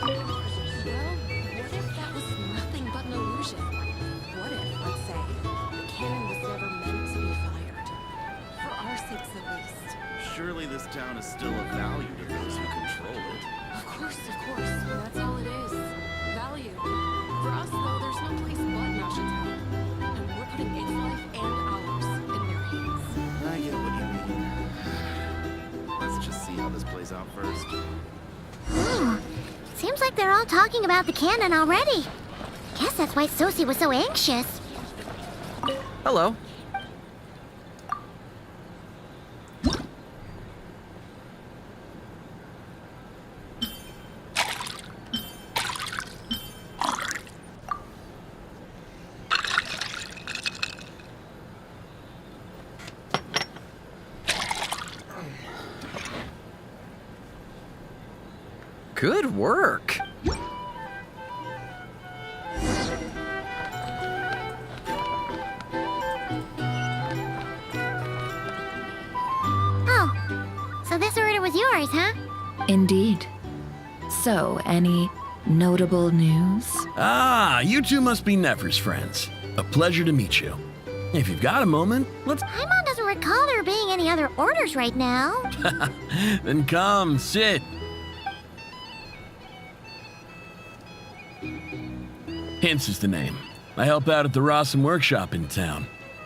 [SPEAKER 22] Well, what if that was nothing but an illusion? What if, let's say, the cannon was never meant to be fired? For our sakes at least.
[SPEAKER 24] Surely this town is still of value to those who control it.
[SPEAKER 22] Of course. That's all it is. Value. For us, though, there's no place but
[SPEAKER 24] out first.
[SPEAKER 3] Seems like they're all talking about the cannon already. Guess that's why Sosie was so anxious.
[SPEAKER 23] Hello. Good work.
[SPEAKER 3] Oh, so this order was yours, huh?
[SPEAKER 13] Indeed. So, any notable news?
[SPEAKER 8] Ah, you two must be Nefer's friends. A pleasure to meet you. If you've got a moment, let's...
[SPEAKER 3] Paimon doesn't recall there being any other orders right now.
[SPEAKER 8] Then come, sit. Hints is the name. I help out at the Rossum workshop in town.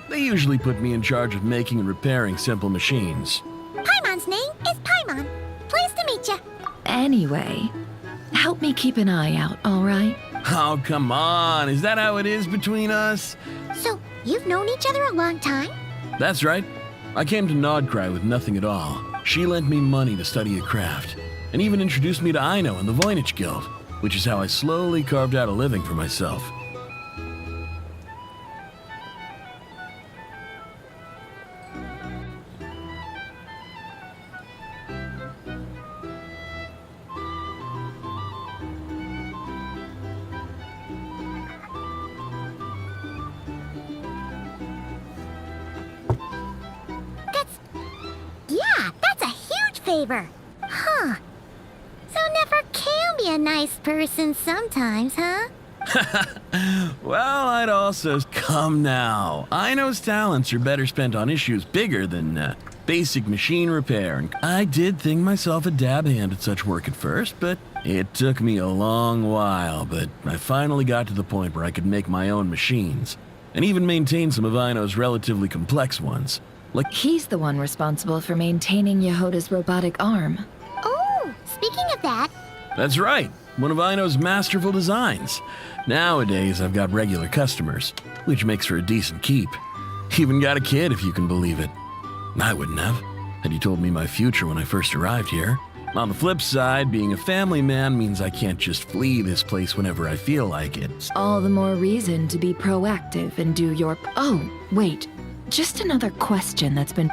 [SPEAKER 8] They usually put me in charge of making and repairing simple machines.
[SPEAKER 3] Paimon's name is Paimon. Pleased to meet you.
[SPEAKER 13] Anyway, help me keep an eye out, all right?
[SPEAKER 8] Oh, come on. Is that how it is between us?
[SPEAKER 3] So, you've known each other a long time?
[SPEAKER 8] That's right. I came to Krai with nothing at all. She lent me money to study a craft, and even introduced me to Aino and the Voynich Guild, which is how I slowly carved out a living for myself.
[SPEAKER 3] That's a huge favor. Huh. So Nefer can be a nice person sometimes, huh?
[SPEAKER 8] Well, I'd also... Come now. Aino's talents are better spent on issues bigger than basic machine repair. And I did think myself a dab hand at such work at first, but it took me a long while. But I finally got to the point where I could make my own machines, and even maintain some of Aino's relatively complex ones. Like...
[SPEAKER 13] He's the one responsible for maintaining Yehoda's robotic arm.
[SPEAKER 3] Oh, speaking of that...
[SPEAKER 8] That's right. One of Aino's masterful designs. Nowadays, I've got regular customers, which makes for a decent keep. Even got a kid, if you can believe it. I wouldn't have, had you told me my future when I first arrived here. On the flip side, being a family man means I can't just flee this place whenever I feel like it.
[SPEAKER 13] All the more reason to be proactive and do your... Oh, wait. Just another question that's been...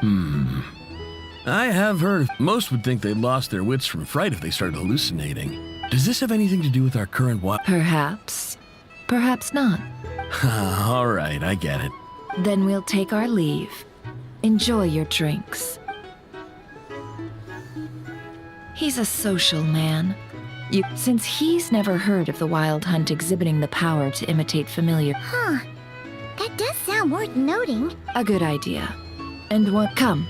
[SPEAKER 8] I have heard most would think they'd lost their wits from fright if they started hallucinating. Does this have anything to do with our current
[SPEAKER 13] Perhaps. Perhaps not.
[SPEAKER 8] All right, I get it.
[SPEAKER 13] Then we'll take our leave. Enjoy your drinks. He's a social man. Since he's never heard of the Wild Hunt exhibiting the power to imitate familiar...
[SPEAKER 3] Huh. That does sound worth noting.
[SPEAKER 13] A good idea. And what... Come.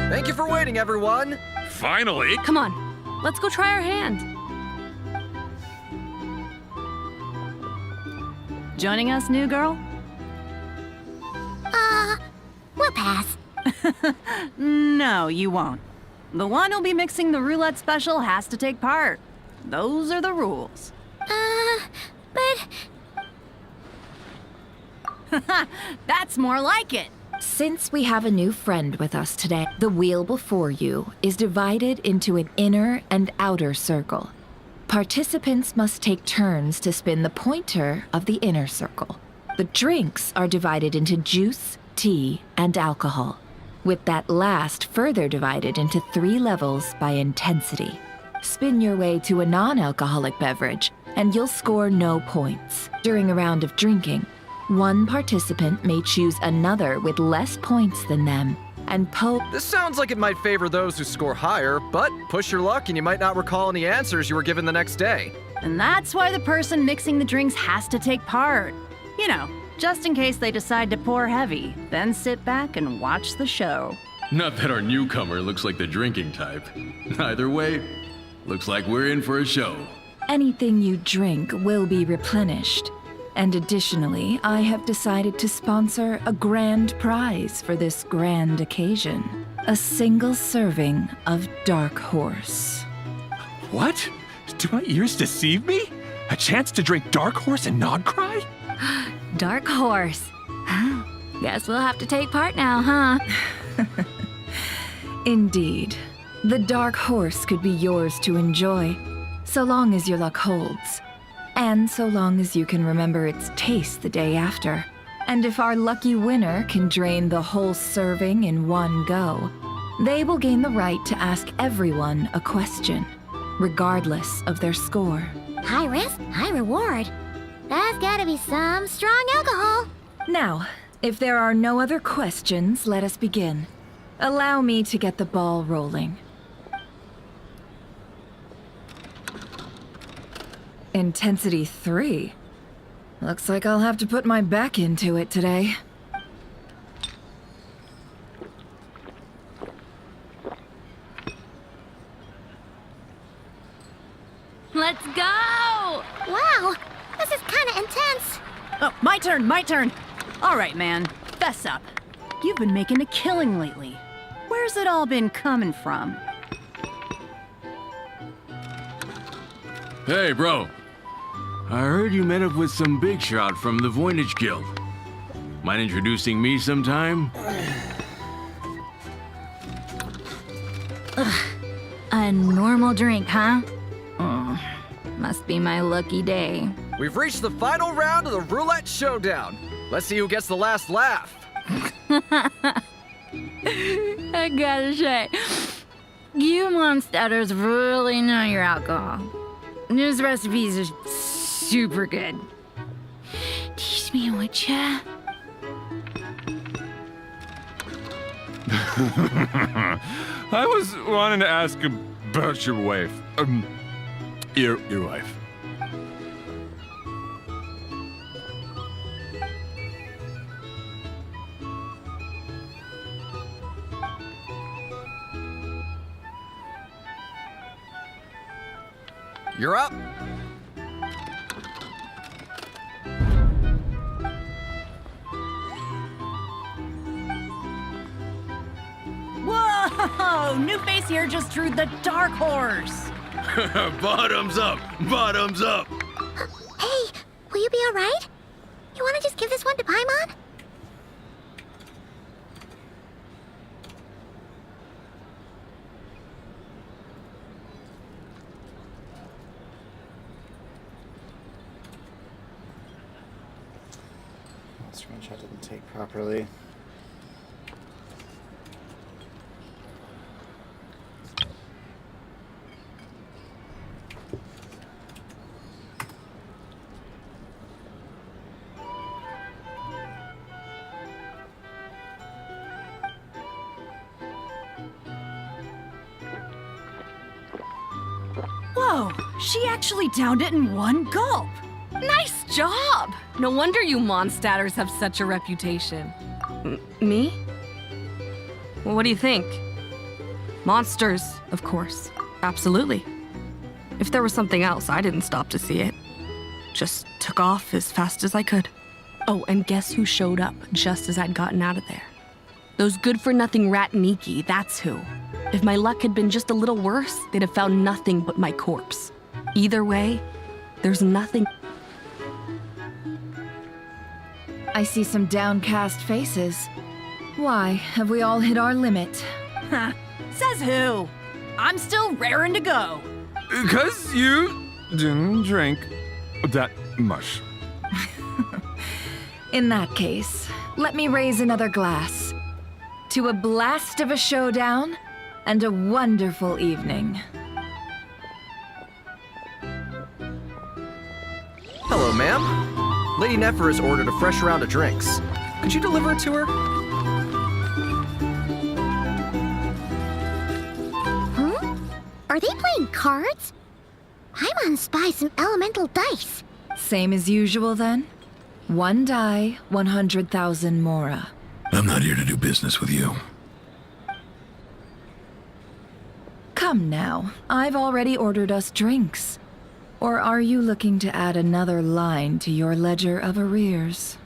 [SPEAKER 23] Thank you for waiting, everyone.
[SPEAKER 17] Finally.
[SPEAKER 9] Come on, let's go try our hand. Joining us, new girl?
[SPEAKER 3] We'll pass.
[SPEAKER 9] No, you won't. The one who'll be mixing the roulette special has to take part. Those are the rules.
[SPEAKER 3] But...
[SPEAKER 9] That's more like it.
[SPEAKER 13] Since we have a new friend with us today, the wheel before you is divided into an inner and outer circle. Participants must take turns to spin the pointer of the inner circle. The drinks are divided into juice, tea, and alcohol, with that last further divided into 3 levels by intensity. Spin your way to a non-alcoholic beverage, and you'll score no points. During a round of drinking, one participant may choose another with less points than them, and
[SPEAKER 23] This sounds like it might favor those who score higher, but push your luck and you might not recall any answers you were given the next day.
[SPEAKER 9] And that's why the person mixing the drinks has to take part. You know, just in case they decide to pour heavy, then sit back and watch the show.
[SPEAKER 16] Not that our newcomer looks like the drinking type. Either way,
[SPEAKER 8] Looks like we're in for a show.
[SPEAKER 13] Anything you drink will be replenished. And additionally, I have decided to sponsor a grand prize for this grand occasion. A single serving of Dark Horse.
[SPEAKER 18] What? Do my ears deceive me? A chance to drink Dark Horse and not cry?
[SPEAKER 5] Dark Horse. Guess we'll have to take part now, huh?
[SPEAKER 13] Indeed. The Dark Horse could be yours to enjoy, so long as your luck holds. And so long as you can remember its taste the day after. And if our lucky winner can drain the whole serving in one go, they will gain the right to ask everyone a question, regardless of their score.
[SPEAKER 3] High risk, high reward. That's gotta be some strong alcohol.
[SPEAKER 13] Now, if there are no other questions, let us begin. Allow me to get the ball rolling. Intensity 3. Looks like I'll have to put my back into it today.
[SPEAKER 5] Let's go!
[SPEAKER 3] Wow, this is kinda intense.
[SPEAKER 9] Oh, my turn. All right, man, fess up. You've been making a killing lately. Where's it all been coming from?
[SPEAKER 8] Hey, bro. I heard you met up with some big shot from the Voynich Guild. Mind introducing me sometime?
[SPEAKER 5] A normal drink, huh? Must be my lucky day.
[SPEAKER 23] We've reached the final round of the roulette showdown. Let's see who gets the last laugh.
[SPEAKER 5] I gotta say, you monsters really know your alcohol. These recipes are super good. Teach me, would ya?
[SPEAKER 17] I was wanting to ask about your wife. Your wife.
[SPEAKER 23] You're up.
[SPEAKER 9] Whoa! New face here just drew the Dark Horse.
[SPEAKER 8] Bottoms up! Bottoms up!
[SPEAKER 3] Hey, will you be alright? You wanna just give this one to Paimon?
[SPEAKER 1] Screenshot didn't take properly.
[SPEAKER 9] Whoa, she actually downed it in one gulp.
[SPEAKER 22] Nice job! No wonder you monstaters have such a reputation. Me? Well, what do you think? Monsters, of course. Absolutely. If there was something else, I didn't stop to see it. Just took off as fast as I could. Oh, and guess who showed up just as I'd gotten out of there? Those good-for-nothing rat Niki, that's who. If my luck had been just a little worse, they'd have found nothing but my corpse. Either way, there's nothing.
[SPEAKER 13] I see some downcast faces. Why, have we all hit our limit?
[SPEAKER 9] Ha! Says who? I'm still raring to go.
[SPEAKER 17] 'Cause you didn't drink that much.
[SPEAKER 13] In that case, let me raise another glass. To a blast of a showdown and a wonderful evening.
[SPEAKER 23] Hello, ma'am. Lady Nefer has ordered a fresh round of drinks. Could you deliver it to her?
[SPEAKER 3] Huh? Are they playing cards? Paimon spies some elemental dice.
[SPEAKER 13] Same as usual then? One die, 100,000 mora.
[SPEAKER 2] I'm not here to do business with you.
[SPEAKER 13] Come now, I've already ordered us drinks. Or are you looking to add another line to your ledger of arrears?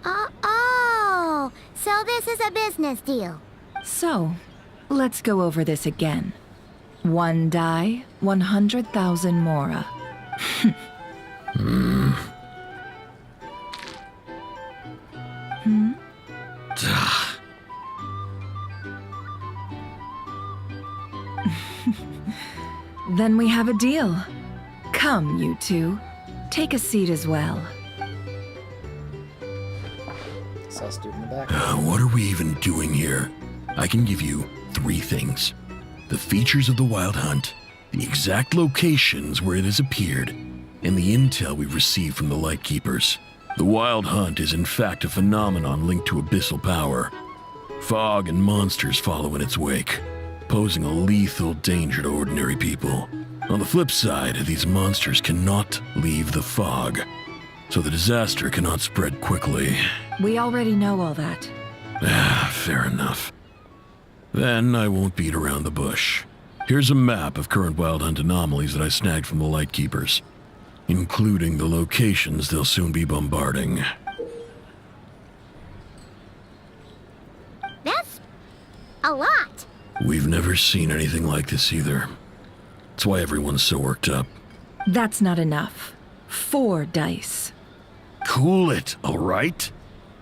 [SPEAKER 3] Oh, so this is a business deal.
[SPEAKER 13] So, let's go over this again. 1 die, 100,000 mora. Hmm? Then we have a deal. Come, you two. Take a seat as well.
[SPEAKER 1] Sus dude in the back.
[SPEAKER 8] What are we even doing here? I can give you 3 things. The features of the Wild Hunt, the exact locations where it has appeared, and the intel we've received from the Lightkeepers. The Wild Hunt is in fact a phenomenon linked to abyssal power. Fog and monsters follow in its wake, posing a lethal danger to ordinary people. On the flip side, these monsters cannot leave the fog, so the disaster cannot spread quickly.
[SPEAKER 13] We already know all that.
[SPEAKER 8] Fair enough. Then I won't beat around the bush. Here's a map of current Wild Hunt anomalies that I snagged from the Lightkeepers, including the locations they'll soon be bombarding.
[SPEAKER 3] That's a lot.
[SPEAKER 8] We've never seen anything like this either. That's why everyone's so worked up.
[SPEAKER 13] That's not enough. 4 dice.
[SPEAKER 8] Cool it, all right?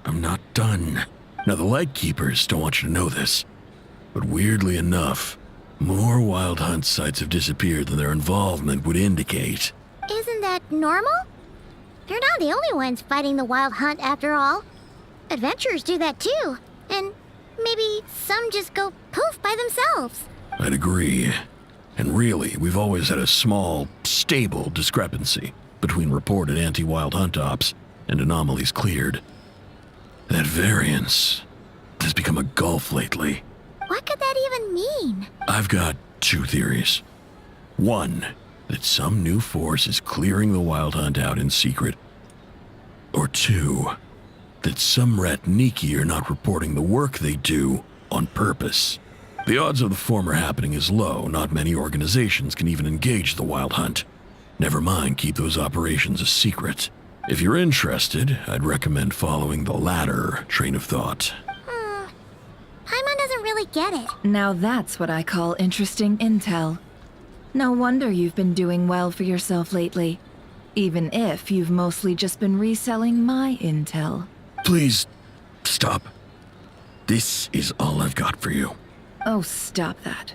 [SPEAKER 8] I'm not done. Now, the Lightkeepers don't want you to know this, but weirdly enough, more Wild Hunt sites have disappeared than their involvement would indicate.
[SPEAKER 3] Isn't that normal? They're not the only ones fighting the Wild Hunt after all. Adventurers do that too, and maybe some just go poof by themselves.
[SPEAKER 8] I'd agree. And really, we've always had a small, stable discrepancy between reported anti-Wild Hunt ops and anomalies cleared. That variance has become a gulf lately.
[SPEAKER 3] What could that even mean?
[SPEAKER 8] I've got 2 theories. 1, that some new force is clearing the Wild Hunt out in secret. Or 2, that some Ratniki are not reporting the work they do on purpose. The odds of the former happening is low. Not many organizations can even engage the Wild Hunt. Never mind keep those operations a secret. If you're interested, I'd recommend following the latter train of thought.
[SPEAKER 3] Paimon doesn't really get it.
[SPEAKER 13] Now that's what I call interesting intel. No wonder you've been doing well for yourself lately. Even if you've mostly just been reselling my intel.
[SPEAKER 8] Please, stop. This is all I've got for you.
[SPEAKER 13] Oh, stop that.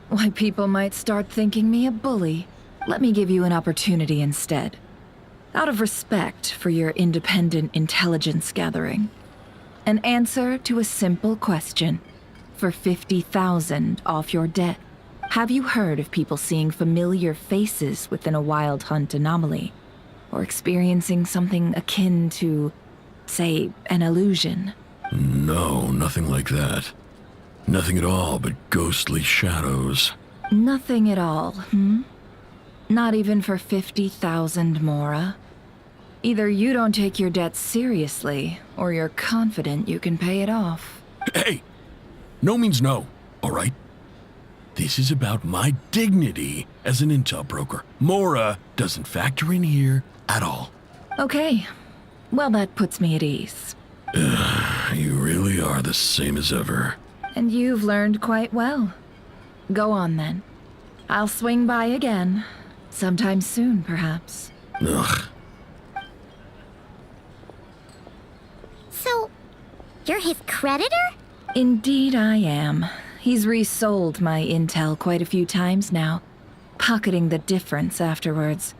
[SPEAKER 13] Why, people might start thinking me a bully. Let me give you an opportunity instead. Out of respect for your independent intelligence gathering. An answer to a simple question. For 50,000 off your debt. Have you heard of people seeing familiar faces within a Wild Hunt anomaly? Or experiencing something akin to, say, an illusion?
[SPEAKER 8] No, nothing like that. Nothing at all but ghostly shadows.
[SPEAKER 13] Nothing at all, hmm? Not even for 50,000 mora? Either you don't take your debt seriously, or you're confident you can pay it off.
[SPEAKER 8] Hey! No means no, all right? This is about my dignity as an intel broker. Mora doesn't factor in here at all.
[SPEAKER 13] Okay. Well, that puts me at ease.
[SPEAKER 8] You really are the same as ever.
[SPEAKER 13] And you've learned quite well. Go on, then. I'll swing by again. Sometime soon, perhaps.
[SPEAKER 8] Ugh.
[SPEAKER 3] So, you're his creditor?
[SPEAKER 13] Indeed I am. He's resold my intel quite a few times now, pocketing the difference afterwards.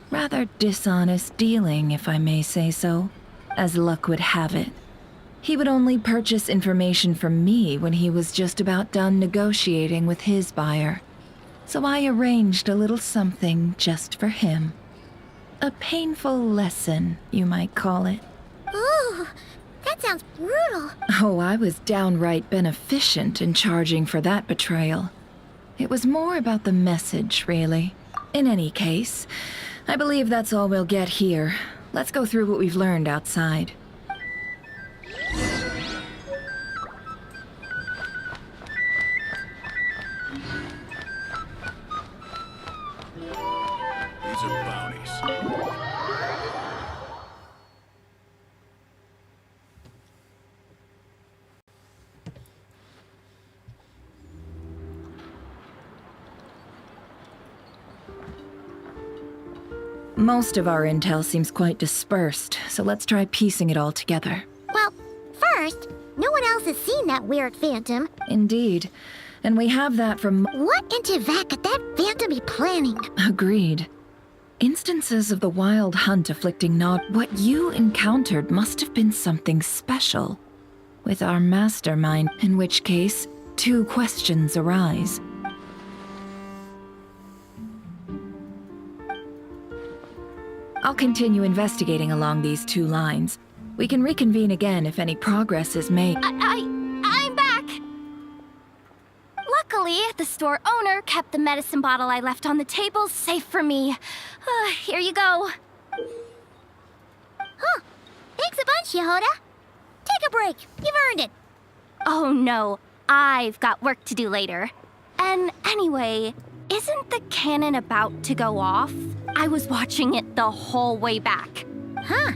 [SPEAKER 13] Rather dishonest dealing, if I may say so, as luck would have it. He would only purchase information from me when he was just about done negotiating with his buyer. So I arranged a little something just for him. A painful lesson, you might call it.
[SPEAKER 3] Ooh, that sounds brutal.
[SPEAKER 13] Oh, I was downright beneficent in charging for that betrayal. It was more about the message, really. In any case, I believe that's all we'll get here. Let's go through what we've learned outside.
[SPEAKER 24] User bounties.
[SPEAKER 13] Most of our intel seems quite dispersed, so let's try piecing it all together.
[SPEAKER 3] Well, first, no one else has seen that weird phantom.
[SPEAKER 13] Indeed. And we have that from...
[SPEAKER 3] What in Teyvat could that phantom be planning?
[SPEAKER 13] Agreed. Instances of the wild hunt afflicting not what you encountered must have been something special. With our mastermind, in which case, two questions arise. I'll continue investigating along these two lines. We can reconvene again if any progress is made.
[SPEAKER 5] I'm back! Luckily, the store owner kept the medicine bottle I left on the table safe for me. Here you go.
[SPEAKER 3] Huh. Thanks a bunch, Yehoda. Take a break. You've earned it.
[SPEAKER 5] Oh no, I've got work to do later. And anyway, isn't the cannon about to go off? I was watching it the whole way back.
[SPEAKER 3] Huh.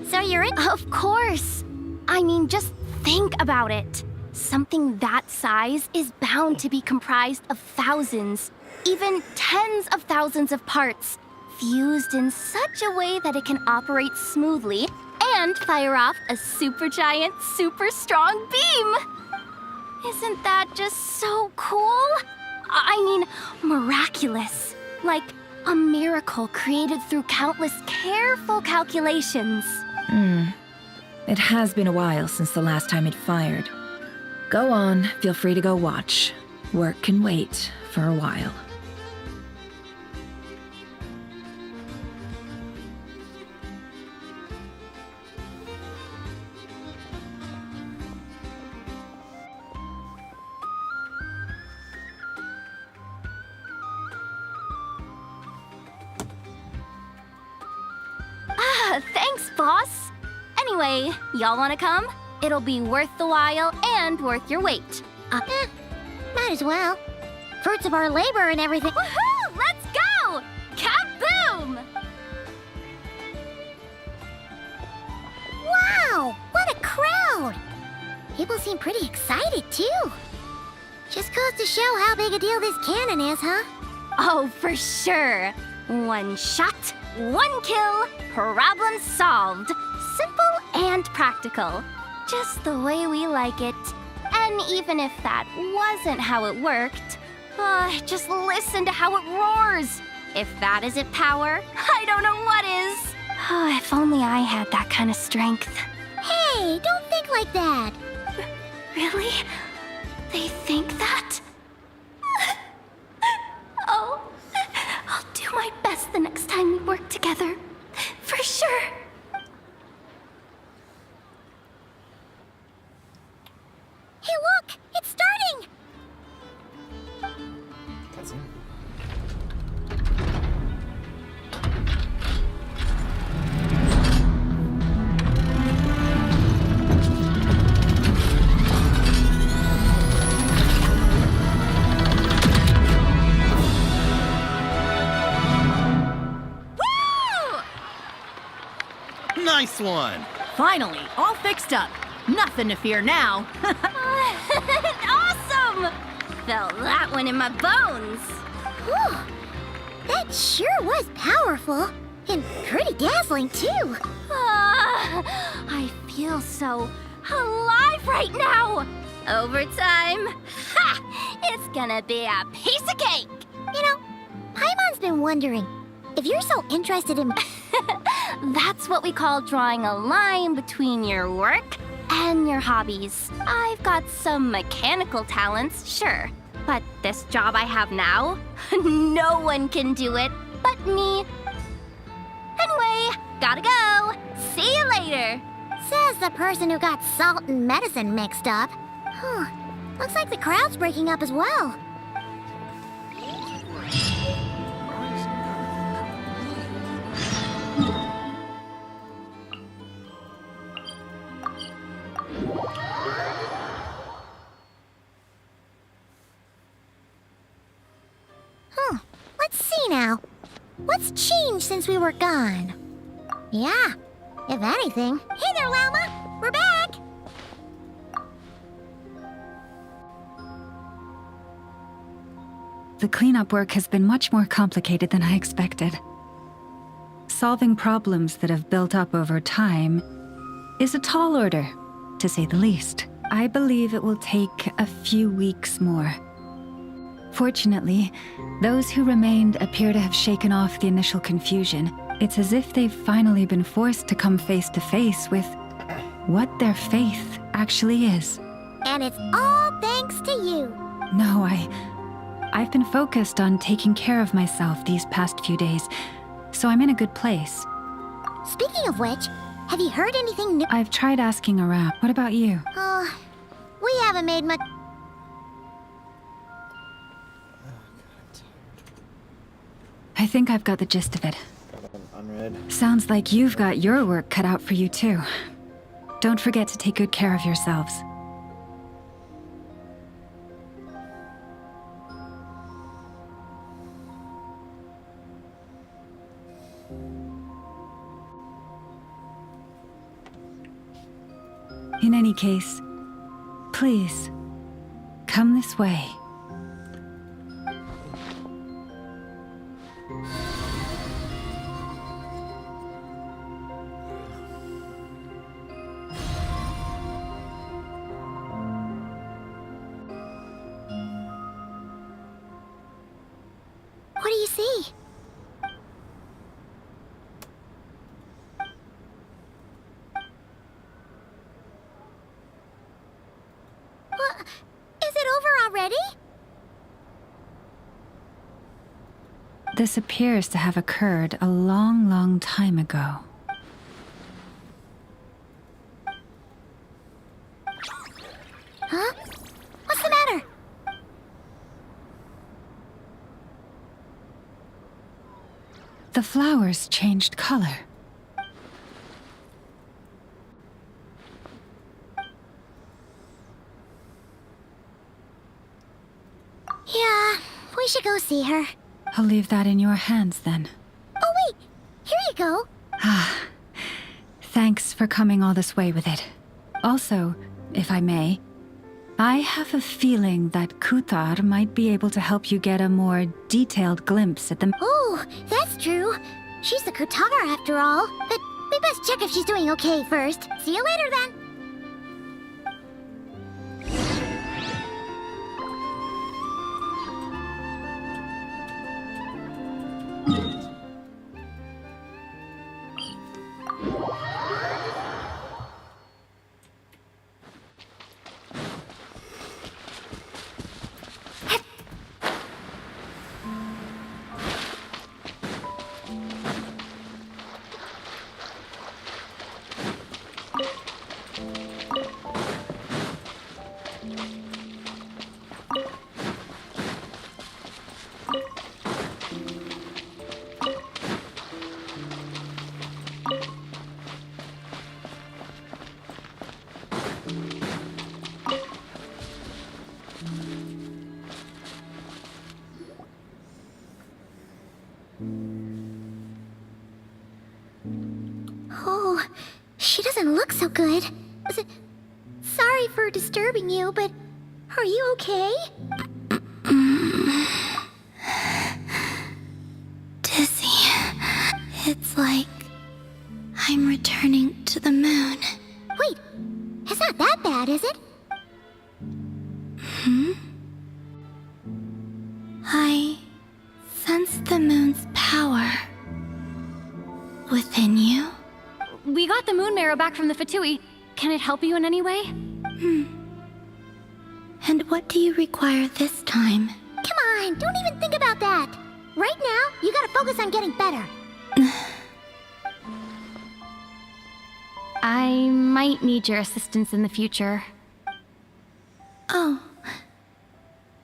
[SPEAKER 3] So you're in?
[SPEAKER 5] Of course. I mean, just think about it. Something that size is bound to be comprised of thousands, even tens of thousands of parts, fused in such a way that it can operate smoothly and fire off a supergiant, super strong beam. Isn't that just so cool? I mean, miraculous. Like a miracle created through countless careful calculations.
[SPEAKER 13] It has been a while since the last time it fired. Go on, feel free to go watch. Work can wait for a while.
[SPEAKER 5] Thanks, boss. Anyway, y'all wanna come? It'll be worth the while and worth your wait.
[SPEAKER 3] Might as well. Fruits of our labor and everything.
[SPEAKER 5] Woohoo! Let's go! Kaboom!
[SPEAKER 3] Wow! What a crowd! People seem pretty excited, too. Just goes to show how big a deal this cannon is, huh?
[SPEAKER 5] Oh, for sure. One shot, one kill, problem solved. Simple and practical. Just the way we like it. And even if that wasn't how it worked, just listen to how it roars. If that isn't power, I don't know what is. If only I had that kind of strength.
[SPEAKER 3] Hey, don't think like that.
[SPEAKER 5] Really? They think that? Oh, I'll do my best the next time we work together. For sure.
[SPEAKER 3] Hey, look! It's starting!
[SPEAKER 23] Nice one!
[SPEAKER 9] Finally, all fixed up. Nothing to fear now.
[SPEAKER 5] Awesome! Felt that one in my bones.
[SPEAKER 3] Whew. That sure was powerful. And pretty dazzling, too.
[SPEAKER 5] I feel so alive right now. Overtime. Ha! It's gonna be a piece of cake.
[SPEAKER 3] You know, Paimon's been wondering, if you're so interested in...
[SPEAKER 5] That's what we call drawing a line between your work and your hobbies. I've got some mechanical talents, sure. But this job I have now, no one can do it but me. Anyway, gotta go. See you later.
[SPEAKER 3] Says the person who got salt and medicine mixed up. Huh. Looks like the crowd's breaking up as well. Let's see now. What's changed since we were gone? Yeah, if anything. Hey there, Llama! We're back!
[SPEAKER 4] The cleanup work has been much more complicated than I expected. Solving problems that have built up over time is a tall order, to say the least. I believe it will take a few weeks more. Fortunately, those who remained appear to have shaken off the initial confusion. It's as if they've finally been forced to come face to face with what their faith actually is.
[SPEAKER 3] And it's all thanks to you.
[SPEAKER 4] No, I've been focused on taking care of myself these past few days, so I'm in a good place.
[SPEAKER 3] Speaking of which, have you heard anything new?
[SPEAKER 4] I've tried asking around. What about you?
[SPEAKER 3] Oh, we haven't made much.
[SPEAKER 4] I think I've got the gist of it.
[SPEAKER 1] Unread.
[SPEAKER 4] Sounds like you've got your work cut out for you too. Don't forget to take good care of yourselves. In any case, please, come this way.
[SPEAKER 3] What do you see? What? Is it over already?
[SPEAKER 4] This appears to have occurred a long, long time ago.
[SPEAKER 3] Huh? What's the matter?
[SPEAKER 4] The flowers changed color.
[SPEAKER 3] Yeah, we should go see her.
[SPEAKER 4] I'll leave that in your hands then.
[SPEAKER 3] Oh wait, here you go.
[SPEAKER 4] Thanks for coming all this way with it. Also, if I may, I have a feeling that Kuthar might be able to help you get a more detailed glimpse at the...
[SPEAKER 3] Oh, that's true. She's the Kutar after all. But we best check if she's doing okay first. See you later then. Oh, she doesn't look so good. Sorry for disturbing you, but are you okay?
[SPEAKER 7] Dizzy. It's like I'm returning to the moon.
[SPEAKER 3] Wait, it's not that bad, is it?
[SPEAKER 7] I sense the moon's power within you.
[SPEAKER 5] We got the moon marrow back from the Fatui. Can it help you in any way?
[SPEAKER 7] And what do you require this time?
[SPEAKER 3] Come on, don't even think about that. Right now, you gotta focus on getting better.
[SPEAKER 5] I might need your assistance in the future.
[SPEAKER 7] Oh.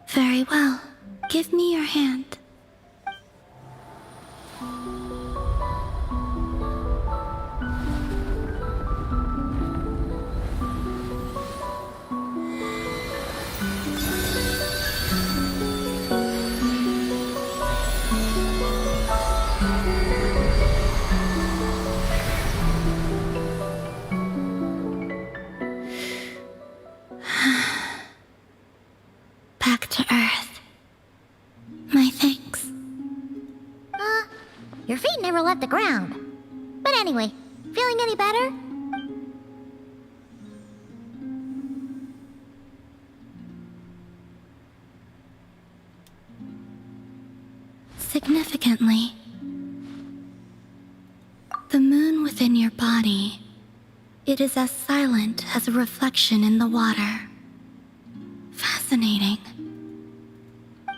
[SPEAKER 7] Very well. Give me your hand.
[SPEAKER 3] Your feet never left the ground. But anyway, feeling any better?
[SPEAKER 7] Significantly, the moon within your body, it is as silent as a reflection in the water. Fascinating.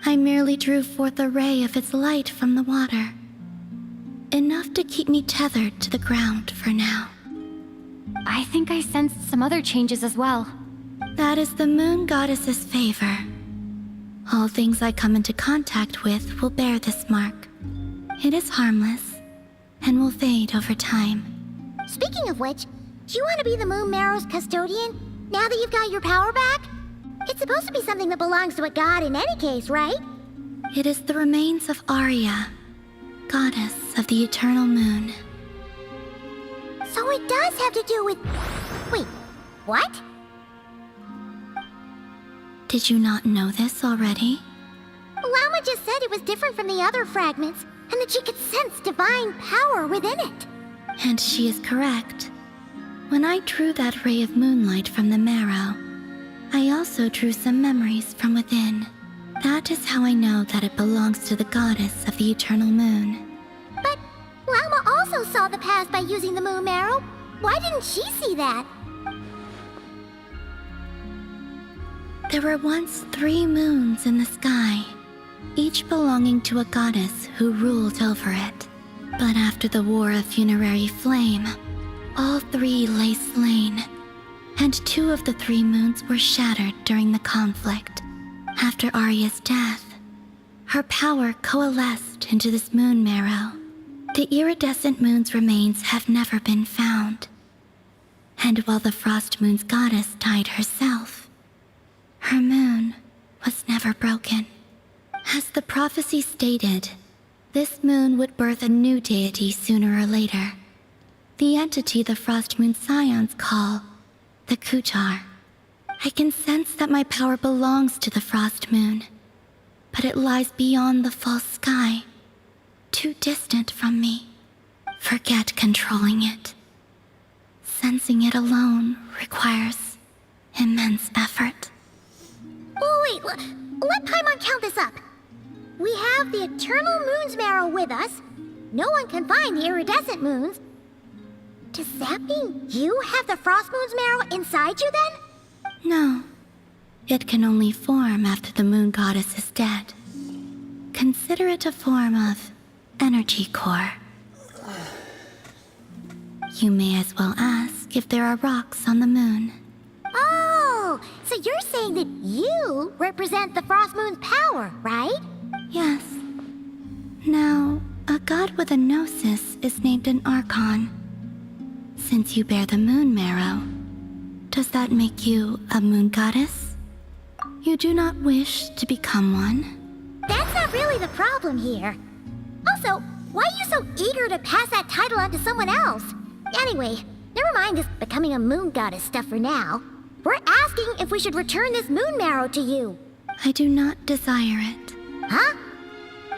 [SPEAKER 7] I merely drew forth a ray of its light from the water, enough to keep me tethered to the ground for now.
[SPEAKER 5] I think I sensed some other changes as well.
[SPEAKER 7] That is the moon goddess's favor. All things I come into contact with will bear this mark. It is harmless, and will fade over time.
[SPEAKER 3] Speaking of which, do you want to be the Moon Marrow's custodian, now that you've got your power back? It's supposed to be something that belongs to a god in any case, right?
[SPEAKER 7] It is the remains of Arya, goddess of the eternal moon.
[SPEAKER 3] So it does have to do with... Wait, what?
[SPEAKER 7] Did you not know this already?
[SPEAKER 3] Llama just said it was different from the other fragments, and that she could sense divine power within it.
[SPEAKER 7] And she is correct. When I drew that ray of moonlight from the marrow, I also drew some memories from within. That is how I know that it belongs to the goddess of the eternal moon.
[SPEAKER 3] But Llama also saw the past by using the moon marrow. Why didn't she see that?
[SPEAKER 7] There were once 3 moons in the sky, each belonging to a goddess who ruled over it. But after the War of Funerary Flame, all 3 lay slain, and 2 of the 3 moons were shattered during the conflict. After Arya's death, her power coalesced into this moon marrow. The iridescent moon's remains have never been found. And while the Frost Moon's goddess died herself, her moon was never broken. As the prophecy stated, this moon would birth a new deity sooner or later. The entity the Frost Moon Scions call the Kutar. I can sense that my power belongs to the Frost Moon, but it lies beyond the false sky, too distant from me. Forget controlling it. Sensing it alone requires immense effort.
[SPEAKER 3] Oh, wait, let Paimon count this up. We have the Eternal Moon's marrow with us. No one can find the iridescent moons. Does that mean you have the Frost Moon's marrow inside you then?
[SPEAKER 7] No. It can only form after the moon goddess is dead. Consider it a form of energy core. You may as well ask if there are rocks on the moon.
[SPEAKER 3] Oh, so you're saying that you represent the Frost Moon's power, right?
[SPEAKER 7] Yes. Now, a god with a gnosis is named an Archon. Since you bear the moon marrow, does that make you a moon goddess? You do not wish to become one?
[SPEAKER 3] That's not really the problem here. Also, why are you so eager to pass that title on to someone else? Anyway, never mind this becoming a moon goddess stuff for now. We're asking if we should return this moon marrow to you.
[SPEAKER 7] I do not desire it.
[SPEAKER 3] Huh?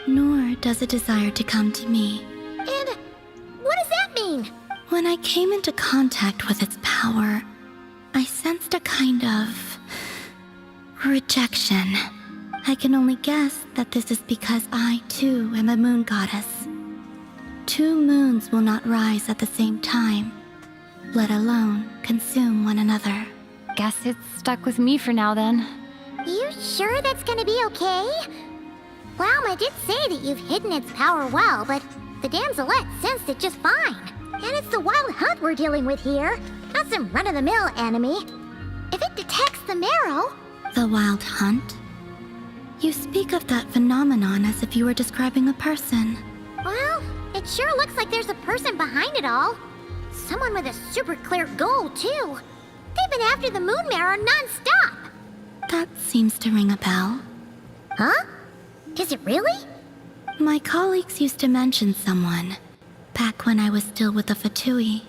[SPEAKER 7] Nor does it desire to come to me.
[SPEAKER 3] And what does that mean?
[SPEAKER 7] When I came into contact with its power, I sensed a kind of rejection. I can only guess that this is because I, too, am a moon goddess. 2 moons will not rise at the same time, let alone consume one another.
[SPEAKER 5] Guess it's stuck with me for now then.
[SPEAKER 3] You sure that's gonna be okay? Llama did say that you've hidden its power well, but the damselette sensed it just fine. And it's the wild hunt we're dealing with here, not some run-of-the-mill enemy. If it detects the marrow...
[SPEAKER 7] The wild hunt? You speak of that phenomenon as if you were describing a person.
[SPEAKER 3] Well, it sure looks like there's a person behind it all. Someone with a super clear goal, too. They've been after the moon marrow non-stop.
[SPEAKER 7] That seems to ring a bell.
[SPEAKER 3] Huh? Does it really?
[SPEAKER 7] My colleagues used to mention someone, back when I was still with the Fatui.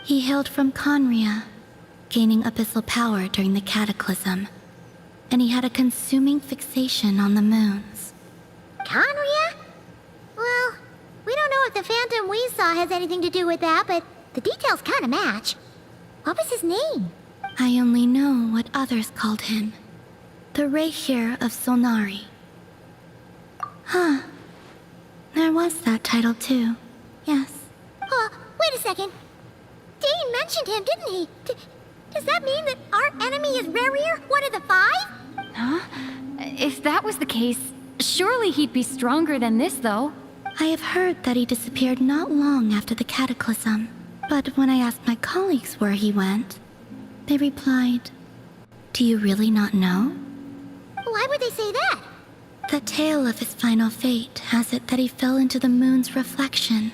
[SPEAKER 7] He hailed from Conria, gaining abyssal power during the Cataclysm, and he had a consuming fixation on the moons.
[SPEAKER 3] Conria? Well, we don't know if the phantom we saw has anything to do with that, but the details kind of match. What was his name?
[SPEAKER 7] I only know what others called him. The Reikir of Solnari. Huh. There was that title too. Yes.
[SPEAKER 3] Wait a second. Dane mentioned him, didn't he? Does that mean that our enemy is Rerir, one of the 5?
[SPEAKER 5] Huh? If that was the case, surely he'd be stronger than this, though.
[SPEAKER 7] I have heard that he disappeared not long after the cataclysm. But when I asked my colleagues where he went, they replied, "Do you really not know?"
[SPEAKER 3] Why would they say that?
[SPEAKER 7] The tale of his final fate has it that he fell into the moon's reflection,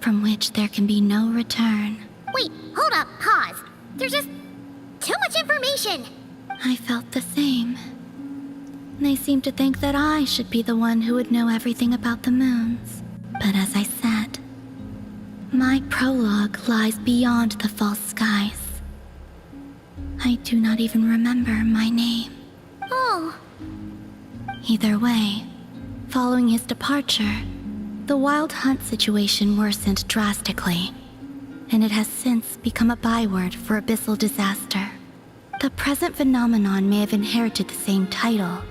[SPEAKER 7] from which there can be no return.
[SPEAKER 3] Wait, hold up, pause. There's just too much information.
[SPEAKER 7] I felt the same. They seemed to think that I should be the one who would know everything about the moons. But as I said, my prologue lies beyond the false skies. I do not even remember my name.
[SPEAKER 3] Oh.
[SPEAKER 7] Either way, following his departure, the wild hunt situation worsened drastically, and it has since become a byword for abyssal disaster. The present phenomenon may have inherited the same title,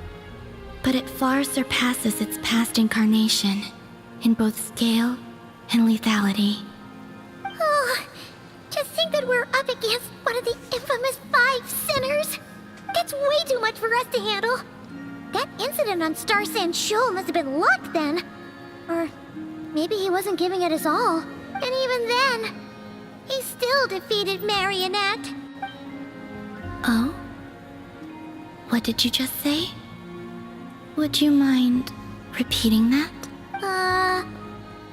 [SPEAKER 7] but it far surpasses its past incarnation in both scale and lethality.
[SPEAKER 3] Oh, to think that we're up against one of the infamous 5 sinners. That's way too much for us to handle. That incident on Star Sand Shoal must have been luck then. Or maybe he wasn't giving it his all. And even then, he still defeated Marionette.
[SPEAKER 7] Oh? What did you just say? Would you mind repeating that?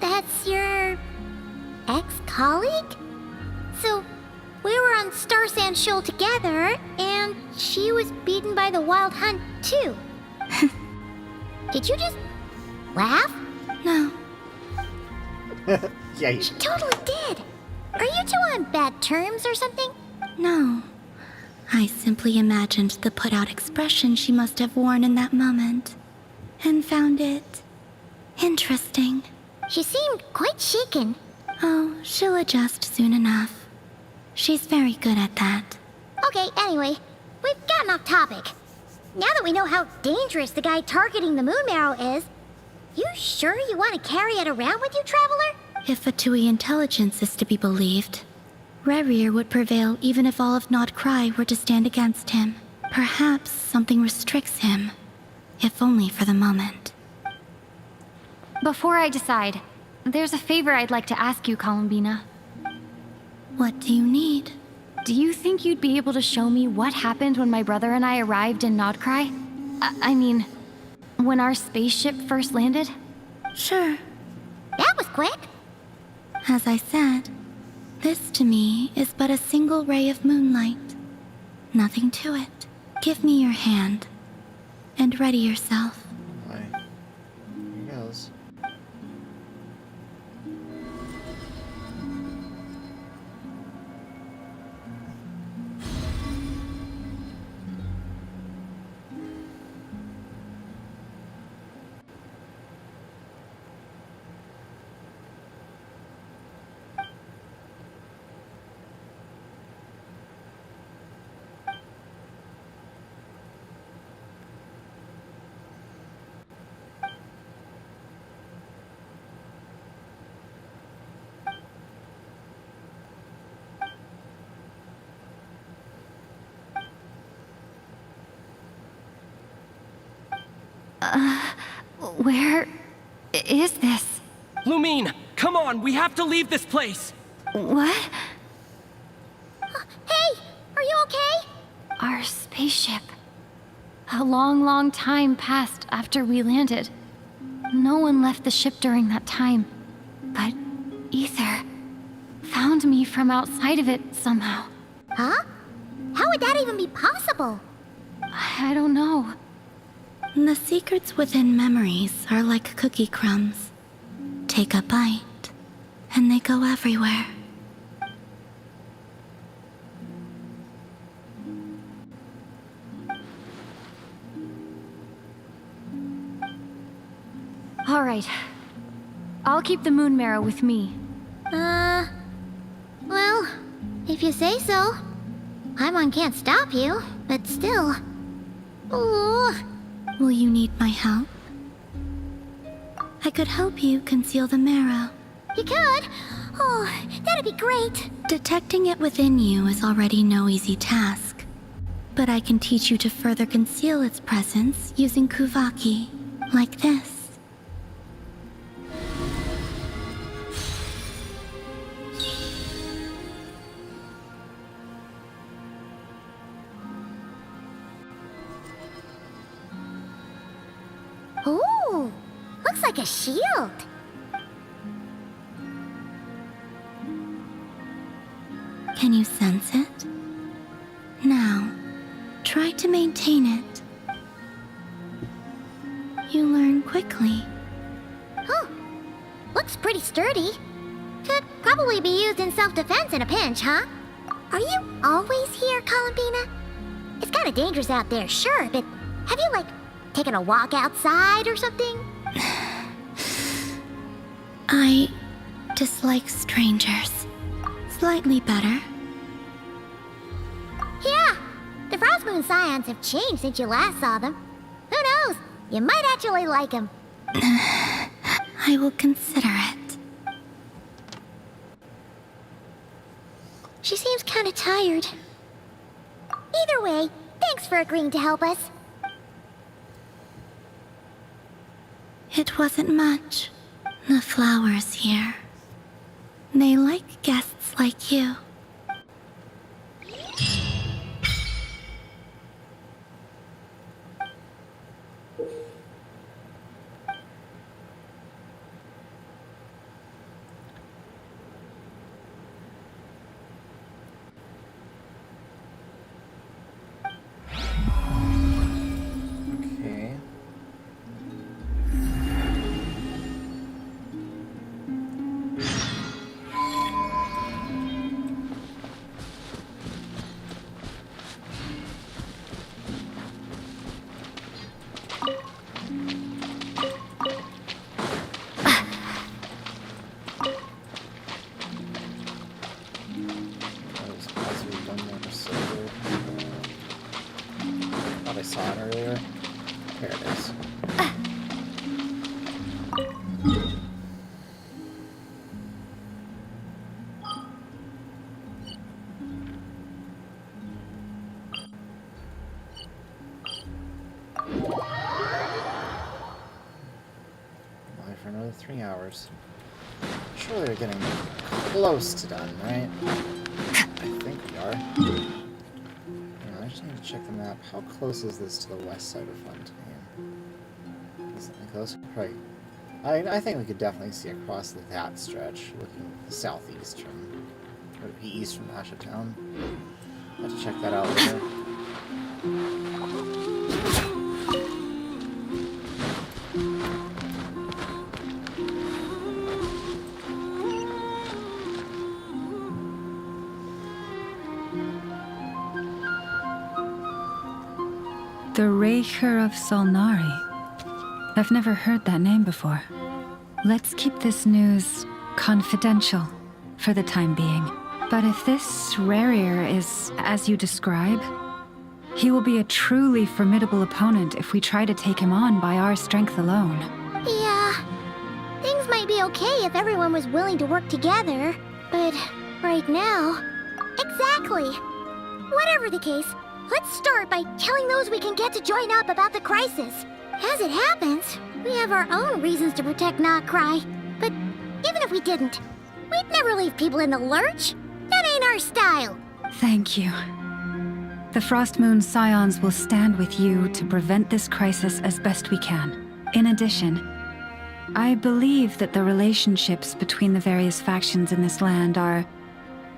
[SPEAKER 3] That's your ex-colleague? So, we were on Star Sand Shoal together, and she was beaten by the Wild Hunt too. Did you just laugh?
[SPEAKER 7] No.
[SPEAKER 1] Yeah, you...
[SPEAKER 3] She totally did. Are you two on bad terms or something?
[SPEAKER 7] No. I simply imagined the put-out expression she must have worn in that moment, and found it interesting.
[SPEAKER 3] She seemed quite shaken.
[SPEAKER 7] Oh, she'll adjust soon enough. She's very good at that.
[SPEAKER 3] Okay, anyway, we've gotten off topic. Now that we know how dangerous the guy targeting the moon marrow is, you sure you want to carry it around with you, Traveler?
[SPEAKER 7] If Fatui intelligence is to be believed, Rerir would prevail even if all of Nod Krai were to stand against him. Perhaps something restricts him, if only for the moment.
[SPEAKER 5] Before I decide, there's a favor I'd like to ask you, Columbina.
[SPEAKER 7] What do you need?
[SPEAKER 5] Do you think you'd be able to show me what happened when my brother and I arrived in Nodkrai? I mean, when our spaceship first landed?
[SPEAKER 7] Sure.
[SPEAKER 3] That was quick.
[SPEAKER 7] As I said, this to me is but a single ray of moonlight. Nothing to it. Give me your hand, and ready yourself.
[SPEAKER 1] Here goes.
[SPEAKER 5] Where is this?
[SPEAKER 6] Lumine, come on, we have to leave this place!
[SPEAKER 5] What?
[SPEAKER 3] Hey, are you okay?
[SPEAKER 5] Our spaceship. A long, long time passed after we landed. No one left the ship during that time. But Ether found me from outside of it somehow.
[SPEAKER 3] Huh? How would that even be possible?
[SPEAKER 5] I don't know.
[SPEAKER 7] The secrets within memories are like cookie crumbs. Take a bite, and they go everywhere.
[SPEAKER 5] All right. I'll keep the moon marrow with me.
[SPEAKER 3] Well, if you say so. Paimon can't stop you, but still. Ooh.
[SPEAKER 7] Will you need my help? I could help you conceal the marrow.
[SPEAKER 3] You could? Oh, that'd be great.
[SPEAKER 7] Detecting it within you is already no easy task. But I can teach you to further conceal its presence using Kuvaki, like this.
[SPEAKER 3] Ooh, looks like a shield.
[SPEAKER 7] Can you sense it? Now, try to maintain it. You learn quickly.
[SPEAKER 3] Oh, looks pretty sturdy. Could probably be used in self-defense in a pinch, huh? Are you always here, Columbina? It's kind of dangerous out there, sure, but have you, like, taken a walk outside or something?
[SPEAKER 7] I dislike strangers. Slightly better.
[SPEAKER 3] Yeah, the Frostmoon Scions have changed since you last saw them. Who knows? You might actually like them.
[SPEAKER 7] I will consider it.
[SPEAKER 3] She seems kind of tired. Either way, thanks for agreeing to help us.
[SPEAKER 7] It wasn't much. The flowers here. They like guests like you.
[SPEAKER 1] Okay. I saw it earlier. Here it is. Only for another 3 hours. Surely we're getting close to done, right? I think we are. I just need to check the map. How close is this to the west side of Fontaine? Is it close? Right. I think we could definitely see across that stretch, looking southeast from, or east from Ashtown. I'll have to check that out later.
[SPEAKER 4] The Raker of Solnari. I've never heard that name before. Let's keep this news confidential for the time being. But if this Rarier is as you describe, he will be a truly formidable opponent if we try to take him on by our strength alone.
[SPEAKER 3] Yeah, things might be okay if everyone was willing to work together, but right now... Exactly! Whatever the case, let's start by telling those we can get to join up about the crisis. As it happens, we have our own reasons to protect Not Krai. But even if we didn't, we'd never leave people in the lurch. That ain't our style.
[SPEAKER 4] Thank you. The Frostmoon Scions will stand with you to prevent this crisis as best we can. In addition, I believe that the relationships between the various factions in this land are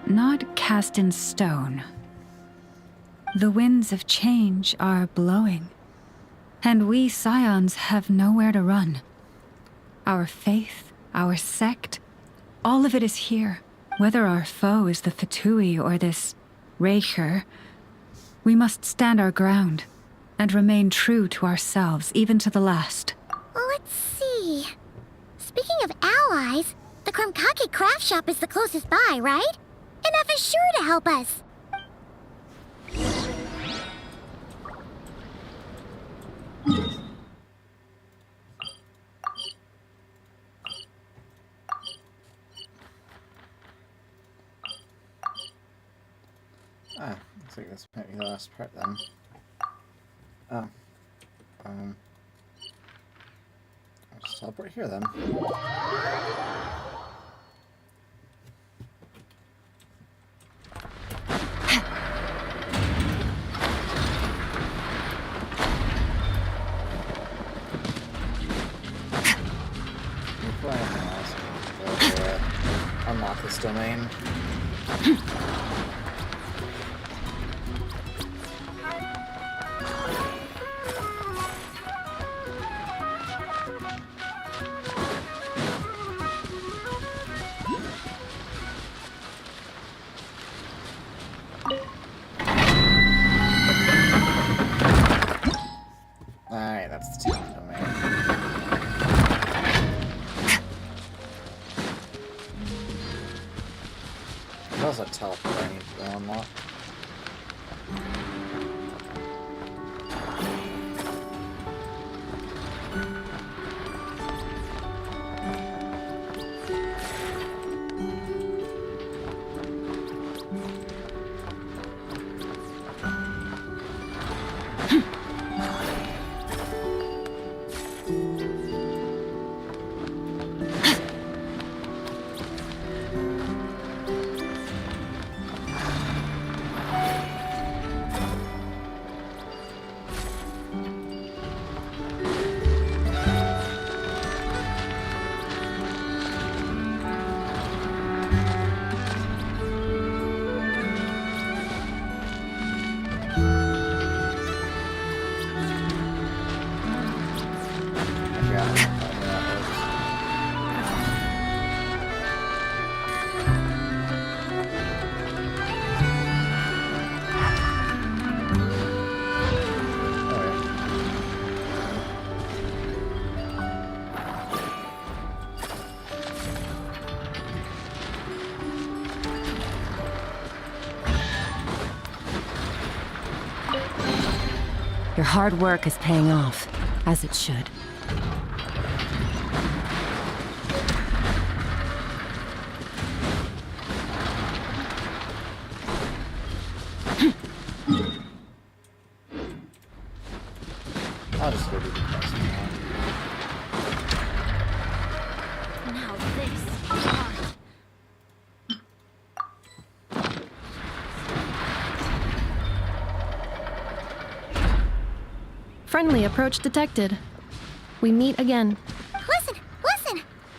[SPEAKER 4] not cast in stone. The winds of change are blowing, and we Scions have nowhere to run. Our faith, our sect, all of it is here. Whether our foe is the Fatui or this Raker, we must stand our ground and remain true to ourselves, even to the last.
[SPEAKER 3] Let's see. Speaking of allies, the Krumkake craft shop is the closest by, right? Enough is sure to help us.
[SPEAKER 1] Ah, looks like this might be the last part then. Oh. I'll just teleport here then. Before anything else, we'll unlock this domain. Alright, that's the town domain. There's also a teleport I need to go unlock.
[SPEAKER 15] Your hard work is paying off, as it should.
[SPEAKER 1] I'll just go do the quest now.
[SPEAKER 3] Now this.
[SPEAKER 19] Friendly approach detected. We meet again.
[SPEAKER 3] Listen!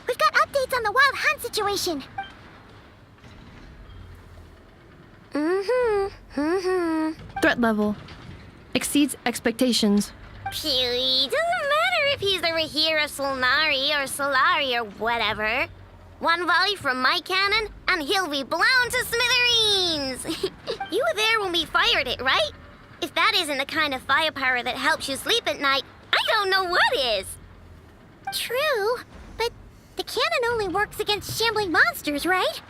[SPEAKER 3] We've got updates on the wild hunt situation.
[SPEAKER 19] Threat level exceeds expectations.
[SPEAKER 3] Phew, doesn't matter if he's the Rahira Solnari or Solari or whatever. One volley from my cannon, and he'll be blown to smithereens! You were there when we fired it, right? If that isn't the kind of firepower that helps you sleep at night, I don't know what is! True, but the cannon only works against shambling monsters, right?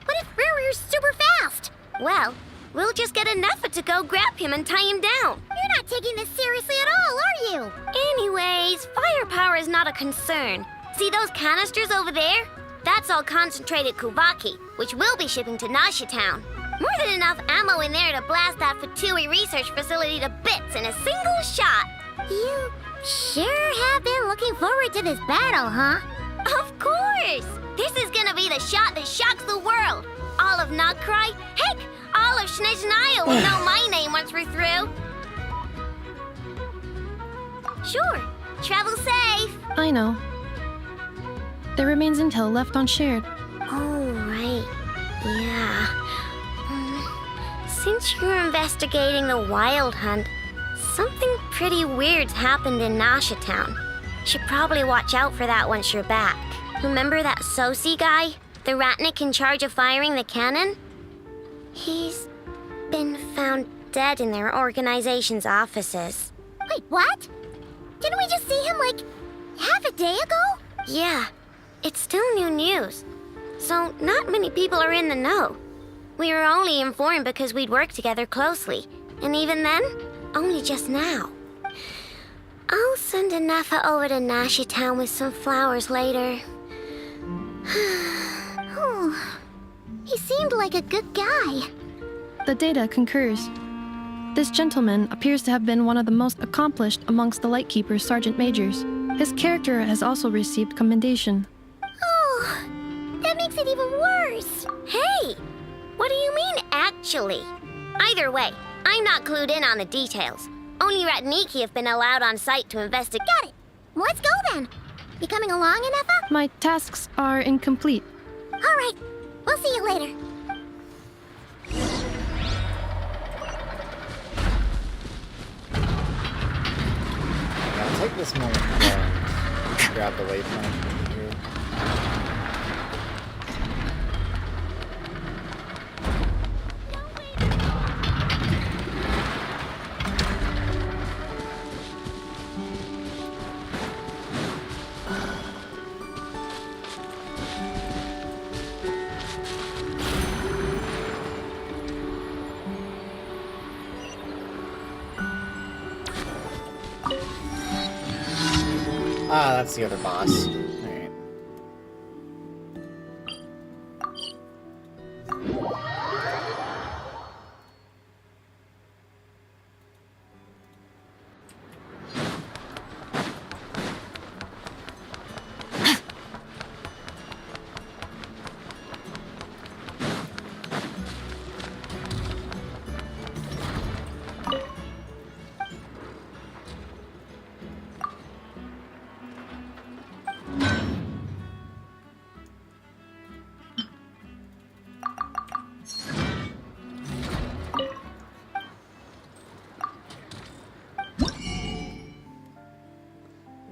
[SPEAKER 3] What if Rarir's super fast? Well, we'll just get an effort to go grab him and tie him down. You're not taking this seriously at all, are you? Anyways, firepower is not a concern. See those canisters over there? That's all concentrated Kuvaki, which we'll be shipping to Nasha Town. More than enough ammo in there to blast that Fatui research facility to bits in a single shot. You sure have been looking forward to this battle, huh? Of course! This is gonna be the shot that shocks the world. All of Krai, heck, all of Snezhnaya will know my name once we're through. Sure, travel safe.
[SPEAKER 19] I know. There remains intel left unshared.
[SPEAKER 3] Oh, right. Yeah. Since you're investigating the wild hunt, something pretty weird's happened in Nasha Town. Should probably watch out for that once you're back. Remember that Sosi guy? The Ratnik in charge of firing the cannon? He's been found dead in their organization's offices. Wait, what? Didn't we just see him, like, half a day ago? Yeah. It's still new news, so not many people are in the know. We were only informed because we'd worked together closely, and even then, only just now. I'll send a Nefa over to Nashi Town with some flowers later. Oh, he seemed like a good guy.
[SPEAKER 19] The data concurs. This gentleman appears to have been one of the most accomplished amongst the Lightkeeper's Sergeant Majors. His character has also received commendation.
[SPEAKER 3] Oh, that makes it even worse. Hey, what do you mean, actually? Either way, I'm not clued in on the details. Only Ratniki have been allowed on site to investigate. Got it. Let's go then. You coming along, Nefa?
[SPEAKER 19] My tasks are incomplete.
[SPEAKER 3] All right. We'll see you later.
[SPEAKER 1] I'll take this moment to grab the waypoint here. Ah, that's the other boss. Alright.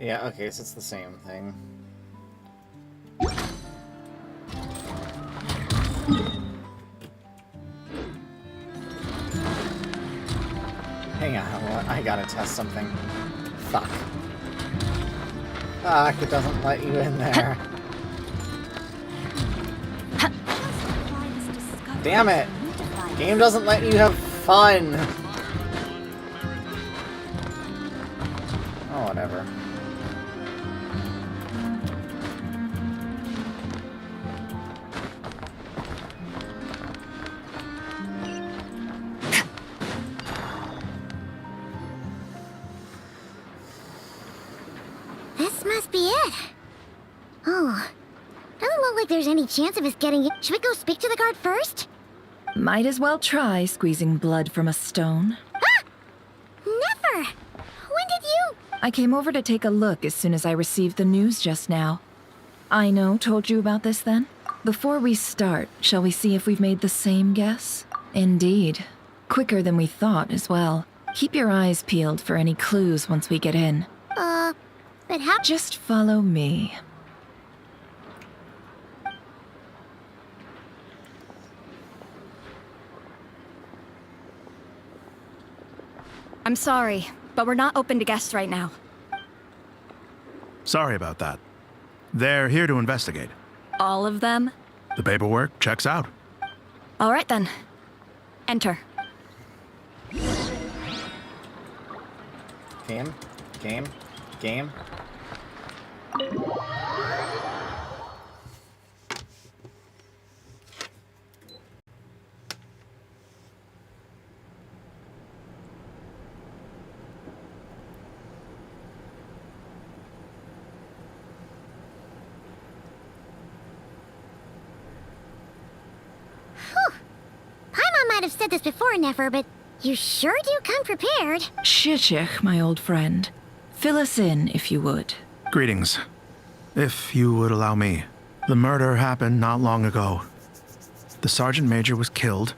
[SPEAKER 1] Yeah, okay, so it's the same thing. Hang on, I gotta test something. Fuck. Fuck, it doesn't let you in there. Damn it! Game doesn't let you have fun! Oh, whatever.
[SPEAKER 3] This must be it. Oh, doesn't look like there's any chance of us getting it. Should we go speak to the guard first?
[SPEAKER 13] Might as well try squeezing blood from a stone.
[SPEAKER 3] Ah! Never! When did you...
[SPEAKER 13] I came over to take a look as soon as I received the news just now. Aino told you about this then? Before we start, shall we see if we've made the same guess? Indeed. Quicker than we thought as well. Keep your eyes peeled for any clues once we get in.
[SPEAKER 3] But how...
[SPEAKER 13] Just follow me.
[SPEAKER 5] I'm sorry, but we're not open to guests right now.
[SPEAKER 10] Sorry about that. They're here to investigate.
[SPEAKER 5] All of them?
[SPEAKER 10] The paperwork checks out.
[SPEAKER 5] All right then. Enter.
[SPEAKER 1] Game? Game? Game?
[SPEAKER 3] Paimon might have said this before, Nefer, but you sure do come prepared.
[SPEAKER 13] Shishich, my old friend. Fill us in, if you would.
[SPEAKER 10] Greetings. If you would allow me. The murder happened not long ago. The Sergeant Major was killed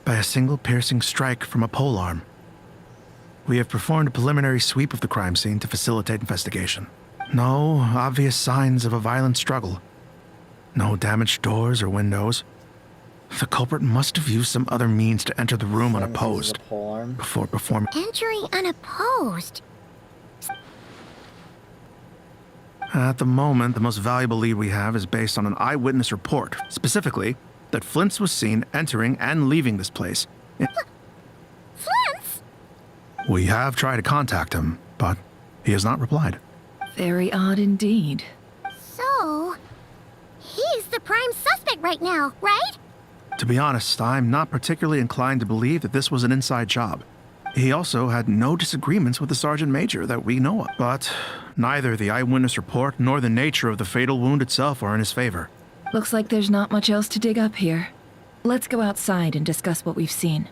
[SPEAKER 10] by a single piercing strike from a polearm. We have performed a preliminary sweep of the crime scene to facilitate investigation. No obvious signs of a violent struggle. No damaged doors or windows. The culprit must have used some other means to enter the room unopposed before performing.
[SPEAKER 3] Entering unopposed.
[SPEAKER 10] At the moment, the most valuable lead we have is based on an eyewitness report, specifically that Flint's was seen entering and leaving this place.
[SPEAKER 3] Flint's?
[SPEAKER 10] We have tried to contact him, but he has not replied.
[SPEAKER 13] Very odd indeed.
[SPEAKER 3] So, he's the prime suspect right now, right?
[SPEAKER 10] To be honest, I'm not particularly inclined to believe that this was an inside job. He also had no disagreements with the Sergeant Major that we know of, but neither the eyewitness report nor the nature of the fatal wound itself are in his favor.
[SPEAKER 13] Looks like there's not much else to dig up here. Let's go outside and discuss what we've seen.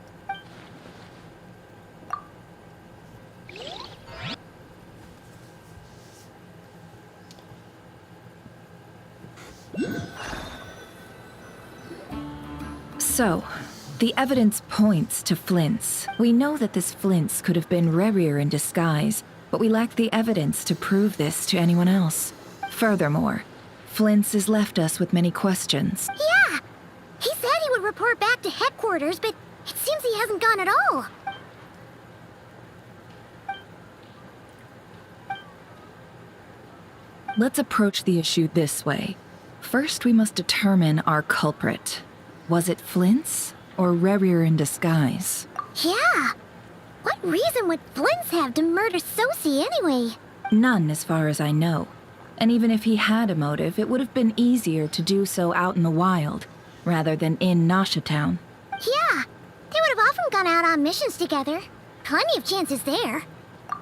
[SPEAKER 13] So, the evidence points to Flint's. We know that this Flint's could have been Rerir in disguise, but we lack the evidence to prove this to anyone else. Furthermore, Flint's has left us with many questions.
[SPEAKER 3] Yeah! He said he would report back to headquarters, but it seems he hasn't gone at all.
[SPEAKER 13] Let's approach the issue this way. First, we must determine our culprit. Was it Flint's or Rerir in disguise?
[SPEAKER 3] Yeah! What reason would Flint's have to murder Sosie anyway?
[SPEAKER 13] None, as far as I know. And even if he had a motive, it would have been easier to do so out in the wild, rather than in Nasha Town.
[SPEAKER 3] Yeah! They would have often gone out on missions together. Plenty of chances there.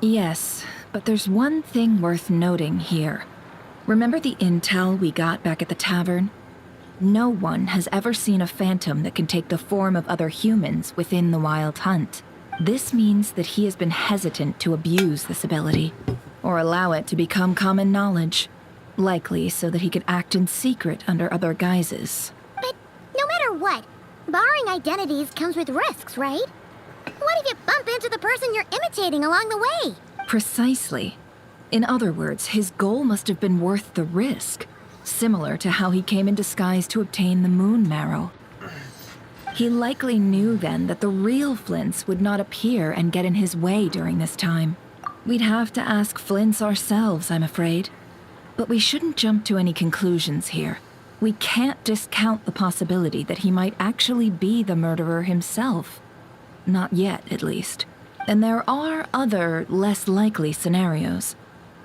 [SPEAKER 13] Yes, but there's one thing worth noting here. Remember the intel we got back at the tavern? No one has ever seen a phantom that can take the form of other humans within the Wild Hunt. This means that he has been hesitant to abuse this ability, or allow it to become common knowledge, likely so that he could act in secret under other guises.
[SPEAKER 3] But no matter what, borrowing identities comes with risks, right? What if you bump into the person you're imitating along the way?
[SPEAKER 13] Precisely. In other words, his goal must have been worth the risk, similar to how he came in disguise to obtain the moon marrow. He likely knew then that the real Flint's would not appear and get in his way during this time. We'd have to ask Flint's ourselves, I'm afraid. But we shouldn't jump to any conclusions here. We can't discount the possibility that he might actually be the murderer himself. Not yet, at least. And there are other, less likely scenarios.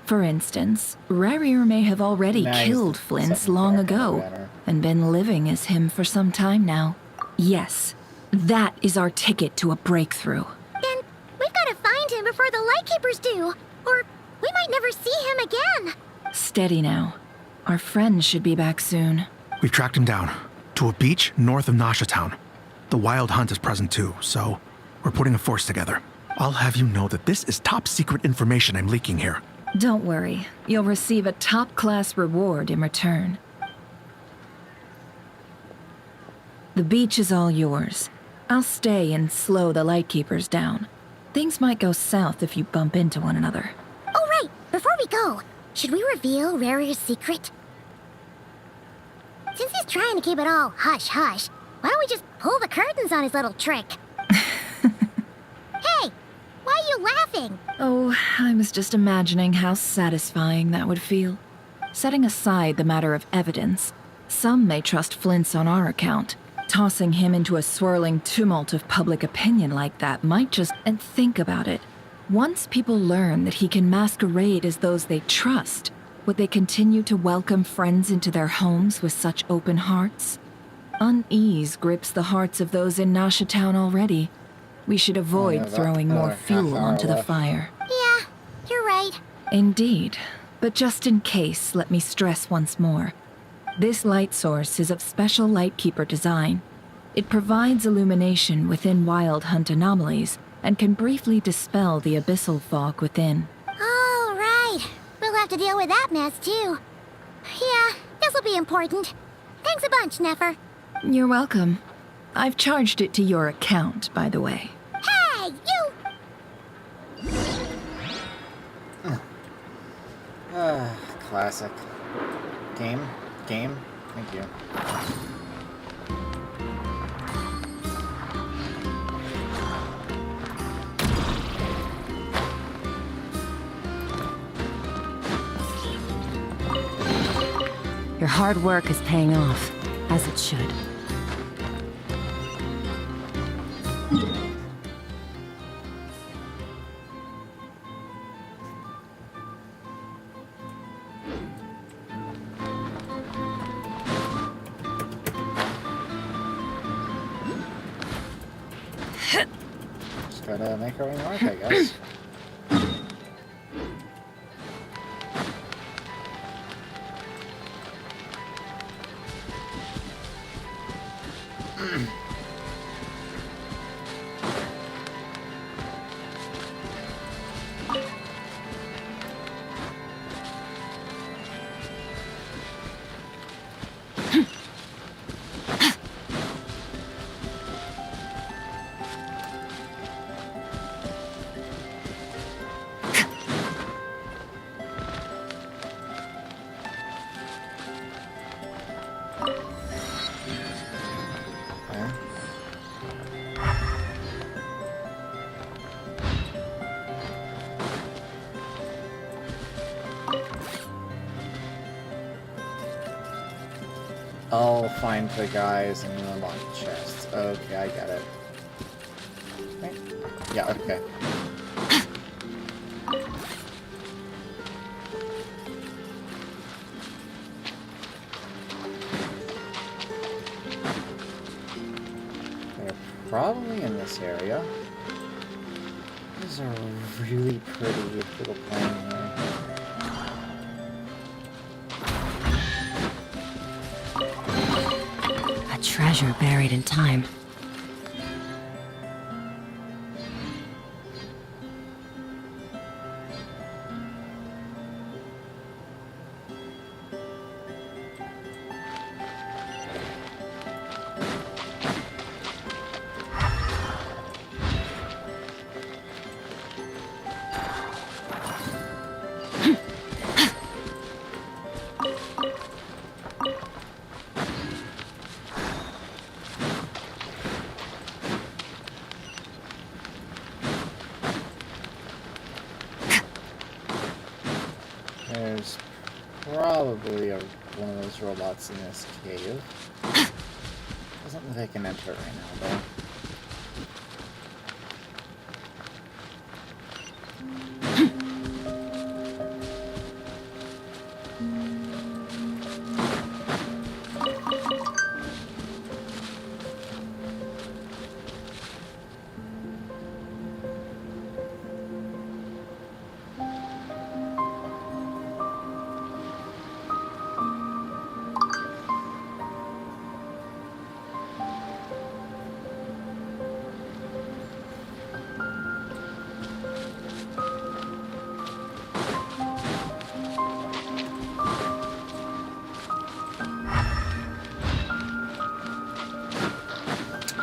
[SPEAKER 13] For instance, Rerir may have already killed Flint's long ago, and been living as him for some time now. Yes, that is our ticket to a breakthrough.
[SPEAKER 3] Then we've got to find him before the Lightkeepers do, or we might never see him again.
[SPEAKER 13] Steady now. Our friend should be back soon.
[SPEAKER 10] We've tracked him down to a beach north of Nasha Town. The Wild Hunt is present too, so we're putting a force together. I'll have you know that this is top secret information I'm leaking here.
[SPEAKER 13] Don't worry. You'll receive a top-class reward in return. The beach is all yours. I'll stay and slow the Lightkeepers down. Things might go south if you bump into one another.
[SPEAKER 3] Oh, right. Before we go, should we reveal Rarir's secret? Since he's trying to keep it all hush-hush, why don't we just pull the curtains on his little trick? Hey! Why are you laughing?
[SPEAKER 13] Oh, I was just imagining how satisfying that would feel. Setting aside the matter of evidence, some may trust Flint's on our account. Tossing him into a swirling tumult of public opinion like that might just... And think about it. Once people learn that he can masquerade as those they trust, would they continue to welcome friends into their homes with such open hearts? Unease grips the hearts of those in Nasha Town already. We should avoid throwing more fuel onto the fire.
[SPEAKER 3] Yeah, you're right.
[SPEAKER 13] Indeed. But just in case, let me stress once more. This light source is of special Lightkeeper design. It provides illumination within Wild Hunt anomalies and can briefly dispel the abyssal fog within.
[SPEAKER 3] Oh, right. We'll have to deal with that mess, too. Yeah, this'll be important. Thanks a bunch, Nefer.
[SPEAKER 13] You're welcome. I've charged it to your account, by the way.
[SPEAKER 3] Hey, you!
[SPEAKER 1] Classic. Game? Thank you.
[SPEAKER 15] Your hard work is paying off, as it should.
[SPEAKER 1] Just gotta make our way north, I guess. I'll find the guys and unlock the chests. Okay, I get it. Okay. Yeah, okay. They're probably in this area. These are really pretty little plane here.
[SPEAKER 15] Treasure buried in time.
[SPEAKER 1] There's probably one of those robots in this cave. Doesn't look like I can enter it right now, though.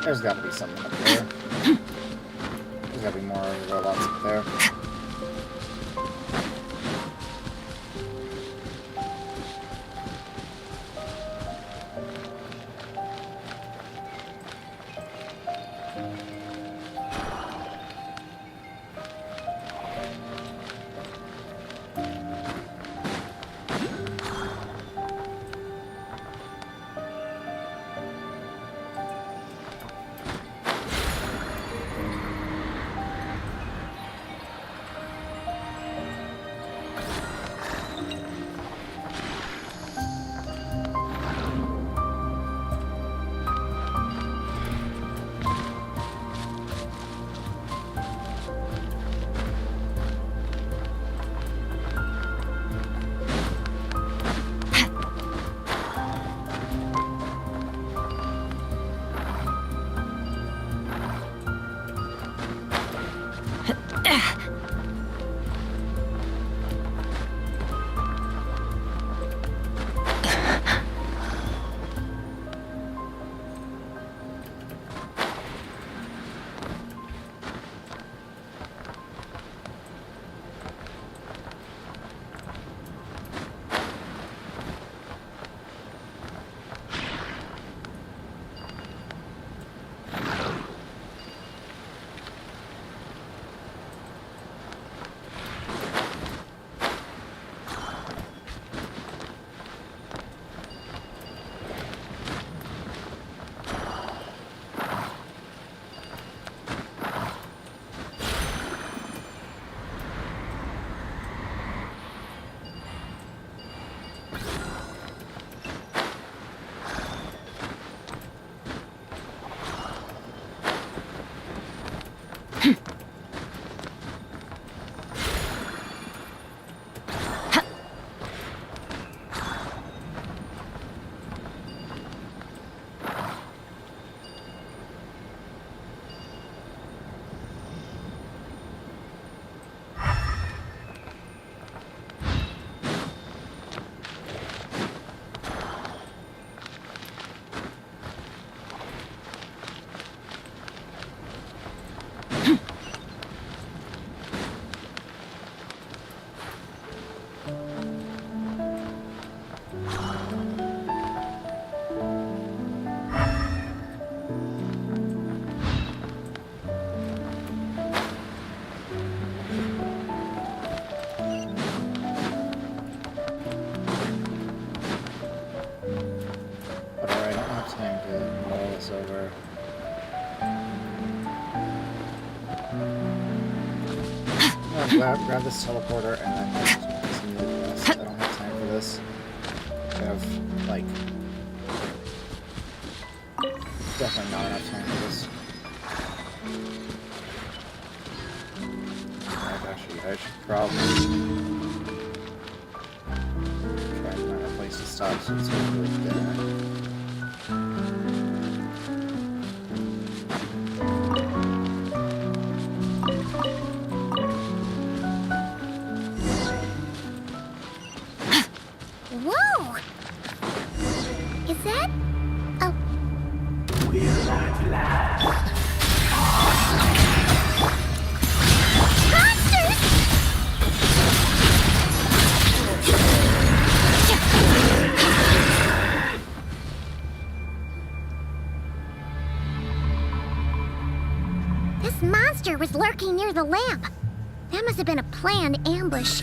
[SPEAKER 1] There's gotta be something up there. There's gotta be more robots up there. grab this teleporter and then continue to this. I don't have time for this. I have, like, definitely not enough time for this. Actually, I should probably try to find a place to stop since we're right there.
[SPEAKER 3] Whoa! Is that... Oh.
[SPEAKER 11] Will not last.
[SPEAKER 3] This monster was lurking near the lamp. That must have been a planned ambush.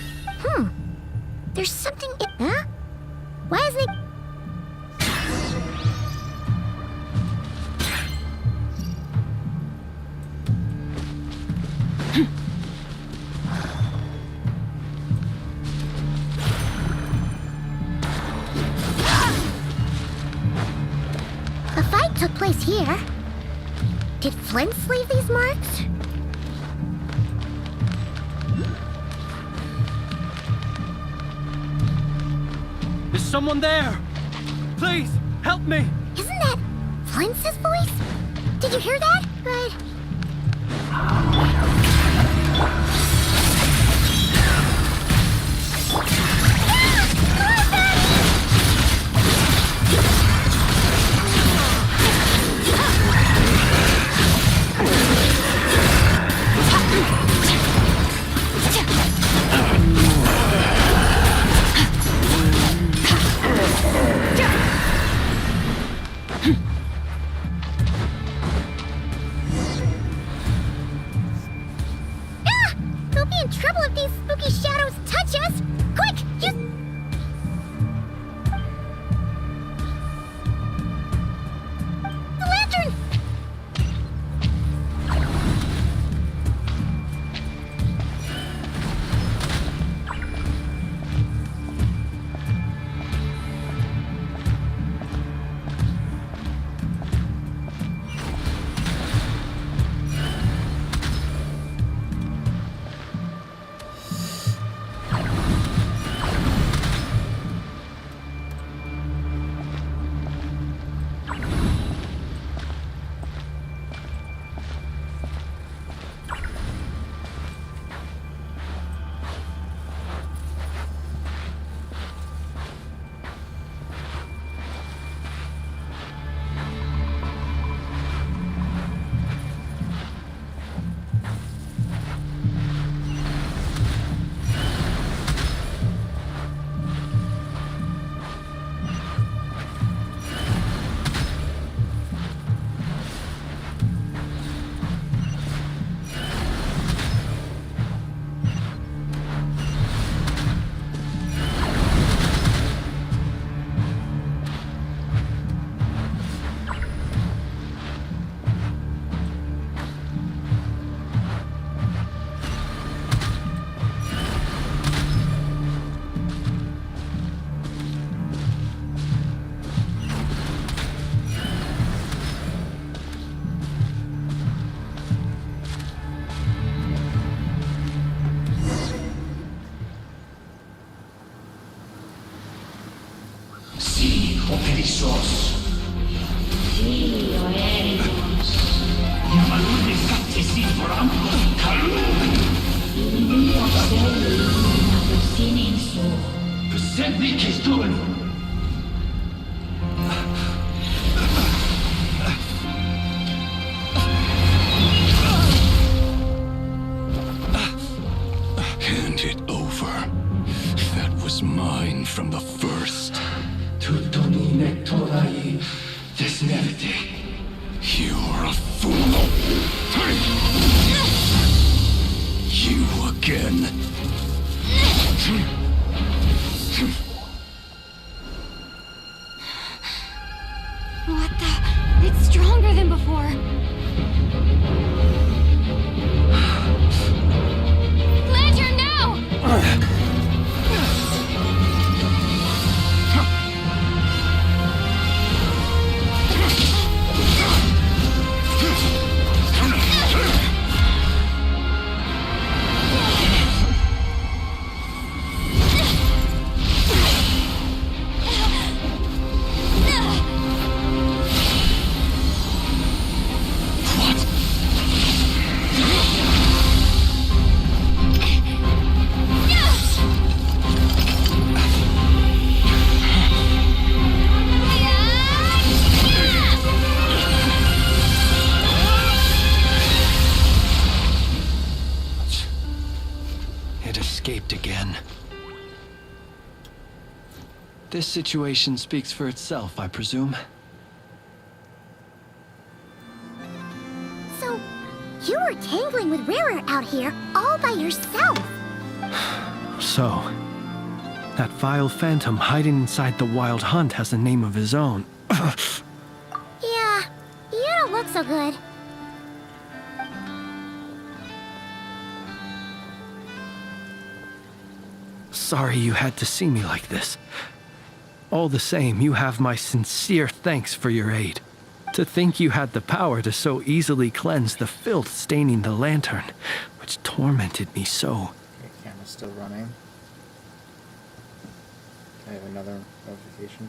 [SPEAKER 3] There's something in... Huh? Why isn't it... A fight took place here. Did Flint leave these marks?
[SPEAKER 6] Is someone there? Please, help me!
[SPEAKER 3] Isn't that Flint's voice? Did you hear that? But... We'll be in trouble if these spooky shadows touch us! Quick, use... the lantern!
[SPEAKER 11] Operissos. Sí, oeremos. Yamalune sattesi forampo kalun. Io sei una sininso. Persevi che stuen.
[SPEAKER 12] Hand it over. That was mine from the first.
[SPEAKER 11] Tutto mi torai desnevite.
[SPEAKER 12] You're a fool. You again.
[SPEAKER 5] What the? It's stronger than before. Lantern!
[SPEAKER 6] This situation speaks for itself, I presume.
[SPEAKER 3] So, you were tangling with Rarer out here all by yourself.
[SPEAKER 6] So, that vile phantom hiding inside the Wild Hunt has a name of his own.
[SPEAKER 3] Yeah, you don't look so good.
[SPEAKER 6] Sorry you had to see me like this. All the same, you have my sincere thanks for your aid. To think you had the power to so easily cleanse the filth staining the lantern, which tormented me so.
[SPEAKER 1] Okay, camera's still running. I have another notification.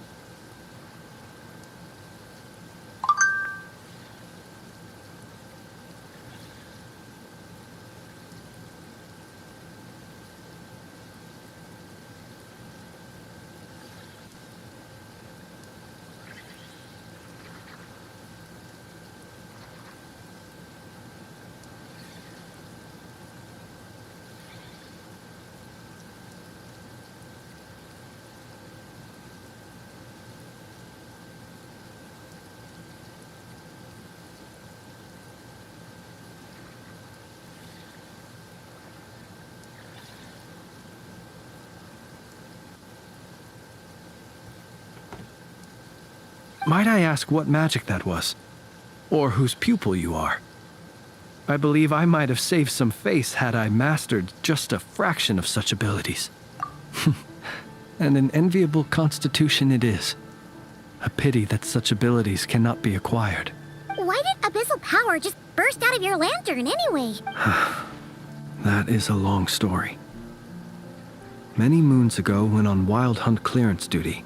[SPEAKER 6] Might I ask what magic that was? Or whose pupil you are? I believe I might have saved some face had I mastered just a fraction of such abilities. And an enviable constitution it is. A pity that such abilities cannot be acquired.
[SPEAKER 3] Why did abyssal power just burst out of your lantern anyway?
[SPEAKER 6] That is a long story. Many moons ago, when on Wild Hunt clearance duty,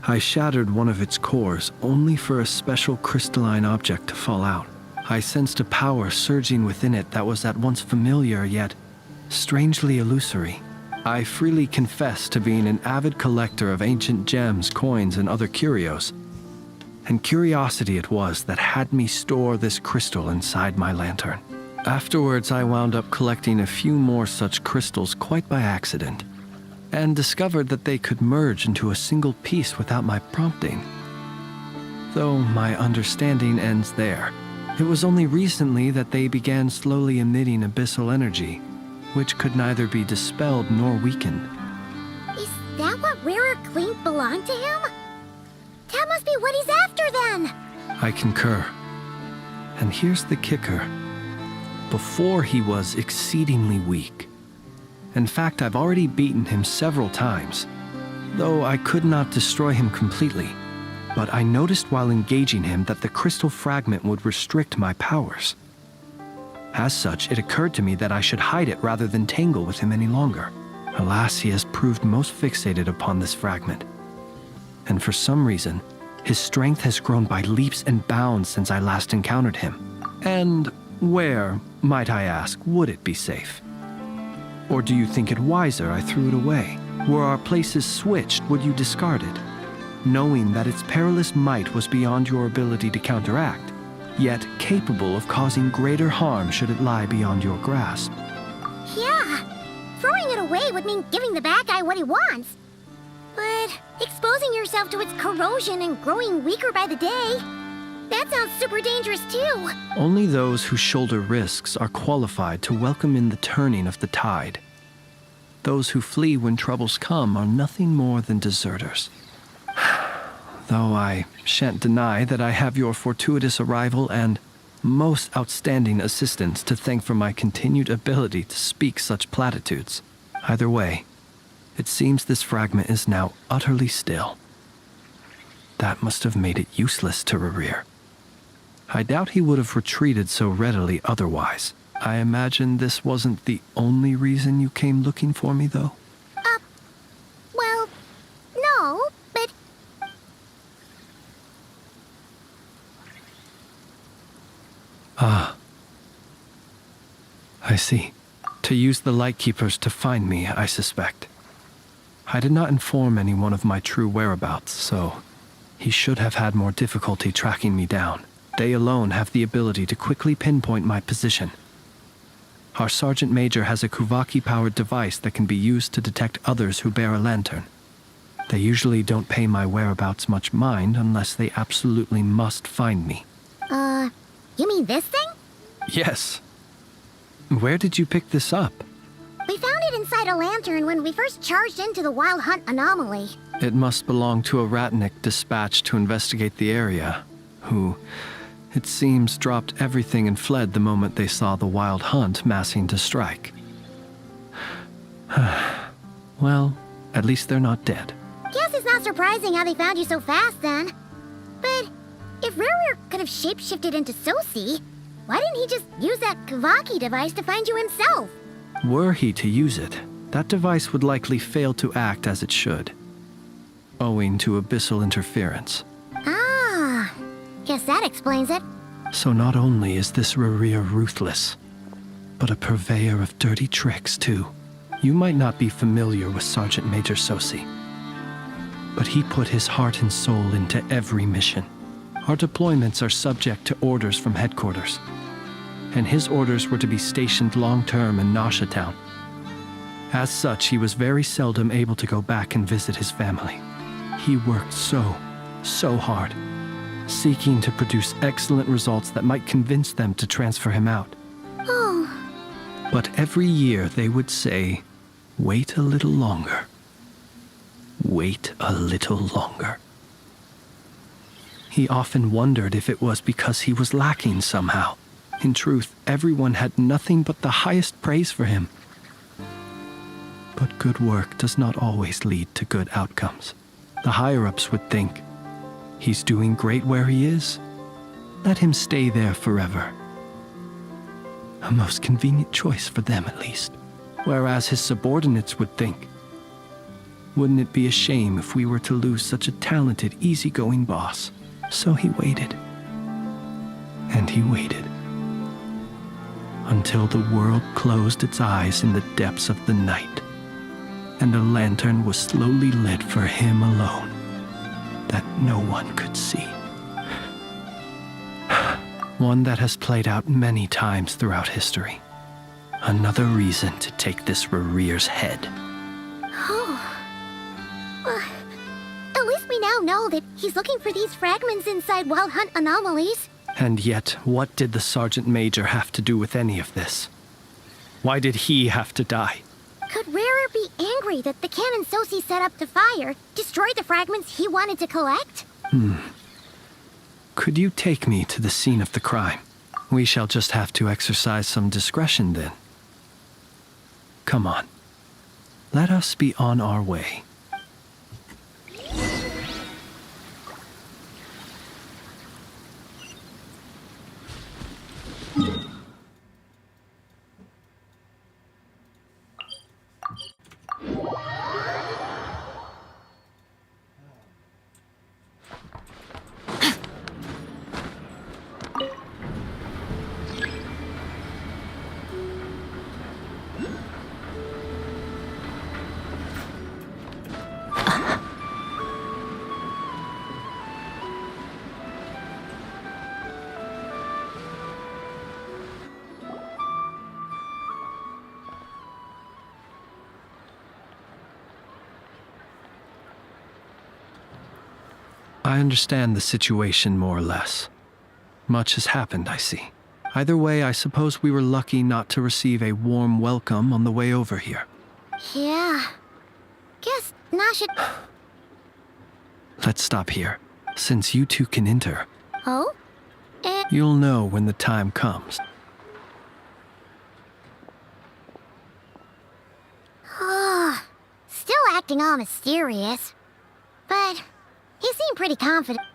[SPEAKER 6] I shattered one of its cores only for a special crystalline object to fall out. I sensed a power surging within it that was at once familiar yet strangely illusory. I freely confess to being an avid collector of ancient gems, coins, and other curios. And curiosity it was that had me store this crystal inside my lantern. Afterwards, I wound up collecting a few more such crystals quite by accident, and discovered that they could merge into a single piece without my prompting. Though my understanding ends there. It was only recently that they began slowly emitting abyssal energy, which could neither be dispelled nor weakened.
[SPEAKER 3] Is that what Rarer claimed belonged to him? That must be what he's after then!
[SPEAKER 6] I concur. And here's the kicker. Before he was exceedingly weak. In fact, I've already beaten him several times, though I could not destroy him completely. But I noticed while engaging him that the crystal fragment would restrict my powers. As such, it occurred to me that I should hide it rather than tangle with him any longer. Alas, he has proved most fixated upon this fragment. And for some reason, his strength has grown by leaps and bounds since I last encountered him. And where, might I ask, would it be safe? Or do you think it wiser I threw it away? Were our places switched, would you discard it? Knowing that its perilous might was beyond your ability to counteract, yet capable of causing greater harm should it lie beyond your grasp.
[SPEAKER 3] Yeah, throwing it away would mean giving the bad guy what he wants. But exposing yourself to its corrosion and growing weaker by the day, that sounds super dangerous too.
[SPEAKER 6] Only those who shoulder risks are qualified to welcome in the turning of the tide. Those who flee when troubles come are nothing more than deserters. Though I shan't deny that I have your fortuitous arrival and most outstanding assistance to thank for my continued ability to speak such platitudes. Either way, it seems this fragment is now utterly still. That must have made it useless to Rarir. I doubt he would have retreated so readily otherwise. I imagine this wasn't the only reason you came looking for me, though?
[SPEAKER 3] Well, no, but...
[SPEAKER 6] Ah. I see. To use the Lightkeepers to find me, I suspect. I did not inform anyone of my true whereabouts, so he should have had more difficulty tracking me down. They alone have the ability to quickly pinpoint my position. Our Sergeant Major has a Kuvaki-powered device that can be used to detect others who bear a lantern. They usually don't pay my whereabouts much mind unless they absolutely must find me.
[SPEAKER 3] You mean this thing?
[SPEAKER 6] Yes. Where did you pick this up?
[SPEAKER 3] We found it inside a lantern when we first charged into the Wild Hunt anomaly.
[SPEAKER 6] It must belong to a Ratnik dispatched to investigate the area, who, it seems, dropped everything and fled the moment they saw the Wild Hunt massing to strike. Well, at least they're not dead.
[SPEAKER 3] Guess it's not surprising how they found you so fast then. But if Rerir could have shapeshifted into Sosi, why didn't he just use that Kavaki device to find you himself?
[SPEAKER 6] Were he to use it, that device would likely fail to act as it should, owing to abyssal interference.
[SPEAKER 3] Ah, guess that explains it.
[SPEAKER 6] So not only is this Rerir ruthless, but a purveyor of dirty tricks too. You might not be familiar with Sergeant Major Sosi, but he put his heart and soul into every mission. Our deployments are subject to orders from headquarters, and his orders were to be stationed long-term in Nasha Town. As such, he was very seldom able to go back and visit his family. He worked so hard, seeking to produce excellent results that might convince them to transfer him out.
[SPEAKER 3] Oh.
[SPEAKER 6] But every year they would say, "Wait a little longer. Wait a little longer." He often wondered if it was because he was lacking somehow. In truth, everyone had nothing but the highest praise for him. But good work does not always lead to good outcomes. The higher-ups would think, he's doing great where he is. Let him stay there forever. A most convenient choice for them, at least. Whereas his subordinates would think, wouldn't it be a shame if we were to lose such a talented, easygoing boss? So he waited. And he waited. Until the world closed its eyes in the depths of the night, and a lantern was slowly lit for him alone, that no one could see. One that has played out many times throughout history. Another reason to take this Rerir's head.
[SPEAKER 3] Oh. At least we now know that he's looking for these fragments inside Wild Hunt anomalies.
[SPEAKER 6] And yet, what did the Sergeant Major have to do with any of this? Why did he have to die?
[SPEAKER 3] Could Rerir be angry that the cannon Sosi set up to fire destroyed the fragments he wanted to collect?
[SPEAKER 6] Could you take me to the scene of the crime? We shall just have to exercise some discretion then. Come on. Let us be on our way. I understand the situation more or less. Much has happened, I see. Either way, I suppose we were lucky not to receive a warm welcome on the way over here.
[SPEAKER 3] Yeah. Guess Nasha...
[SPEAKER 6] Let's stop here. Since you two can enter,
[SPEAKER 3] Oh?
[SPEAKER 6] you'll know when the time comes.
[SPEAKER 3] Still acting all mysterious. But he seemed pretty confident.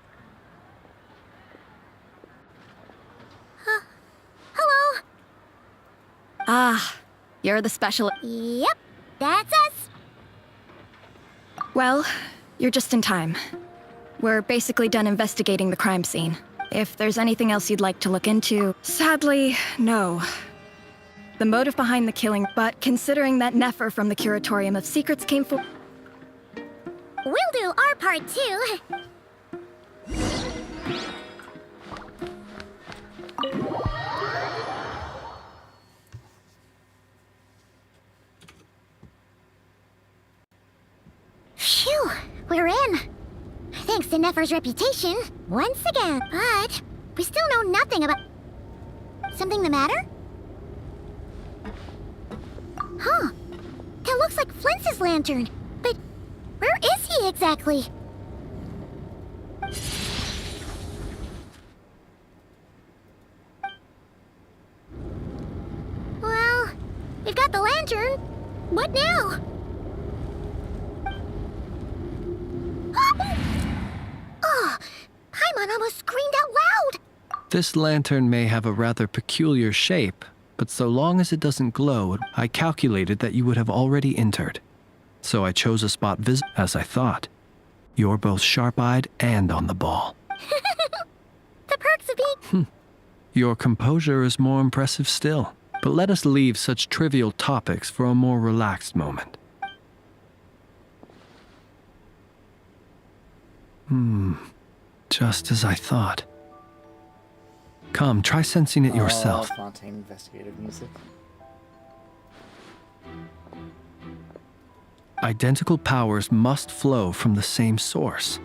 [SPEAKER 3] Hello?
[SPEAKER 5] Ah, you're the special...
[SPEAKER 3] Yep, that's us.
[SPEAKER 5] Well, you're just in time. We're basically done investigating the crime scene. If there's anything else you'd like to look into, sadly, no. The motive behind the killing, but considering that Nefer from the Curatorium of Secrets came for...
[SPEAKER 3] We'll do our part too. Phew, Yennefer's reputation once again, but we still know nothing about... Something the matter? Huh. That looks like Flint's lantern, but where is he exactly? Well, we've got the lantern. What now? Oh, Paimon almost screamed out loud.
[SPEAKER 6] This lantern may have a rather peculiar shape, but so long as it doesn't glow, I calculated that you would have already entered. So I chose a spot as I thought. You're both sharp-eyed and on the ball.
[SPEAKER 3] The perks of being...
[SPEAKER 6] Your composure is more impressive still. But let us leave such trivial topics for a more relaxed moment. Just as I thought. Come, try sensing it yourself.
[SPEAKER 1] Fontaine investigative music.
[SPEAKER 6] Identical powers must flow from the same source.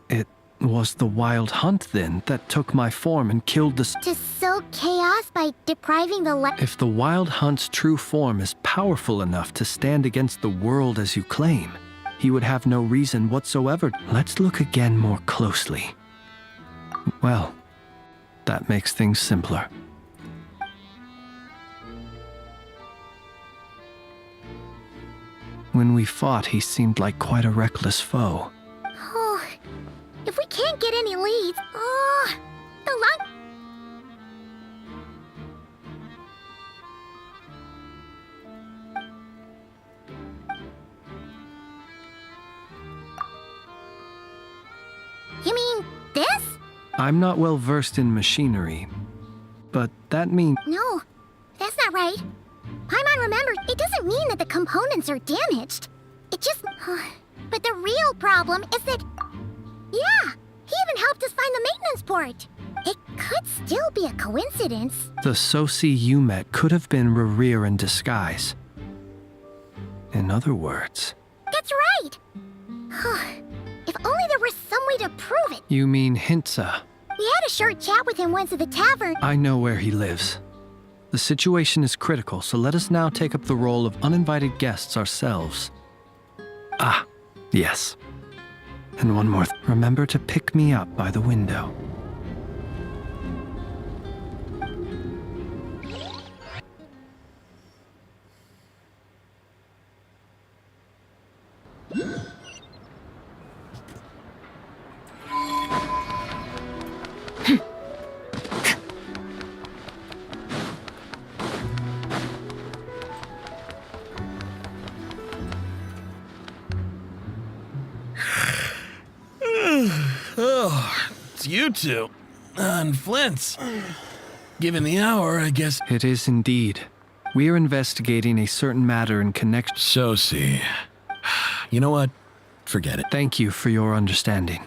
[SPEAKER 6] It was the wild hunt, then, that took my form and killed the...
[SPEAKER 3] To sow chaos by depriving the light...
[SPEAKER 6] If the wild hunt's true form is powerful enough to stand against the world as you claim, he would have no reason whatsoever. Let's look again more closely. Well, that makes things simpler. When we fought, he seemed like quite a reckless foe.
[SPEAKER 3] Oh, if we can't get any leads... Oh, the luck... You mean this?
[SPEAKER 6] I'm not well versed in machinery, but that means...
[SPEAKER 3] No, that's not right. Paimon remembered, it doesn't mean that the components are damaged. It just... But the real problem is that... Yeah, he even helped us find the maintenance port. It could still be a coincidence.
[SPEAKER 6] The Sosi you met could have been Rerir in disguise. In other words...
[SPEAKER 3] That's right! If only there were some way to prove it.
[SPEAKER 6] You mean Hintsa?
[SPEAKER 3] We had a short chat with him once at the tavern.
[SPEAKER 6] I know where he lives. The situation is critical, so let us now take up the role of uninvited guests ourselves. Ah, yes. And one more remember to pick me up by the window.
[SPEAKER 8] Oh, it's you two. And Flint's. Given the hour, I guess...
[SPEAKER 6] It is indeed. We are investigating a certain matter in connection...
[SPEAKER 8] Sosi. You know what? Forget it.
[SPEAKER 6] Thank you for your understanding.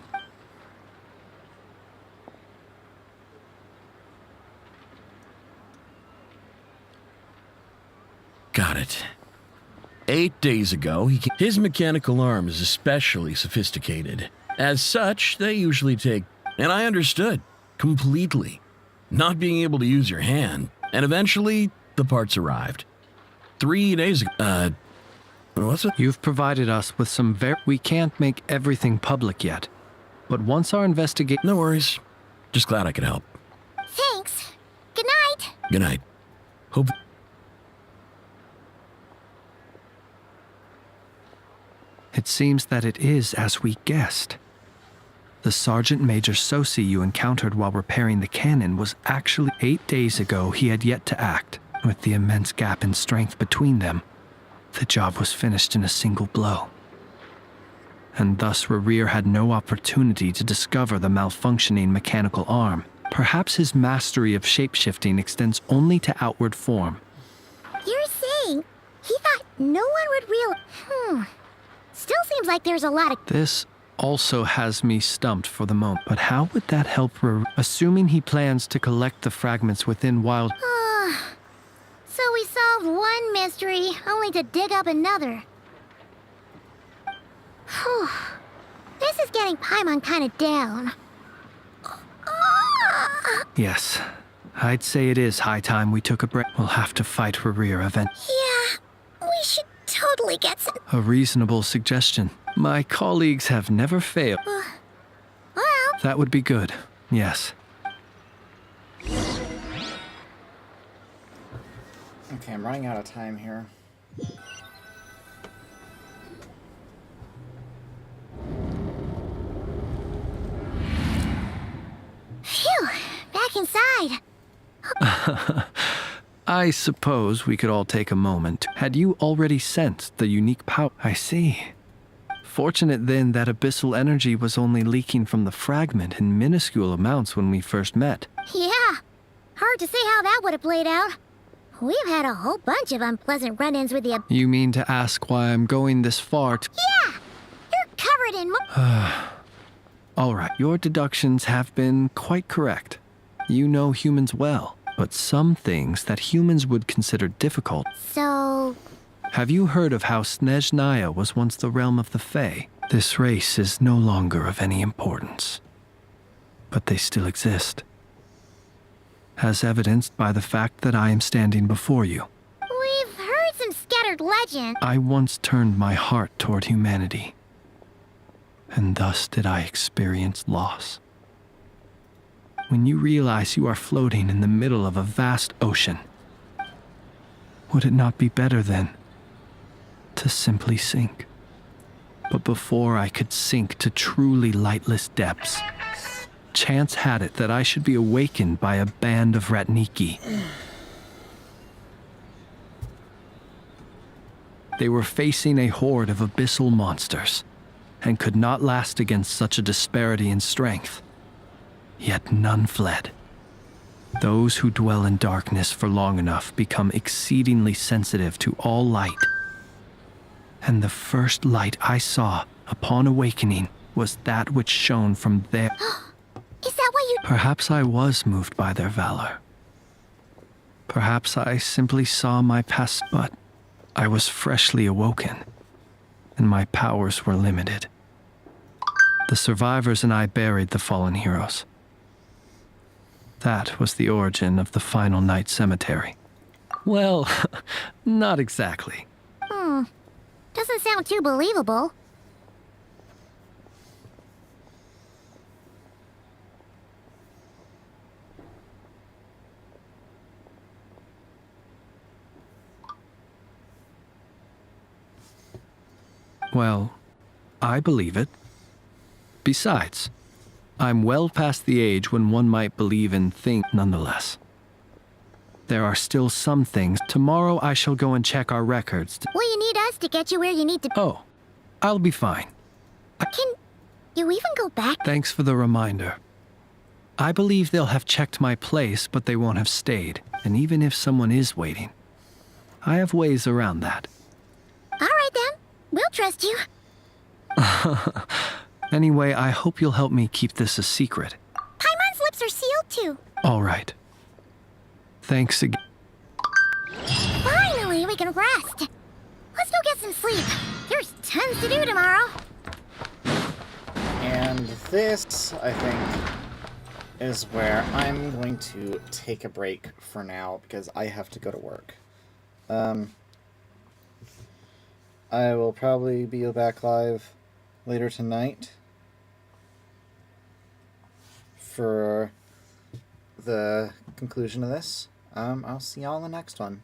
[SPEAKER 8] Got it. 8 days ago, his mechanical arm is especially sophisticated. As such, they usually take... And I understood. Completely. Not being able to use your hand. And eventually, the parts arrived. 3 days ago... what's it?
[SPEAKER 6] You've provided us with some We can't make everything public yet. But once our investigation...
[SPEAKER 8] No worries. Just glad I could help.
[SPEAKER 3] Thanks. Good night.
[SPEAKER 8] Good night. Hope...
[SPEAKER 6] It seems that it is as we guessed. The Sergeant Major Sosi you encountered while repairing the cannon was actually 8 days ago. He had yet to act. With the immense gap in strength between them, the job was finished in a single blow. And thus Rerir had no opportunity to discover the malfunctioning mechanical arm. Perhaps his mastery of shapeshifting extends only to outward form.
[SPEAKER 3] You're saying he thought no one would Still seems like there's a lot of...
[SPEAKER 6] This also has me stumped for the moment. But how would that help assuming he plans to collect the fragments within Wild...
[SPEAKER 3] So we solved one mystery, only to dig up another. This is getting Paimon kind of down.
[SPEAKER 6] Yes, I'd say it is high time we took a break. We'll have to fight Rerir event.
[SPEAKER 3] Yeah, we should totally get some...
[SPEAKER 6] A reasonable suggestion. My colleagues have never failed.
[SPEAKER 3] Well...
[SPEAKER 6] That would be good, yes.
[SPEAKER 1] Okay, I'm running out of time here.
[SPEAKER 3] Phew, back inside.
[SPEAKER 6] I suppose we could all take a moment. Had you already sensed the unique power? I see. Fortunate then that abyssal energy was only leaking from the fragment in minuscule amounts when we first met.
[SPEAKER 3] Yeah, hard to say how that would have played out. We've had a whole bunch of unpleasant run-ins with the...
[SPEAKER 6] You mean to ask why I'm going this far to...
[SPEAKER 3] Yeah! You're covered in...
[SPEAKER 6] All right, your deductions have been quite correct. You know humans well, but some things that humans would consider difficult...
[SPEAKER 3] So...
[SPEAKER 6] Have you heard of how Snezhnaya was once the realm of the Fae? This race is no longer of any importance. But they still exist. As evidenced by the fact that I am standing before you.
[SPEAKER 3] We've heard some scattered legends.
[SPEAKER 6] I once turned my heart toward humanity. And thus did I experience loss. When you realize you are floating in the middle of a vast ocean, would it not be better then to simply sink? But before I could sink to truly lightless depths, chance had it that I should be awakened by a band of Ratniki. They were facing a horde of abyssal monsters, and could not last against such a disparity in strength. Yet none fled. Those who dwell in darkness for long enough become exceedingly sensitive to all light. And the first light I saw upon awakening was that which shone from there.
[SPEAKER 3] Is that why you...
[SPEAKER 6] Perhaps I was moved by their valor. Perhaps I simply saw my past, but I was freshly awoken, and my powers were limited. The survivors and I buried the fallen heroes. That was the origin of the Final Night Cemetery. Well, not exactly.
[SPEAKER 3] Doesn't sound too believable.
[SPEAKER 6] Well, I believe it. Besides, I'm well past the age when one might believe in things nonetheless. There are still some things. Tomorrow I shall go and check our records.
[SPEAKER 3] Will you need us to get you where you need to...
[SPEAKER 6] Oh, I'll be fine.
[SPEAKER 3] Can you even go back?
[SPEAKER 6] Thanks for the reminder. I believe they'll have checked my place, but they won't have stayed. And even if someone is waiting, I have ways around that.
[SPEAKER 3] All right then. We'll trust you.
[SPEAKER 6] Anyway, I hope you'll help me keep this a secret.
[SPEAKER 3] Paimon's lips are sealed too.
[SPEAKER 6] All right. Thanks again.
[SPEAKER 3] Finally, we can rest. Let's go get some sleep. There's tons to do tomorrow.
[SPEAKER 1] And this, I think, is where I'm going to take a break for now because I have to go to work. I will probably be back live later tonight for the conclusion of this. I'll see y'all in the next one.